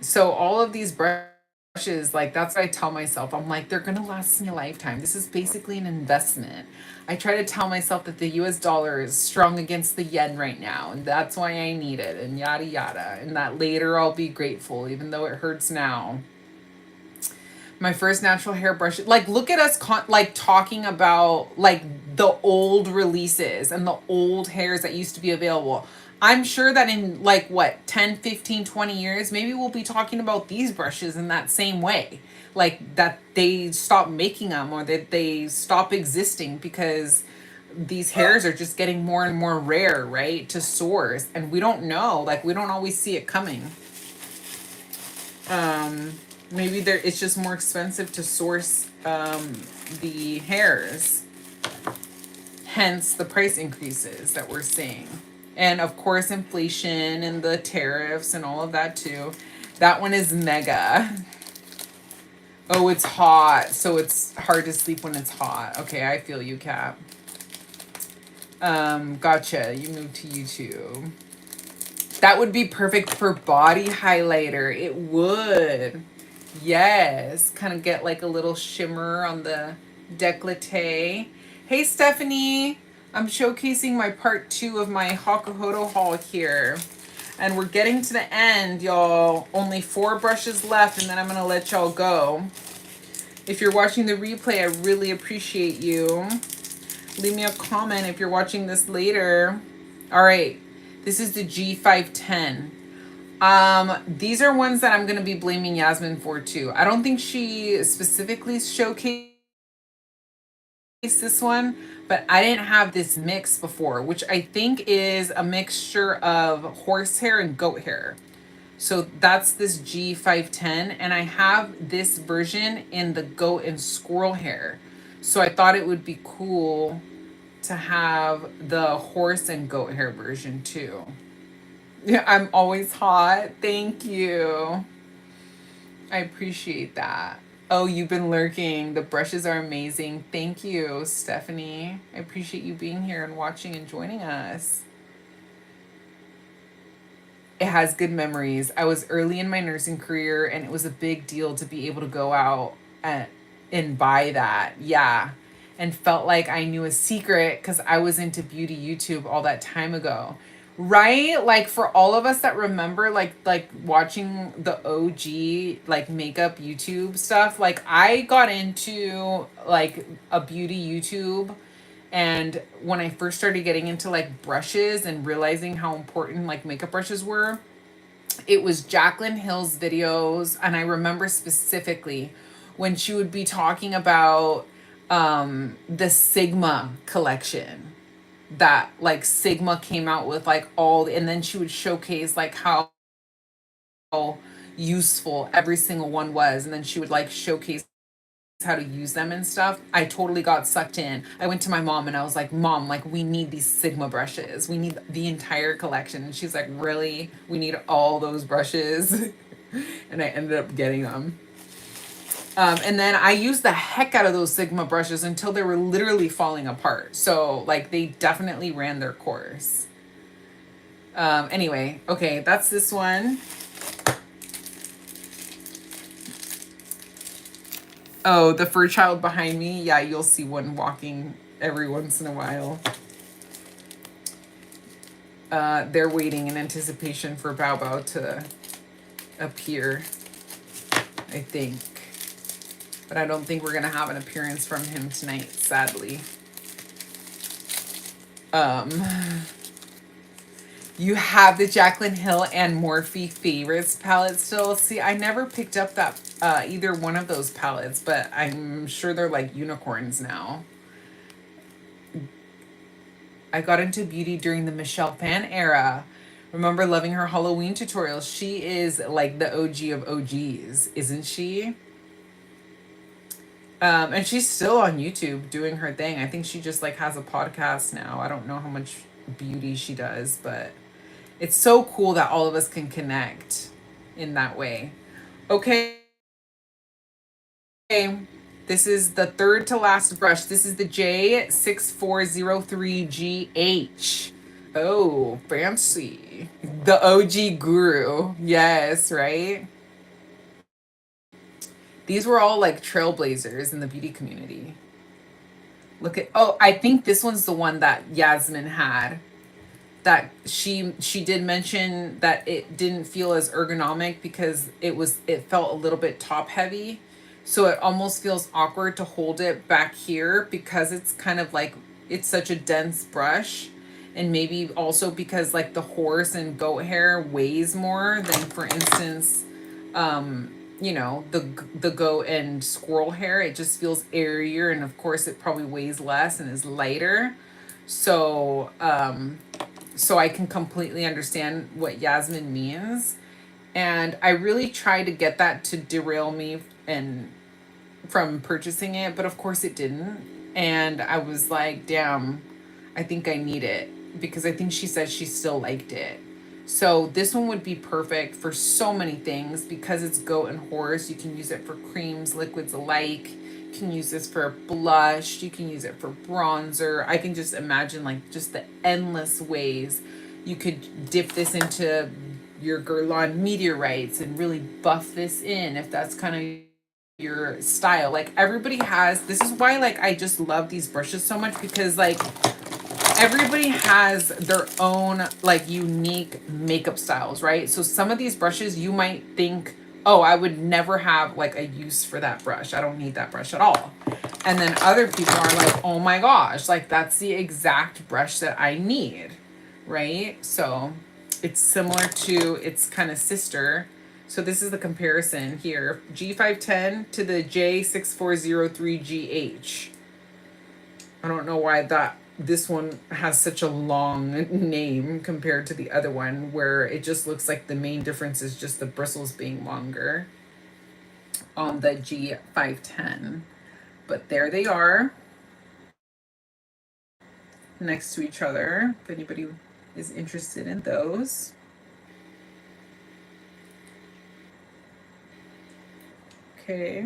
so all of these brushes, like that's what I tell myself. I'm like, they're gonna last me a lifetime. This is basically an investment. I try to tell myself that the US dollar is strong against the yen right now, and that's why I need it, and yada yada. And that later I'll be grateful, even though it hurts now. My first natural hair brush, like look at us like talking about like the old releases and the old hairs that used to be available. I'm sure that in like what 10, 15, 20 years, maybe we'll be talking about these brushes in that same way. Like that they stop making them or that they stop existing because these hairs are just getting more and more rare, right? To source. And we don't know, like we don't always see it coming. Maybe it's just more expensive to source the hairs. Hence the price increases that we're seeing. And of course, inflation and the tariffs and all of that too. That one is mega. Oh, it's hot. So it's hard to sleep when it's hot. Okay, I feel you, Cap. Gotcha. You moved to YouTube. That would be perfect for body highlighter. It would. Yes. Kind of get like a little shimmer on the décolleté. Hey, Stephanie. I'm showcasing my part 2 of my Hakuhodo haul here. And we're getting to the end, y'all. Only 4 brushes left, and then I'm going to let y'all go. If you're watching the replay, I really appreciate you. Leave me a comment if you're watching this later. All right. This is the G510. These are ones that I'm going to be blaming Yasmin for, too. I don't think she specifically showcased this one, but I didn't have this mix before, which I think is a mixture of horsehair and goat hair. So that's this G510, and I have this version in the goat and squirrel hair. So I thought it would be cool to have the horse and goat hair version too. Yeah, I'm always hot. Thank you. I appreciate that. Oh, you've been lurking. The brushes are amazing. Thank you, Stephanie. I appreciate you being here and watching and joining us. It has good memories. I was early in my nursing career and it was a big deal to be able to go out and buy that. Yeah. And felt like I knew a secret because I was into beauty YouTube all that time ago. Right? Like for all of us that remember like watching the OG like makeup YouTube stuff, like I got into like a beauty YouTube, and when I first started getting into like brushes and realizing how important like makeup brushes were, it was Jaclyn Hill's videos. And I remember specifically when she would be talking about the Sigma collection, that like Sigma came out with like all, and then she would showcase like how useful every single one was, and then she would like showcase how to use them and stuff. I totally got sucked in. I went to my mom and I was like, Mom, like we need these Sigma brushes. We need the entire collection. And she's like, really? We need all those brushes? And I ended up getting them. And then I used the heck out of those Sigma brushes until they were literally falling apart. So like they definitely ran their course. Anyway, okay, that's this one. Oh, the fur child behind me. Yeah, you'll see one walking every once in a while. They're waiting in anticipation for Bao Bao to appear, I think. But I don't think we're going to have an appearance from him tonight, sadly. You have the Jaclyn Hill and Morphe Favorites palette still. See, I never picked up that either one of those palettes, but I'm sure they're like unicorns now. I got into beauty during the Michelle Phan era. Remember loving her Halloween tutorials. She is like the OG of OGs, isn't she? And she's still on YouTube doing her thing. I think she just like has a podcast now. I don't know how much beauty she does, but it's so cool that all of us can connect in that way. Okay. This is the third to last brush. This is the J6403GH. Oh, fancy. The OG guru. Yes, right? These were all like trailblazers in the beauty community. Look at, oh, I think this one's the one that Yasmin had. That she did mention that it didn't feel as ergonomic because it felt a little bit top heavy. So it almost feels awkward to hold it back here because it's kind of like, it's such a dense brush. And maybe also because like the horse and goat hair weighs more than, for instance, you know, the goat and squirrel hair. It just feels airier, and of course it probably weighs less and is lighter. So so I can completely understand what Yasmin means. And I really tried to get that to derail me and from purchasing it, but of course it didn't. And I was like, damn, I think I need it, because I think she said she still liked it. So this one would be perfect for so many things because it's goat and horse. You can use it for creams, liquids alike. You can use this for blush. You can use it for bronzer. I can just imagine like just the endless ways you could dip this into your Guerlain meteorites and really buff this in if that's kind of your style. Like everybody has, this is why like I just love these brushes so much, because like everybody has their own like unique makeup styles, right? So some of these brushes you might think, oh, I would never have like a use for that brush. I don't need that brush at all. And then other people are like, oh my gosh, like that's the exact brush that I need, right? So it's similar to its kind of sister. So this is the comparison here. G510 to the J6403GH. I don't know why this one has such a long name compared to the other one, where it just looks like the main difference is just the bristles being longer on the G510. But there they are. next to each other if anybody is interested in those. Okay.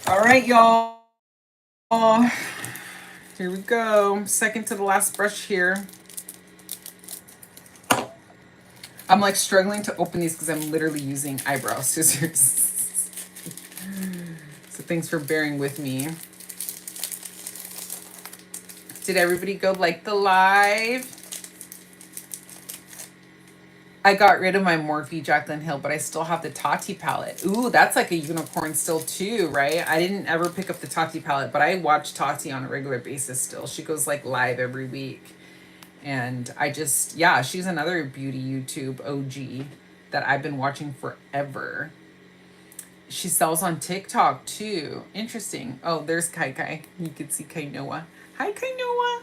All right, y'all. Here we go. Second to the last brush here. I'm like struggling to open these because I'm literally using eyebrow scissors. So thanks for bearing with me. Did everybody go like the live? I got rid of my Morphe Jaclyn Hill, but I still have the Tati palette. Ooh, that's like a unicorn still too, right? I didn't ever pick up the Tati palette, but I watch Tati on a regular basis still. She goes like live every week. And I just, yeah, she's another beauty YouTube OG that I've been watching forever. She sells on TikTok too. Interesting. Oh, there's Kai Kai. You can see Kai Noah. Hi, Kai Noah.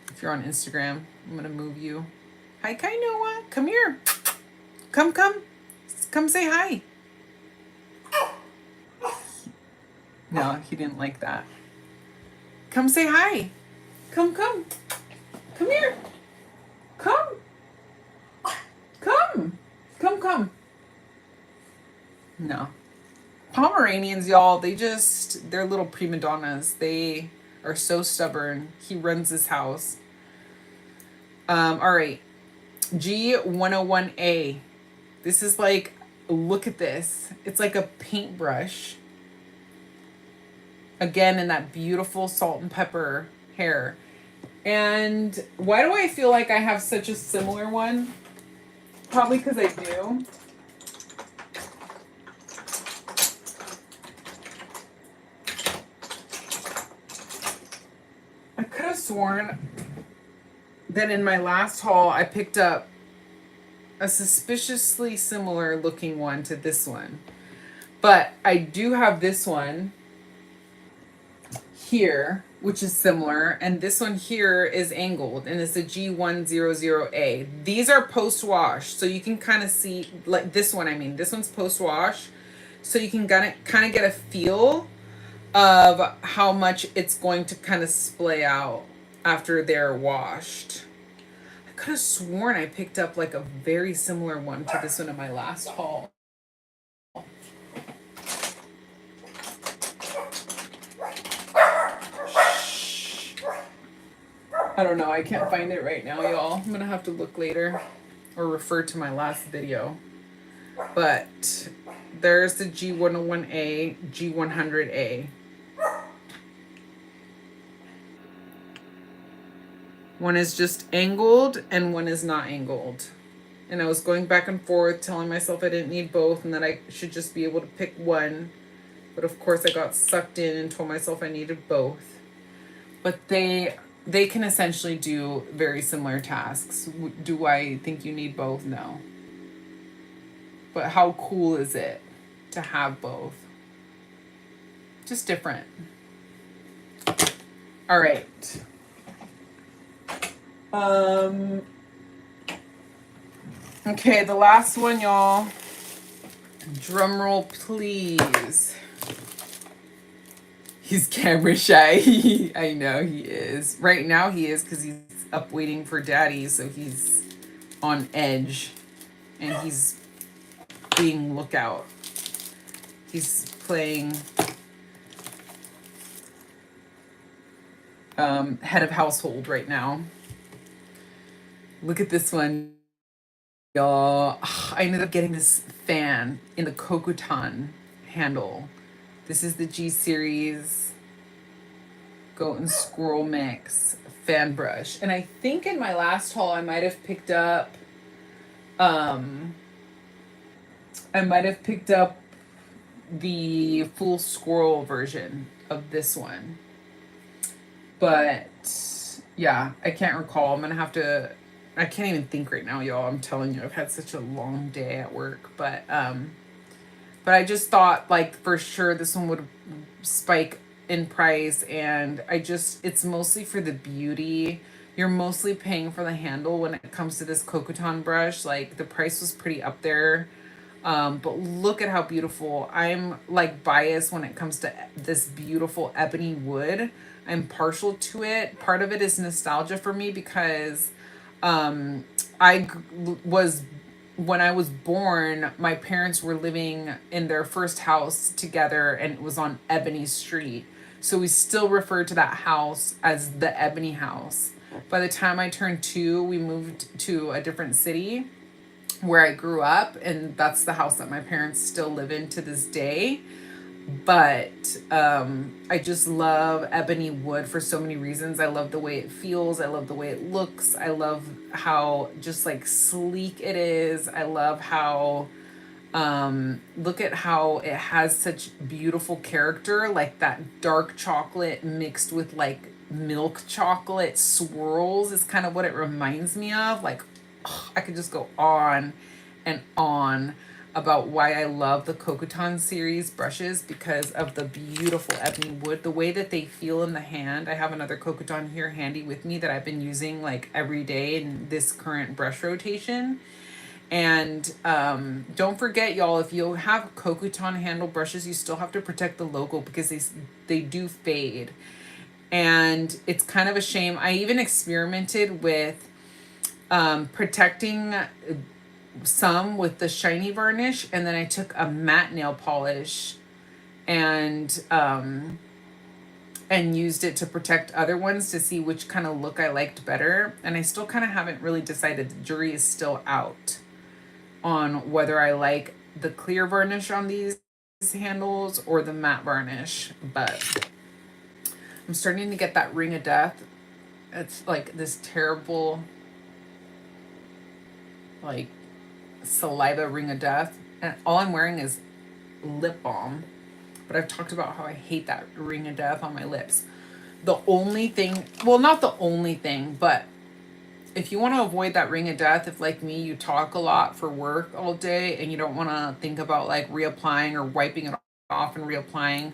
If you're on Instagram, I'm going to move you. Hi, Kai Noah. Come here. Come. Come say hi. No, he didn't like that. Come say hi. Come. Come here. Come. No. Pomeranians, y'all, they're little prima donnas. They are so stubborn. He runs his house. All right. G101A. This is like, look at this. It's like a paintbrush. Again, in that beautiful salt and pepper hair. And why do I feel like I have such a similar one? Probably because I do. I could have sworn that in my last haul, I picked up a suspiciously similar looking one to this one. But I do have this one here, which is similar, and this one here is angled, and it's a G100A. These are post-wash, so you can kind of see, like this one, this one's post-wash, so you can kind of get a feel of how much it's going to kind of splay out after they're washed. I could have sworn I picked up like a very similar one to this one in my last haul. I don't know. I can't find it right now, y'all. I'm going to have to look later or refer to my last video. But there's the G101A, G100A. One is just angled and one is not angled. And I was going back and forth telling myself I didn't need both and that I should just be able to pick one. But of course I got sucked in and told myself I needed both. But they can essentially do very similar tasks. Do I think you need both? No. But how cool is it to have both? Just different. All right. Okay, the last one, y'all. Drum roll, please. He's camera shy. I know he is. Right now he is because he's up waiting for daddy, so he's on edge and he's being lookout. He's playing head of household right now. Look at this one, y'all. I ended up getting this fan in the Kokutan handle. This is the G Series Goat and Squirrel Mix fan brush. And I think in my last haul, I might have picked up, the full squirrel version of this one. But yeah, I can't recall. I'm going to have to, I can't even think right now, y'all. I'm telling you, I've had such a long day at work, but I just thought like for sure this one would spike in price, and it's mostly for the beauty. You're mostly paying for the handle when it comes to this Kokutan brush. Like the price was pretty up there. But look at how beautiful. I'm like biased when it comes to this beautiful ebony wood. I'm partial to it. Part of it is nostalgia for me because um, was when I was born, my parents were living in their first house together and it was on Ebony Street. So we still refer to that house as the Ebony House. By the time I turned 2, we moved to a different city where I grew up, and that's the house that my parents still live in to this day. But I just love ebony wood for so many reasons. I love the way it feels. I love the way it looks. I love how just like sleek it is. I love how look at how it has such beautiful character, like that dark chocolate mixed with like milk chocolate swirls is kind of what it reminds me of. Like, oh, I could just go on and on about why I love the Kokuton series brushes because of the beautiful ebony wood, the way that they feel in the hand. I have another Kokuton here handy with me that I've been using like every day in this current brush rotation. And don't forget, y'all, if you have Kokuton handle brushes, you still have to protect the logo because they do fade. And it's kind of a shame. I even experimented with protecting some with the shiny varnish, and then I took a matte nail polish and used it to protect other ones to see which kind of look I liked better. And I still kind of haven't really decided. The jury is still out on whether I like the clear varnish on these handles or the matte varnish, but I'm starting to get that ring of death. It's like this terrible like saliva ring of death, and all I'm wearing is lip balm. But I've talked about how I hate that ring of death on my lips. The only thing, well, not the only thing, but if you want to avoid that ring of death, if like me, you talk a lot for work all day and you don't want to think about like reapplying or wiping it off and reapplying,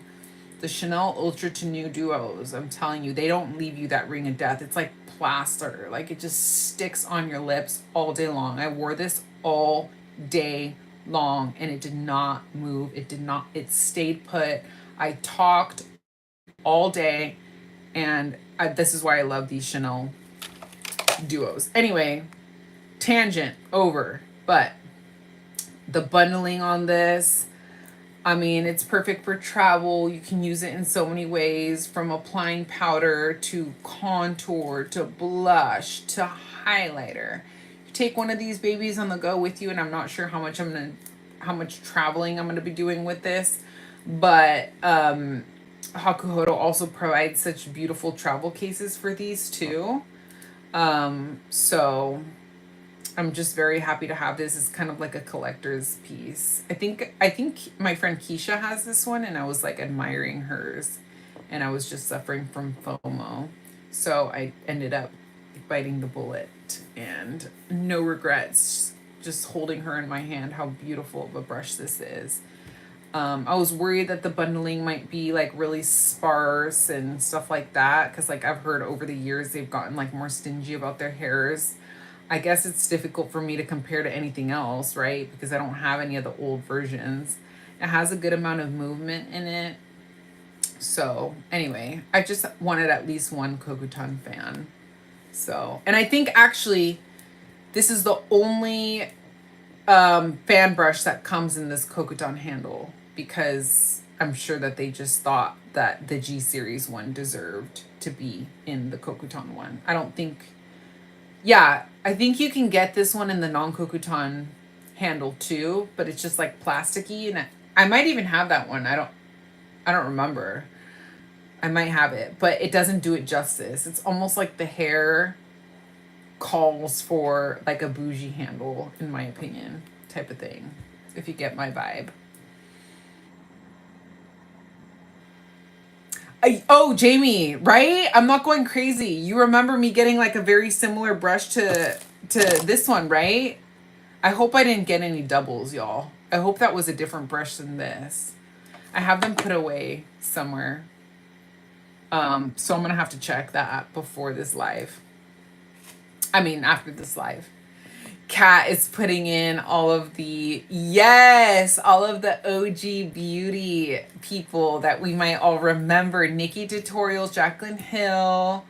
the Chanel Ultra Tenue Duos, I'm telling you, they don't leave you that ring of death. It's like plaster. Like it just sticks on your lips all day long. I wore this all day long and it did not move. It stayed put. I talked all day, and this is why I love these Chanel Duos. Anyway, tangent over. But the bundling on this, I mean, it's perfect for travel. You can use it in so many ways, from applying powder to contour to blush to highlighter. You take one of these babies on the go with you, and I'm not sure how much traveling I'm gonna be doing with this, but Hakuhodo also provides such beautiful travel cases for these too. So I'm just very happy to have this. It's kind of like a collector's piece. I think my friend Keisha has this one, and I was like admiring hers, and I was just suffering from FOMO. So I ended up biting the bullet, and no regrets, just holding her in my hand. How beautiful of a brush this is. I was worried that the bundling might be like really sparse and stuff like that, because like I've heard over the years they've gotten like more stingy about their hairs. I guess it's difficult for me to compare to anything else, right? Because I don't have any of the old versions. It has a good amount of movement in it. So anyway, I just wanted at least one Kokuton fan. So, and I think actually this is the only fan brush that comes in this Kokuton handle, because I'm sure that they just thought that the G series one deserved to be in the Kokuton one. I don't think, yeah, I think you can get this one in the non-Kokuton handle too, but it's just like plasticky, and I might even have that one. I don't remember. I might have it, but it doesn't do it justice. It's almost like the hair calls for like a bougie handle, in my opinion, type of thing, if you get my vibe. Oh, Jamie, right? I'm not going crazy. You remember me getting like a very similar brush to this one, right? I hope I didn't get any doubles, y'all. I hope that was a different brush than this. I have them put away somewhere. So I'm gonna have to check that before this live. I mean, after this live. Kat is putting in all of the, yes, all of the OG beauty people that we might all remember. Nikki Tutorials, Jaclyn Hill.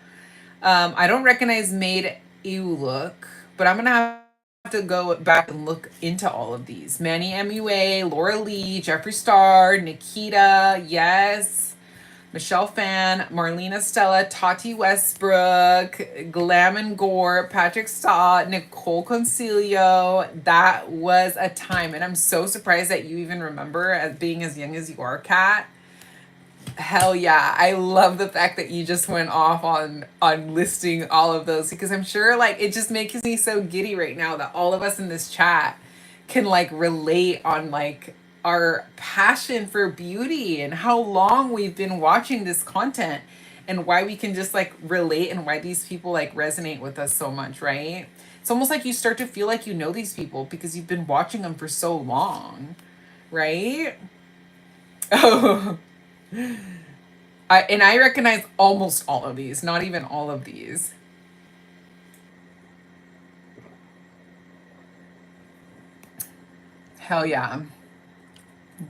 I don't recognize Made You Look, but I'm gonna have to go back and look into all of these. Manny MUA, Laura Lee, Jeffree Star, Nikita, yes. Michelle Fan, Marlena Stella, Tati Westbrook, Glam and Gore, Patrick Stott, Nicole Concilio. That was a time. And I'm so surprised that you even remember as being as young as you are, Kat. Hell yeah. I love the fact that you just went off on listing all of those, because I'm sure like it just makes me so giddy right now that all of us in this chat can like relate on like our passion for beauty and how long we've been watching this content and why we can just like relate and why these people like resonate with us so much, right? It's almost like you start to feel like you know these people because you've been watching them for so long, right? Oh, I recognize almost all of these, not even all of these. Hell yeah.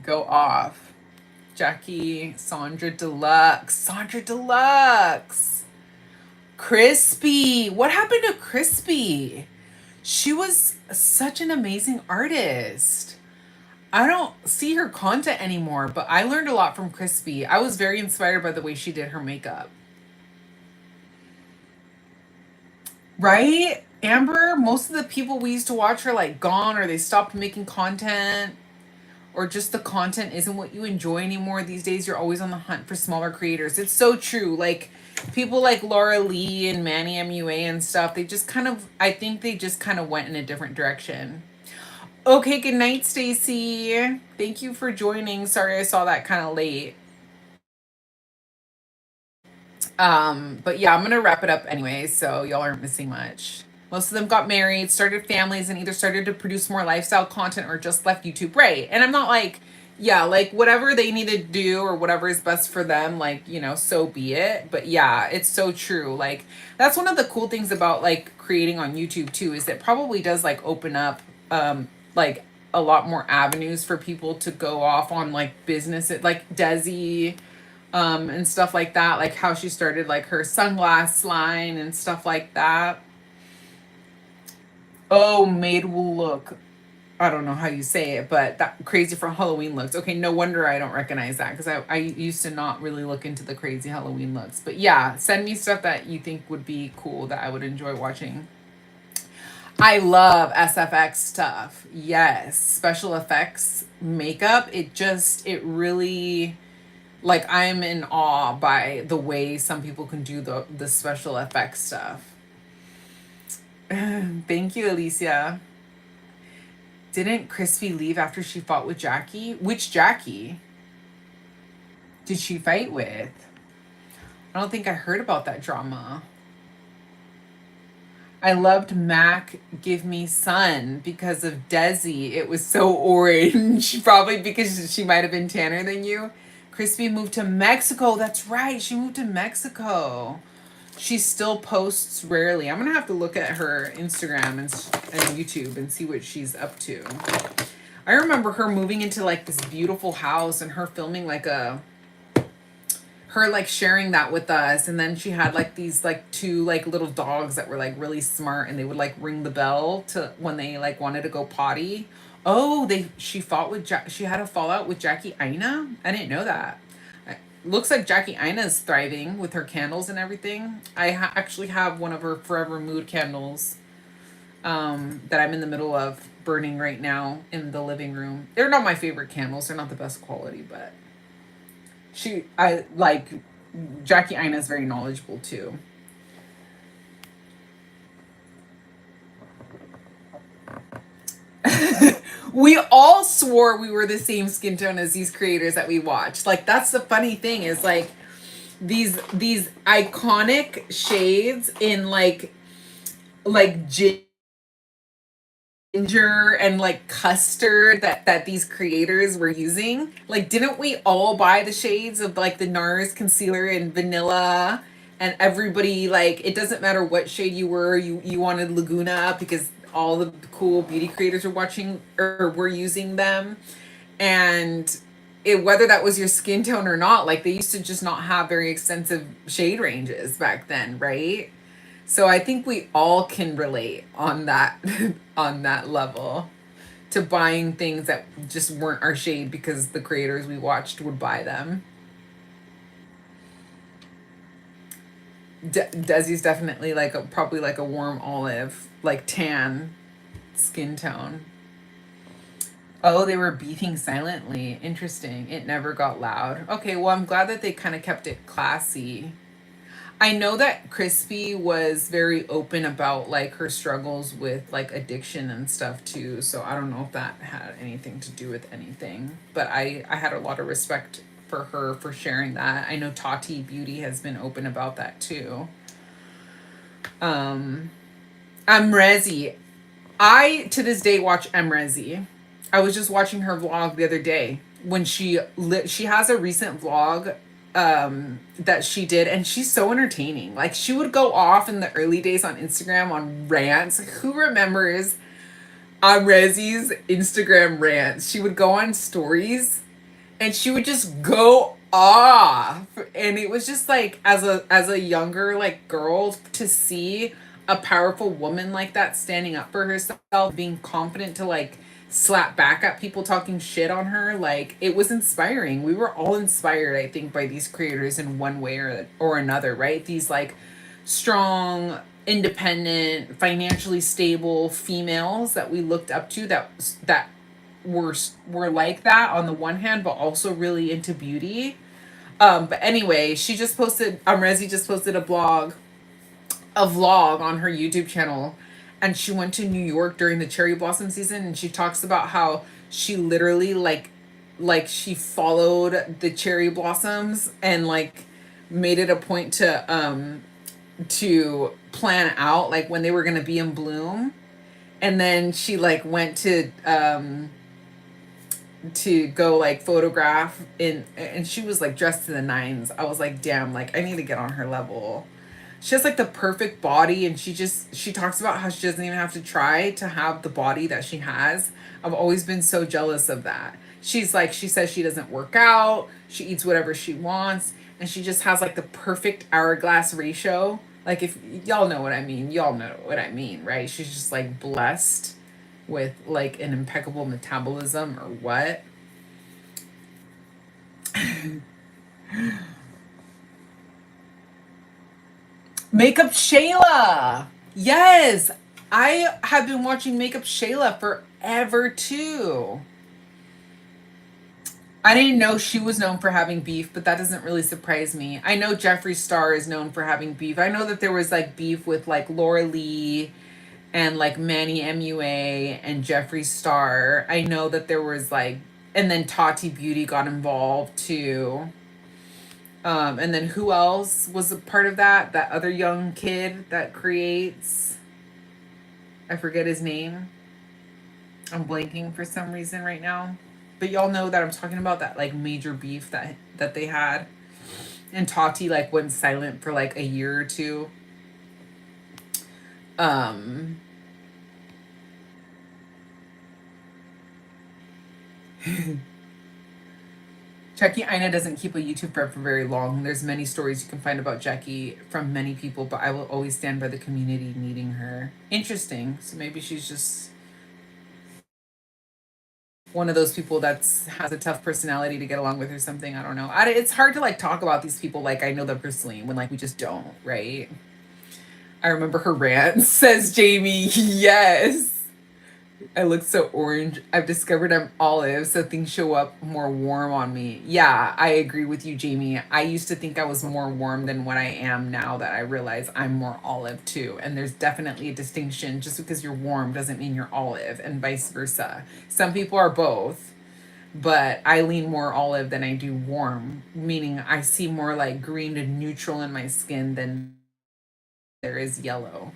Go off. Jackie, Sandra Deluxe. Sandra Deluxe. Crispy. What happened to Crispy? She was such an amazing artist. I don't see her content anymore, but I learned a lot from Crispy. I was very inspired by the way she did her makeup. Right? Amber, most of the people we used to watch are like gone, or they stopped making content, or just the content isn't what you enjoy anymore. These days you're always on the hunt for smaller creators. It's so true. Like people like Laura Lee and Manny MUA and stuff, they just kind of, I think they just kind of went in a different direction. Okay, good night, Stacy. Thank you for joining. Sorry I saw that kind of late. But yeah, I'm gonna wrap it up anyway, so y'all aren't missing much. Most of them got married, started families, and either started to produce more lifestyle content or just left YouTube. Right. And I'm not like, yeah, like whatever they need to do or whatever is best for them, like, so be it. But yeah, it's so true. Like, that's one of the cool things about like creating on YouTube too, is it probably does like open up like a lot more avenues for people to go off on like business, like Desi and stuff like that, like how she started like her sunglass line and stuff like that. Oh, Made Will Look. I don't know how you say it, but that crazy for Halloween looks. Okay, no wonder I don't recognize that, because I used to not really look into the crazy Halloween looks. But yeah, send me stuff that you think would be cool that I would enjoy watching. I love SFX stuff. Yes, special effects makeup. It really, like, I'm in awe by the way some people can do the special effects stuff. Thank you, Alicia. Didn't Crispy leave after she fought with Jackie? Which Jackie did she fight with? I don't think I heard about that drama. I loved Mac Give Me Sun because of Desi. It was so orange. Probably because she might have been tanner than you. Crispy moved to Mexico. That's right. She moved to Mexico. She still posts rarely. I'm going to have to look at her Instagram and YouTube and see what she's up to. I remember her moving into like this beautiful house and her filming like her like sharing that with us, and then she had like these like two like little dogs that were like really smart, and they would like ring the bell to when they like wanted to go potty. Oh, she fought with she had a fallout with Jackie Aina. I didn't know that. Looks like Jackie Aina is thriving with her candles and everything. I actually have one of her Forever Mood candles that I'm in the middle of burning right now in the living room. They're not my favorite candles. They're not the best quality, but I like Jackie Aina is very knowledgeable too. We all swore we were the same skin tone as these creators that we watched. Like that's the funny thing is like these iconic shades in like ginger and like custard that these creators were using. Like didn't we all buy the shades of like the NARS concealer and vanilla, and everybody like it doesn't matter what shade you were, you wanted Laguna because all the cool beauty creators were watching or were using them. And whether that was your skin tone or not, like they used to just not have very extensive shade ranges back then, right? So I think we all can relate on that on that level to buying things that just weren't our shade because the creators we watched would buy them. Desi's definitely like probably like a warm olive, like tan skin tone. Oh, they were beefing silently. Interesting. It never got loud. Okay, well, I'm glad that they kind of kept it classy. I know that Crispy was very open about like her struggles with like addiction and stuff too. So I don't know if that had anything to do with anything. But I had a lot of respect for her for sharing that. I know Tati Beauty has been open about that too. Um Amrezi. I to this day watch Amrezi. I was just watching her vlog the other day when she has a recent vlog that she did, and she's so entertaining. Like she would go off in the early days on Instagram on rants. Who remembers Rezi's Instagram rants? She would go on stories and she would just go off, and it was just like as a younger like girl to see a powerful woman like that standing up for herself, being confident to like slap back at people talking shit on her. Like it was inspiring. We were all inspired, I think, by these creators in one way or another, right? These like strong, independent, financially stable females that we looked up to, that were like that on the one hand, but also really into beauty. But anyway, she just posted. Rezi just posted a vlog on her YouTube channel, and she went to New York during the cherry blossom season, and she talks about how she literally she followed the cherry blossoms and like made it a point to plan out like when they were going to be in bloom. And then she like went to go like photograph in, and she was like dressed to the nines. I was like, damn, like I need to get on her level. She has like the perfect body, and she talks about how she doesn't even have to try to have the body that she has. I've always been so jealous of that. She's like, she says she doesn't work out, she eats whatever she wants, and she just has like the perfect hourglass ratio. Like if y'all know what I mean, y'all know what I mean, right? She's just like blessed with like an impeccable metabolism or what. Makeup Shayla. Yes, I have been watching Makeup Shayla forever too. I didn't know she was known for having beef, but that doesn't really surprise me. I know Jeffree Star is known for having beef. I know that there was like beef with like Laura Lee and like Manny MUA and Jeffree Star. I know that there was like, and then Tati Beauty got involved too. And then who else was a part of that? That other young kid that creates, I forget his name. I'm blanking for some reason right now. But y'all know that I'm talking about that like major beef that they had. And Tati like went silent for like a year or two. Um Jackie Aina doesn't keep a YouTube for very long. There's many stories you can find about Jackie from many people, but I will always stand by the community needing her. Interesting. So maybe she's just one of those people that's has a tough personality to get along with or something. I don't know. It's hard to like talk about these people like I know them personally when like we just don't, right? I remember her rant, says Jamie. Yes. I look so orange. I've discovered I'm olive, so things show up more warm on me. Yeah, I agree with you, Jamie. I used to think I was more warm than what I am now that I realize I'm more olive too. And there's definitely a distinction. Just because you're warm doesn't mean you're olive, and vice versa. Some people are both, but I lean more olive than I do warm, meaning I see more like green to neutral in my skin than there is yellow.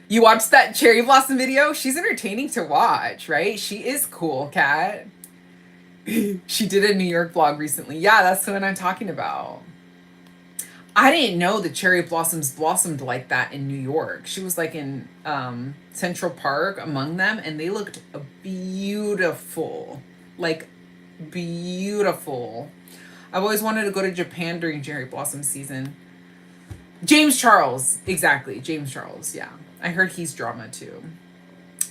You watched that cherry blossom video? She's entertaining to watch, right? She is cool, Kat. She did a New York vlog recently. Yeah, that's the one I'm talking about. I didn't know the cherry blossoms blossomed like that in New York. She was like in Central Park among them, and they looked beautiful. Like, beautiful. I've always wanted to go to Japan during cherry blossom season. James Charles, exactly. James Charles, yeah. I heard he's drama too.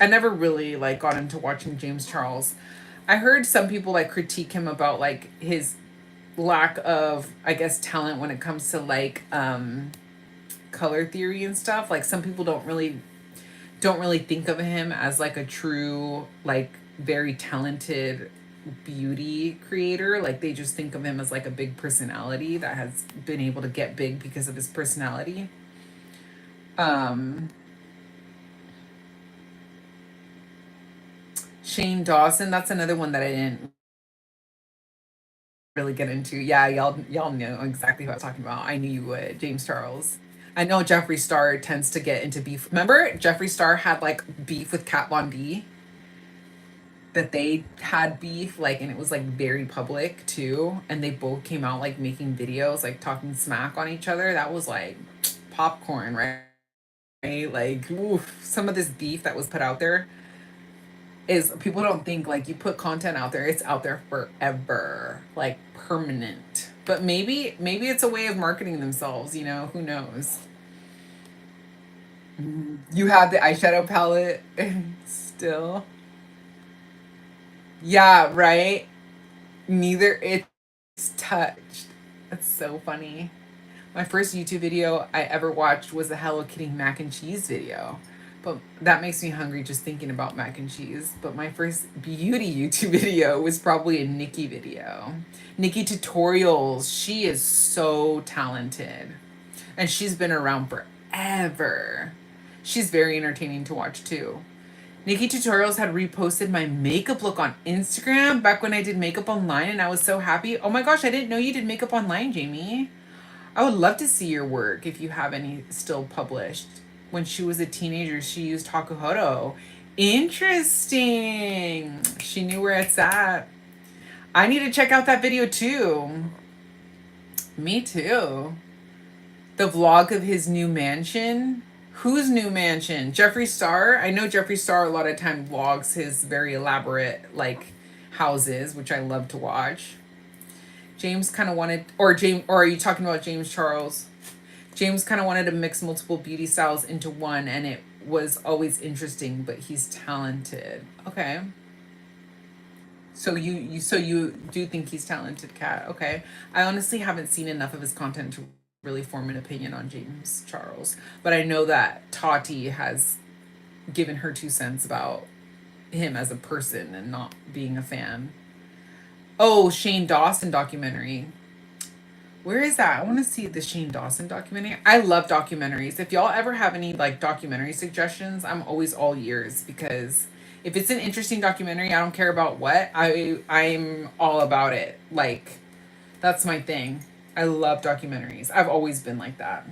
I never really like got into watching James Charles. I heard some people like critique him about like his lack of, I guess, talent when it comes to like color theory and stuff. Like some people don't really think of him as like a true like very talented beauty creator. Like they just think of him as like a big personality that has been able to get big because of his personality. um Shane Dawson, that's another one that I didn't really get into. Yeah, y'all know exactly who I was talking about. I knew you would. James Charles. I know Jeffree Star tends to get into beef. Remember, Jeffree Star had like beef with Kat Von D, that they had beef, like, and it was like very public too. And they both came out like making videos, like talking smack on each other. That was like popcorn, right? Like, oof, some of this beef that was put out there is, people don't think like you put content out there, it's out there forever, like permanent. But maybe it's a way of marketing themselves, who knows. You have the eyeshadow palette still. Yeah, right. Neither it's touched. That's so funny. My first YouTube video I ever watched was a Hello Kitty mac and cheese video. But that makes me hungry just thinking about mac and cheese. But my first beauty YouTube video was probably a Nikki video. Nikki Tutorials. She is so talented. And she's been around forever. She's very entertaining to watch too. Nikki Tutorials had reposted my makeup look on Instagram back when I did makeup online, and I was so happy. Oh my gosh, I didn't know you did makeup online, Jamie. I would love to see your work if you have any still published. When she was a teenager, she used Hakuhodo. Interesting. She knew where it's at. I need to check out that video too. Me too. The vlog of his new mansion. Whose new mansion? Jeffree Star? I know Jeffree Star a lot of time vlogs his very elaborate like houses, which I love to watch. James kind of wanted, or are you talking about James Charles? James kind of wanted to mix multiple beauty styles into one, and it was always interesting, but he's talented. Okay. So you do think he's talented, Kat? Okay. I honestly haven't seen enough of his content to really form an opinion on James Charles, but I know that Tati has given her 2 cents about him as a person and not being a fan. Oh, Shane Dawson documentary. Where is that? I want to see the Shane Dawson documentary. I love documentaries. If y'all ever have any like documentary suggestions, I'm always all ears, because if it's an interesting documentary, I don't care about what. I'm all about it. Like, that's my thing. I love documentaries. I've always been like that.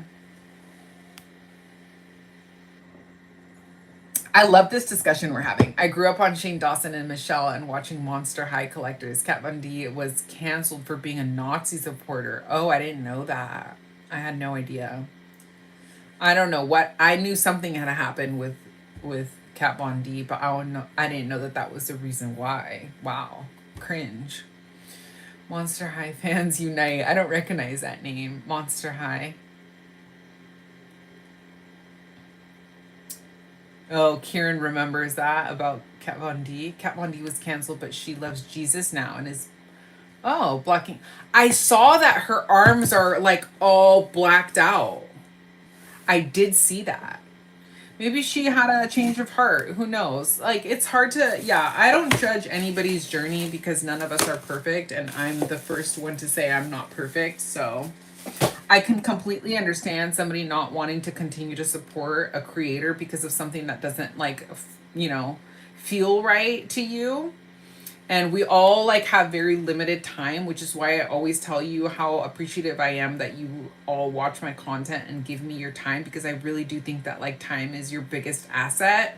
I love this discussion we're having. I grew up on Shane Dawson and Michelle and watching Monster High Collectors. Kat Von D was canceled for being a Nazi supporter. Oh, I didn't know that. I had no idea. I don't know what, I knew something had happened with Kat Von D, but I don't know. I didn't know that that was the reason why. Wow, cringe. Monster High fans unite. I don't recognize that name. Monster High. Oh, Kieran remembers that about Kat Von D. Kat Von D was canceled, but she loves Jesus now and is, oh, blocking. I saw that her arms are like all blacked out. I did see that. Maybe she had a change of heart. Who knows? Like, it's hard to, yeah, I don't judge anybody's journey because none of us are perfect, and I'm the first one to say I'm not perfect. So I can completely understand somebody not wanting to continue to support a creator because of something that doesn't like, you know, feel right to you. And we all like have very limited time, which is why I always tell you how appreciative I am that you all watch my content and give me your time, because I really do think that like time is your biggest asset.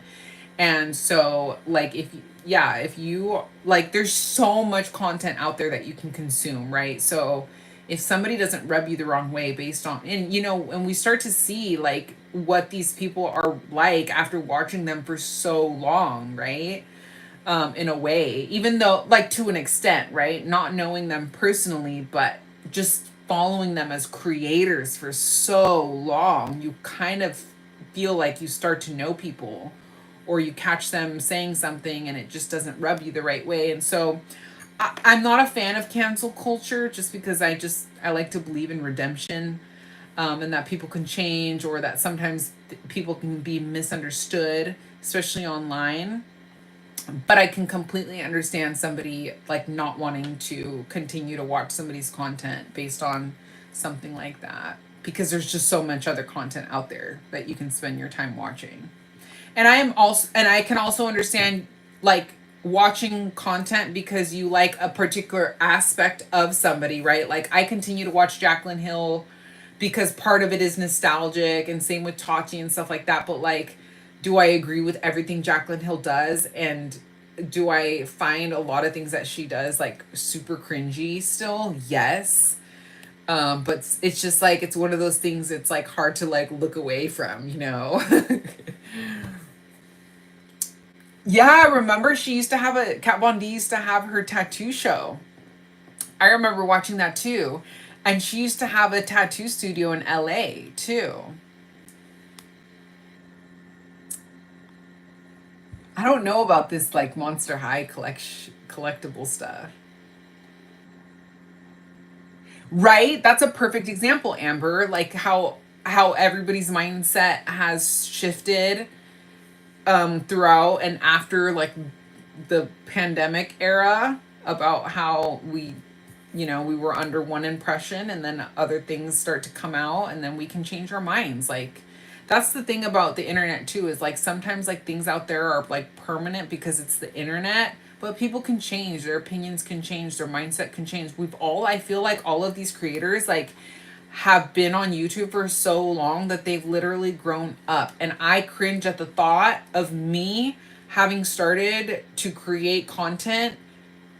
And so like if you like, there's so much content out there that you can consume, right? So if somebody doesn't rub you the wrong way based on, and you know, when we start to see like what these people are like after watching them for so long, right? In a way, even though like to an extent, right? Not knowing them personally, but just following them as creators for so long, you kind of feel like you start to know people, or you catch them saying something and it just doesn't rub you the right way. And so I'm not a fan of cancel culture, just because I like to believe in redemption, and that people can change, or that sometimes people can be misunderstood, especially online. But I can completely understand somebody like not wanting to continue to watch somebody's content based on something like that, because there's just so much other content out there that you can spend your time watching. And I can also understand like watching content because you like a particular aspect of somebody, right? Like I continue to watch Jaclyn Hill because part of it is nostalgic, and same with Tati and stuff like that. But like, do I agree with everything Jaclyn Hill does? And do I find a lot of things that she does like super cringy still? Yes. But it's just like it's one of those things it's like hard to like look away from, you know? Yeah, remember she used to have a Kat Von D used to have her tattoo show. I remember watching that too. And she used to have a tattoo studio in LA too. I don't know about this like Monster High collectible stuff. Right? That's a perfect example, Amber. Like how everybody's mindset has shifted throughout and after like the pandemic era, about how we, you know, we were under one impression and then other things start to come out and then we can change our minds. Like that's the thing about the internet too, is like sometimes like things out there are like permanent because it's the internet, but people can change, their opinions can change, their mindset can change. We've all, I feel like all of these creators like have been on YouTube for so long that they've literally grown up. And I cringe at the thought of me having started to create content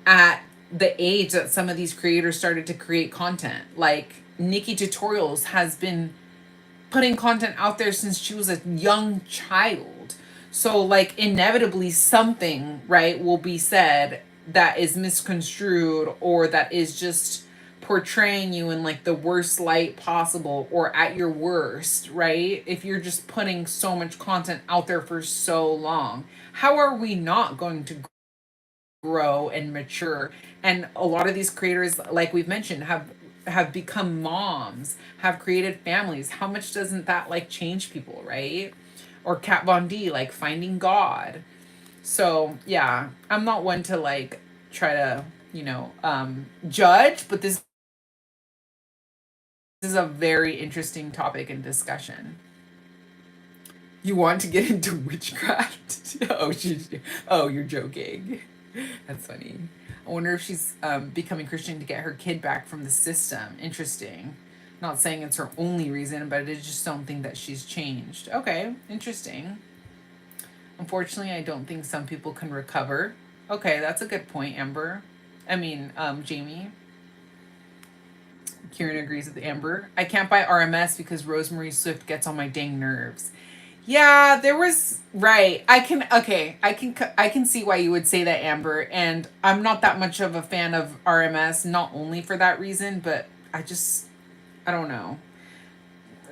at the age that some of these creators started to create content. Like Nikki Tutorials has been putting content out there since she was a young child. So like inevitably something, right, will be said that is misconstrued, or that is just portraying you in like the worst light possible, or at your worst, right? If you're just putting so much content out there for so long, how are we not going to grow and mature? And a lot of these creators, like we've mentioned, have become moms, have created families. How much doesn't that like change people, right? Or Kat Von D like finding God. So yeah, I'm not one to like try to, you know, judge, but this is a very interesting topic and discussion. You want to get into witchcraft? Oh, you're joking. That's funny. I wonder if she's becoming Christian to get her kid back from the system. Interesting. Not saying it's her only reason, but I just don't think that she's changed. Okay, interesting. Unfortunately, I don't think some people can recover. Okay, that's a good point, Amber. I mean, Jamie. Kieran agrees with Amber. I can't buy RMS because Rosemary Swift gets on my dang nerves. Yeah, there was right. I can see why you would say that, Amber, and I'm not that much of a fan of RMS, not only for that reason, but I don't know.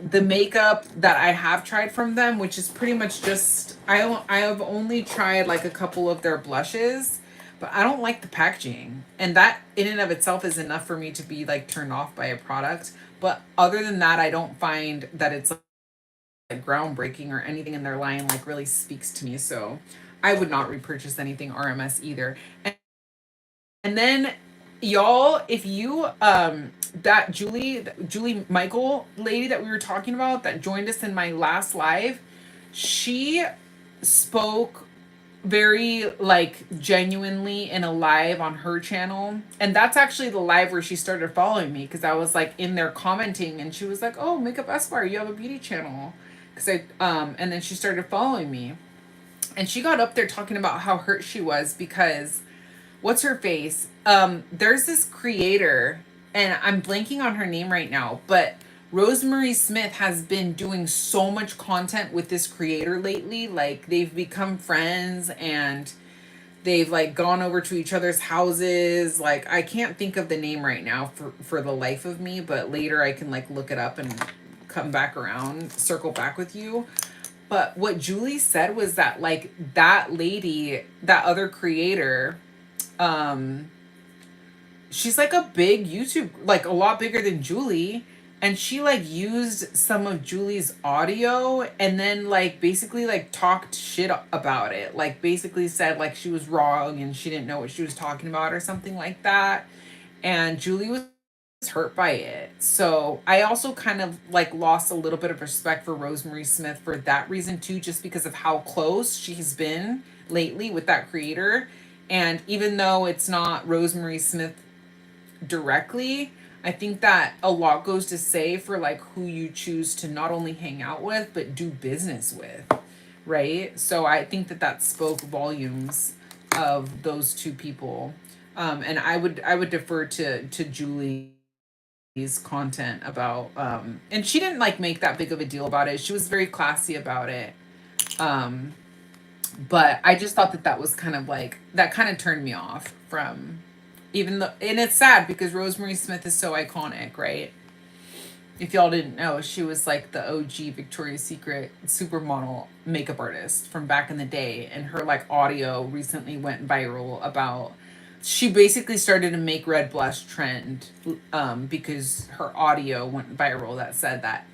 The makeup that I have tried from them, which is pretty much just I have only tried like a couple of their blushes, but I don't like the packaging. And that in and of itself is enough for me to be like turned off by a product. But other than that, I don't find that it's like groundbreaking, or anything in their line like really speaks to me. So I would not repurchase anything RMS either. And then y'all, if you that Julie Michael lady that we were talking about that joined us in my last live, she spoke very like genuinely in a live on her channel, and that's actually the live where she started following me, because I was like in there commenting and she was like, oh, Makeup Esquire, you have a beauty channel, because I and then she started following me, and she got up there talking about how hurt she was because what's her face, there's this creator, and I'm blanking on her name right now, but Rosemary Smith has been doing so much content with this creator lately. Like they've become friends and they've like gone over to each other's houses. Like I can't think of the name right now for the life of me, but later I can like look it up and come back around, circle back with you. But what Julie said was that like that lady, that other creator, um she's like a big YouTube, like a lot bigger than Julie. And she like used some of Julie's audio and then like basically like talked shit about it. Like basically said like she was wrong and she didn't know what she was talking about or something like that. And Julie was hurt by it. So I also kind of like lost a little bit of respect for Rosemary Smith for that reason too, just because of how close she's been lately with that creator. And even though it's not Rosemary Smith directly, I think that a lot goes to say for like who you choose to not only hang out with but do business with, right? So I think that that spoke volumes of those two people. And I would defer to Julie's content about and she didn't like make that big of a deal about it. She was very classy about it. Um but I just thought that that was kind of like that kind of turned me off from, even though, and it's sad because Rosemary Smith is so iconic, right? If y'all didn't know, she was like the OG Victoria's Secret supermodel makeup artist from back in the day, and her like audio recently went viral about, she basically started to make red blush trend because her audio went viral that said that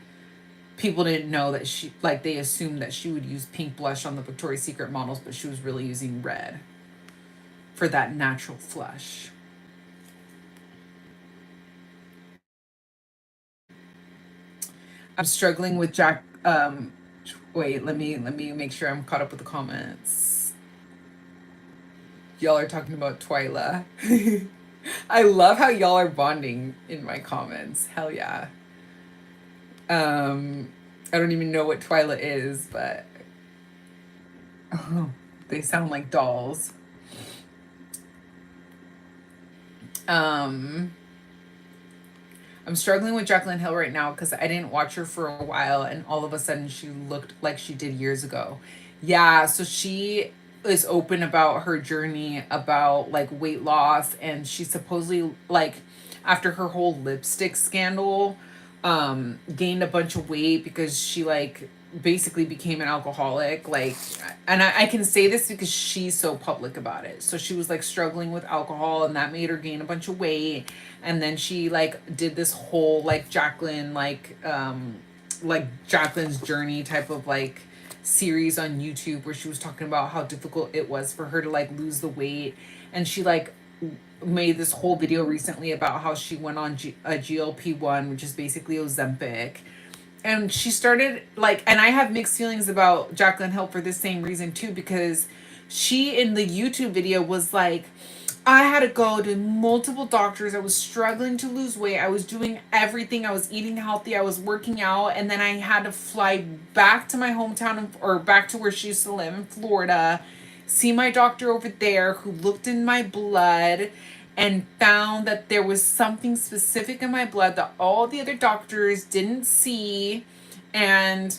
people didn't know that she, like they assumed that she would use pink blush on the Victoria's Secret models, but she was really using red for that natural flush. I'm struggling with Jack. Wait, let me make sure I'm caught up with the comments. Y'all are talking about Twyla. I love how y'all are bonding in my comments. Hell yeah. I don't even know what Twyla is, but oh, they sound like dolls. Um, I'm struggling with Jaclyn Hill right now because I didn't watch her for a while and all of a sudden she looked like she did years ago. Yeah, so she is open about her journey about like weight loss, and she supposedly like after her whole lipstick scandal gained a bunch of weight because she like basically became an alcoholic, like, and I can say this because she's so public about it. So she was like struggling with alcohol and that made her gain a bunch of weight, and then she like did this whole like Jaclyn like Jaclyn's journey type of like series on YouTube where she was talking about how difficult it was for her to like lose the weight, and she like made this whole video recently about how she went on a GLP-1, which is basically Ozempic. And she started like, and I have mixed feelings about Jaclyn Hill for this same reason too, because she in the YouTube video was like, I had to go to multiple doctors. I was struggling to lose weight. I was doing everything. I was eating healthy. I was working out. And then I had to fly back to my hometown or back to where she used to live in Florida, see my doctor over there who looked in my blood and found that there was something specific in my blood that all the other doctors didn't see. And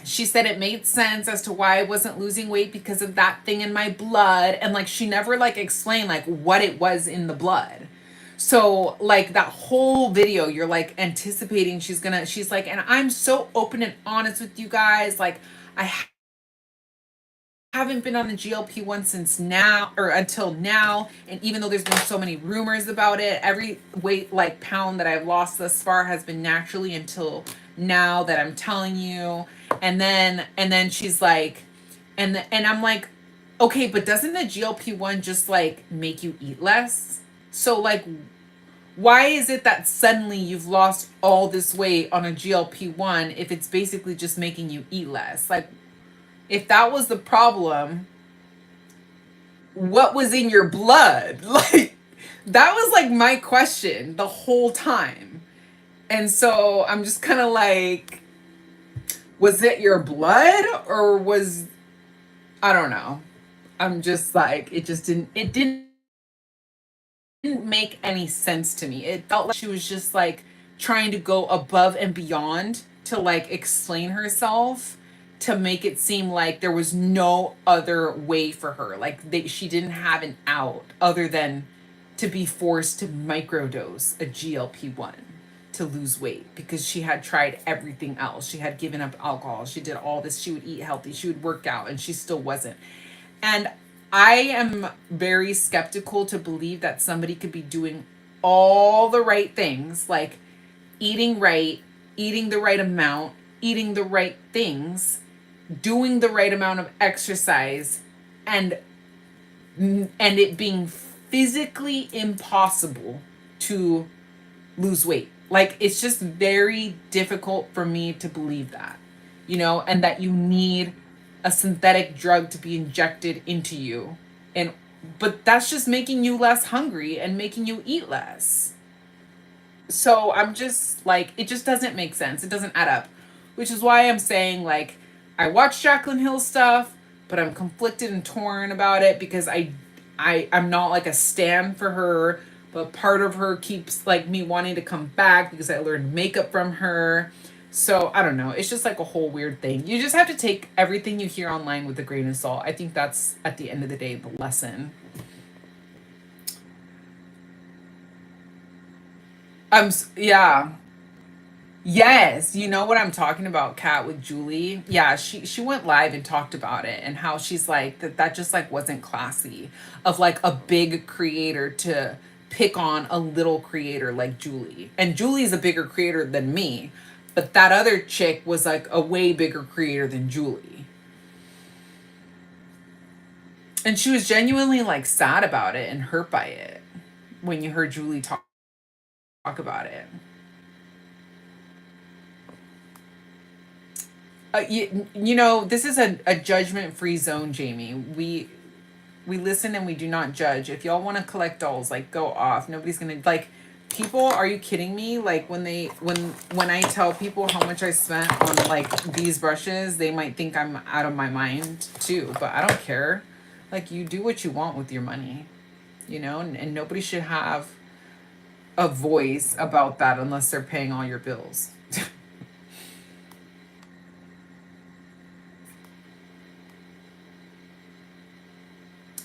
she said it made sense as to why I wasn't losing weight because of that thing in my blood. And like she never like explained like what it was in the blood. So like that whole video, you're like anticipating she's like, and I'm so open and honest with you guys. Like I haven't been on the GLP-1 since now or until now. And even though there's been so many rumors about it, every weight like pound that I've lost thus far has been naturally until now that I'm telling you. And then she's like, and I'm like, okay, but doesn't the GLP-1 just like make you eat less? So like why is it that suddenly you've lost all this weight on a GLP-1 if it's basically just making you eat less? Like if that was the problem, what was in your blood? Like that was like my question the whole time. And so I'm just kind of like, was it your blood or was, I don't know. I'm just like, it just didn't didn't make any sense to me. It felt like she was just like trying to go above and beyond to like explain herself, to make it seem like there was no other way for her. Like she didn't have an out other than to be forced to microdose a GLP-1 to lose weight, because she had tried everything else. She had given up alcohol. She did all this. She would eat healthy. She would work out, and she still wasn't. And I am very skeptical to believe that somebody could be doing all the right things, like eating right, eating the right amount, eating the right things, doing the right amount of exercise, and it being physically impossible to lose weight. Like, it's just very difficult for me to believe that, and that you need a synthetic drug to be injected into you. And but that's just making you less hungry and making you eat less. So I'm just like, it just doesn't make sense. It doesn't add up. Which is why I'm saying, like, I watch Jaclyn Hill stuff, but I'm conflicted and torn about it, because I'm not like a stan for her, but part of her keeps like me wanting to come back because I learned makeup from her. So I don't know. It's just like a whole weird thing. You just have to take everything you hear online with a grain of salt. I think that's at the end of the day the lesson. Yeah. Yes, you know what I'm talking about, Kat, with Julie. Yeah, she went live and talked about it, and how she's like that just like wasn't classy of like a big creator to pick on a little creator like Julie. And Julie's a bigger creator than me, but that other chick was like a way bigger creator than Julie. And she was genuinely like sad about it and hurt by it when you heard Julie talk about it. This is a judgment free zone, Jamie. We listen and we do not judge. If y'all want to collect dolls, like, go off. Nobody's gonna like. People, are you kidding me? Like, when I tell people how much I spent on like these brushes, they might think I'm out of my mind too. But I don't care. Like, you do what you want with your money, and nobody should have a voice about that unless they're paying all your bills.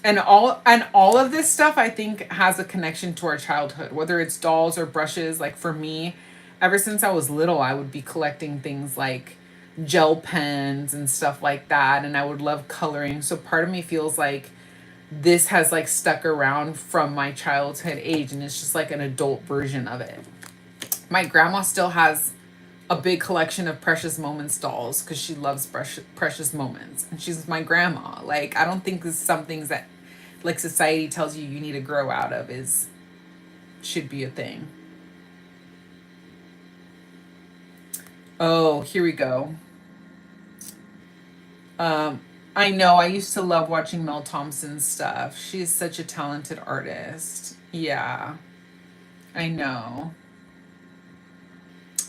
And all of this stuff, I think, has a connection to our childhood, whether it's dolls or brushes. Like, for me, ever since I was little, I would be collecting things like gel pens and stuff like that, and I would love coloring. So part of me feels like this has like stuck around from my childhood age, and it's just like an adult version of it. My grandma still has a big collection of Precious Moments dolls because she loves Precious Moments, and she's my grandma. Like, I don't think this is some things that like society tells you need to grow out of is should be a thing. Oh, here we go. Um, I know, I used to love watching Mel Thompson's stuff. She's such a talented artist. Yeah, I know.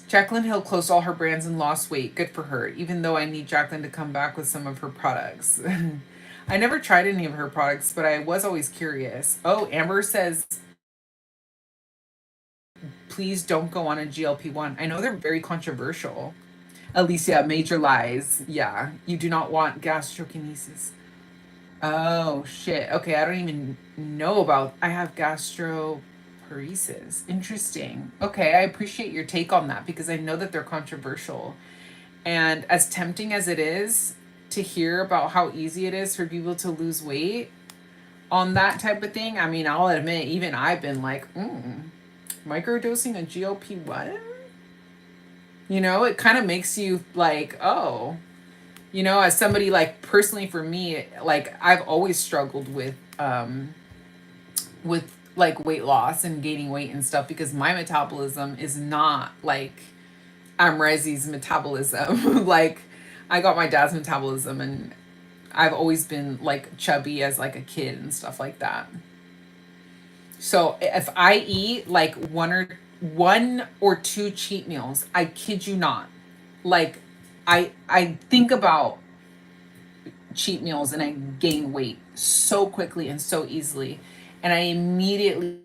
Jaclyn Hill closed all her brands and lost weight. Good for her, even though I need Jaclyn to come back with some of her products. I never tried any of her products, but I was always curious. Oh, Amber says, please don't go on a GLP-1. I know they're very controversial. Alicia, major lies. Yeah, you do not want gastrokinesis. Oh, shit. Okay, I don't even know about. I have gastroparesis. Interesting. Okay, I appreciate your take on that, because I know that they're controversial. And as tempting as it is to hear about how easy it is for people to lose weight on that type of thing, I mean, I'll admit, even I've been like, microdosing a GLP-1? It kind of makes you like, oh, as somebody, like, personally for me, like, I've always struggled with like weight loss and gaining weight and stuff, because my metabolism is not like Amrezi's metabolism. Like, I got my dad's metabolism, and I've always been like chubby as like a kid and stuff like that. So if I eat like one or two cheat meals, I kid you not, like, I think about cheat meals and I gain weight so quickly and so easily. And I immediately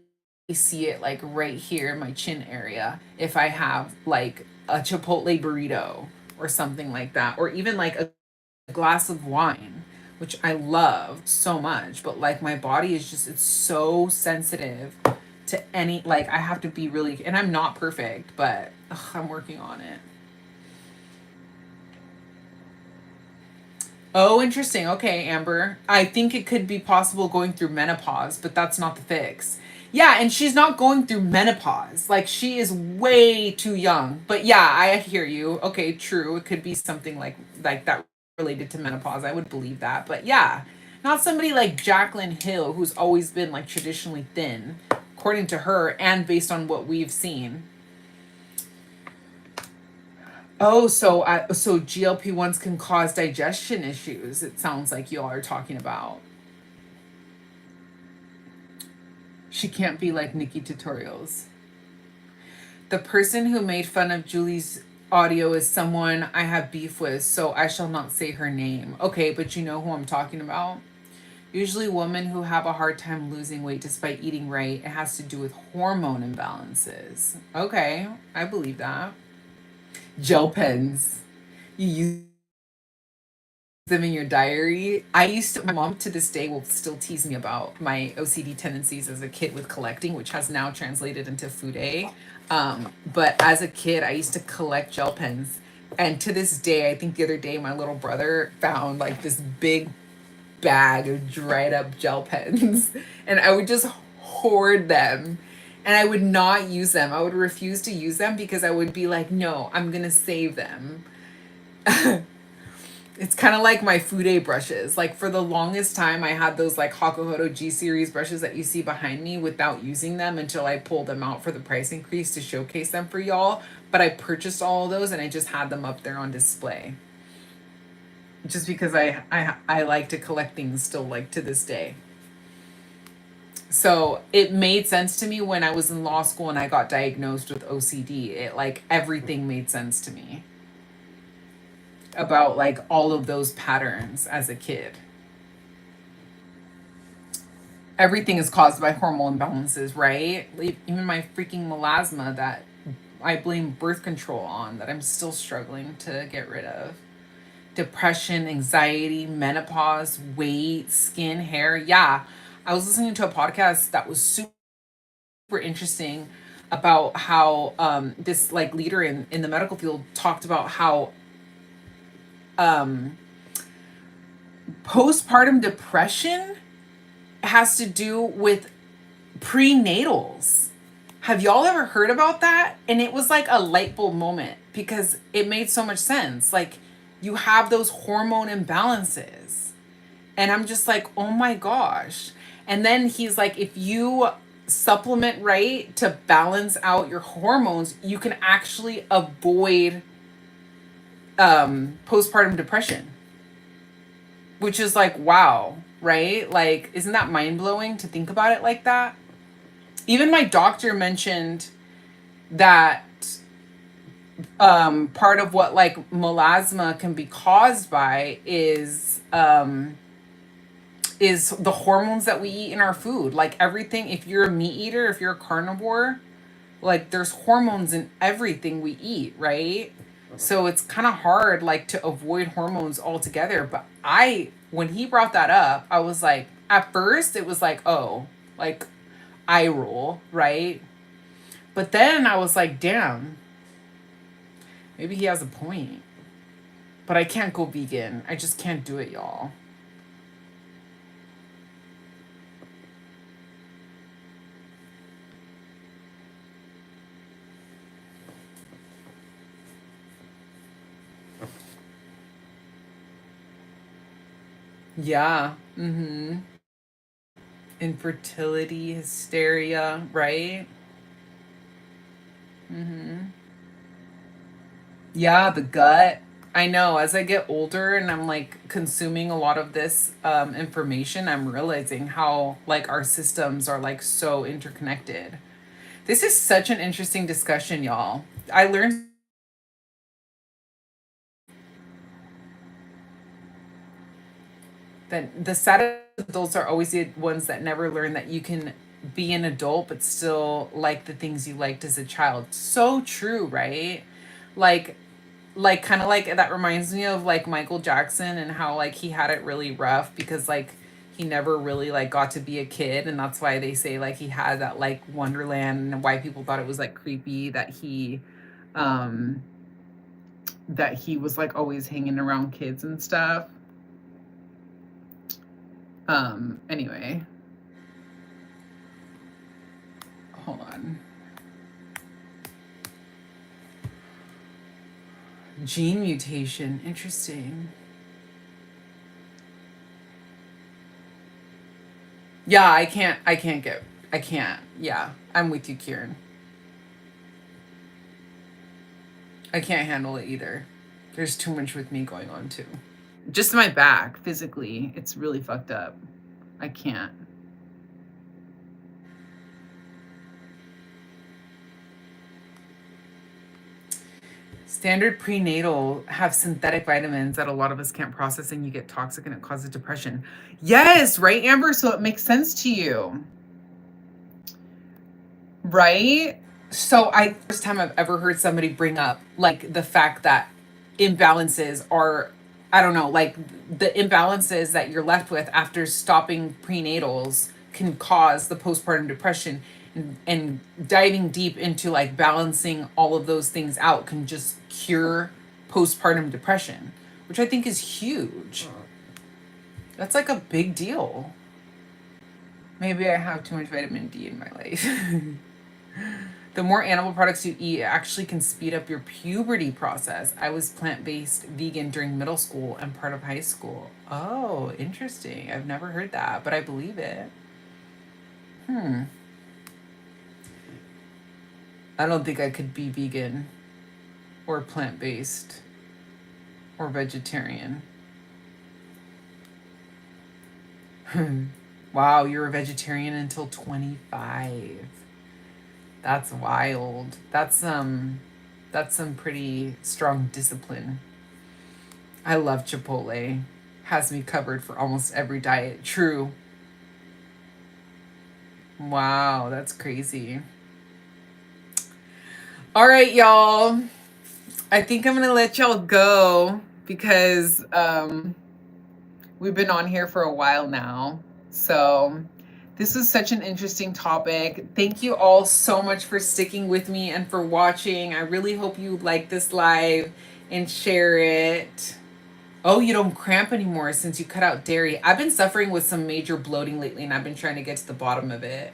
see it like right here in my chin area if I have like a Chipotle burrito or something like that, or even like a glass of wine, which I love so much, but like my body is just, it's so sensitive to any, like I have to be really, and I'm not perfect, but ugh, I'm working on it. Oh, interesting. Okay, Amber. I think it could be possible going through menopause, but that's not the fix. Yeah, and she's not going through menopause. Like she is way too young. But yeah, I hear you. Okay, true. It could be something like that related to menopause. I would believe that. But yeah, not somebody like Jacqueline Hill who's always been like traditionally thin, according to her and based on what we've seen. Oh, so GLP-1s can cause digestion issues. It sounds like you all are talking about. She can't be like Nikki Tutorials. The person who made fun of Julie's audio is someone I have beef with, so I shall not say her name. Okay, but you know who I'm talking about? Usually women who have a hard time losing weight despite eating right. It has to do with hormone imbalances. Okay, I believe that. Gel pens. You use them in your diary. I used to, my mom to this day will still tease me about my OCD tendencies as a kid with collecting, which has now translated into FUDE. But as a kid, I used to collect gel pens. And to this day, I think the other day, my little brother found like this big bag of dried up gel pens. And I would just hoard them. And I would not use them. I would refuse to use them because I would be like, no, I'm going to save them. It's kind of like my FUDE brushes. Like for the longest time, I had those like Hakuhodo G series brushes that you see behind me without using them until I pulled them out for the price increase to showcase them for y'all. But I purchased all of those and I just had them up there on display. Just because I like to collect things still like to this day. So it made sense to me when I was in law school and I got diagnosed with OCD. It like everything made sense to me about like all of those patterns as a kid. Everything is caused by hormone imbalances, right? Like, even my freaking melasma that I blame birth control on that I'm still struggling to get rid of. Depression, anxiety, menopause, weight, skin, hair. Yeah. I was listening to a podcast that was super interesting about how this like leader in the medical field talked about how um, postpartum depression has to do with prenatals. Have y'all ever heard about that? And it was like a light bulb moment because it made so much sense. Like you have those hormone imbalances. And I'm just like, oh my gosh. And then he's like, if you supplement right to balance out your hormones, you can actually avoid postpartum depression. Which is like, wow, right? Like, isn't that mind blowing to think about it like that? Even my doctor mentioned that part of what like melasma can be caused by is the hormones that we eat in our food. Like everything, if you're a meat eater, if you're a carnivore, like there's hormones in everything we eat, right? So it's kind of hard like to avoid hormones altogether. But when he brought that up, I was like, at first it was like, oh, like eye roll, right? But then I was like, damn, maybe he has a point. But I can't go vegan. I just can't do it, y'all. Yeah. Mm-hmm. Infertility, hysteria, right? Mm-hmm. Yeah, the gut. I know as I get older and I'm like consuming a lot of this information, I'm realizing how like our systems are like so interconnected. This is such an interesting discussion, y'all. I learned that the saddest adults are always the ones that never learn that you can be an adult but still like the things you liked as a child. So true, right? Like kind of like that reminds me of like Michael Jackson and how like he had it really rough because like he never really like got to be a kid, and that's why they say like he had that like wonderland, and why people thought it was like creepy um that he was like always hanging around kids and stuff. Anyway, hold on. Gene mutation, interesting. Yeah, I can't. Yeah, I'm with you, Kieran. I can't handle it either. There's too much with me going on too. Just my back, physically, it's really fucked up. I can't. Standard prenatal have synthetic vitamins that a lot of us can't process, and you get toxic and it causes depression. Yes, right, Amber? So it makes sense to you. Right? So I first time I've ever heard somebody bring up like the fact that imbalances are, I don't know, like the imbalances that you're left with after stopping prenatals can cause the postpartum depression, and diving deep into like balancing all of those things out can just cure postpartum depression, which I think is huge. That's like a big deal. Maybe I have too much vitamin D in my life. The more animal products you eat, it actually can speed up your puberty process. I was plant-based vegan during middle school and part of high school. Oh, interesting. I've never heard that, but I believe it. Hmm. I don't think I could be vegan or plant-based or vegetarian. Wow, you're a vegetarian until 25. That's wild. That's some pretty strong discipline. I love Chipotle. Has me covered for almost every diet. True. Wow, that's crazy. All right, y'all. I think I'm gonna let y'all go because we've been on here for a while now. So this was such an interesting topic. Thank you all so much for sticking with me and for watching. I really hope you like this live and share it. Oh, you don't cramp anymore since you cut out dairy. I've been suffering with some major bloating lately, and I've been trying to get to the bottom of it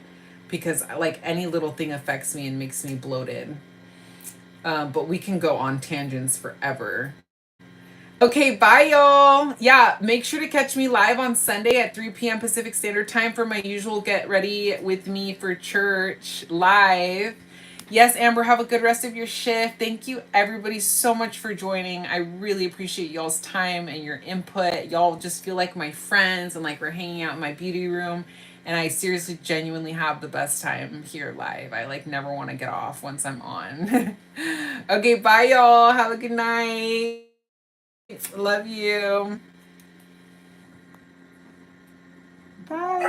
because like any little thing affects me and makes me bloated. But we can go on tangents forever. Okay, bye, y'all. Yeah, make sure to catch me live on Sunday at 3 p.m. Pacific Standard Time for my usual Get Ready with Me for Church live. Yes, Amber, have a good rest of your shift. Thank you, everybody, so much for joining. I really appreciate y'all's time and your input. Y'all just feel like my friends and like we're hanging out in my beauty room. And I seriously, genuinely have the best time here live. I like never want to get off once I'm on. Okay, bye, y'all. Have a good night. Love you. Bye.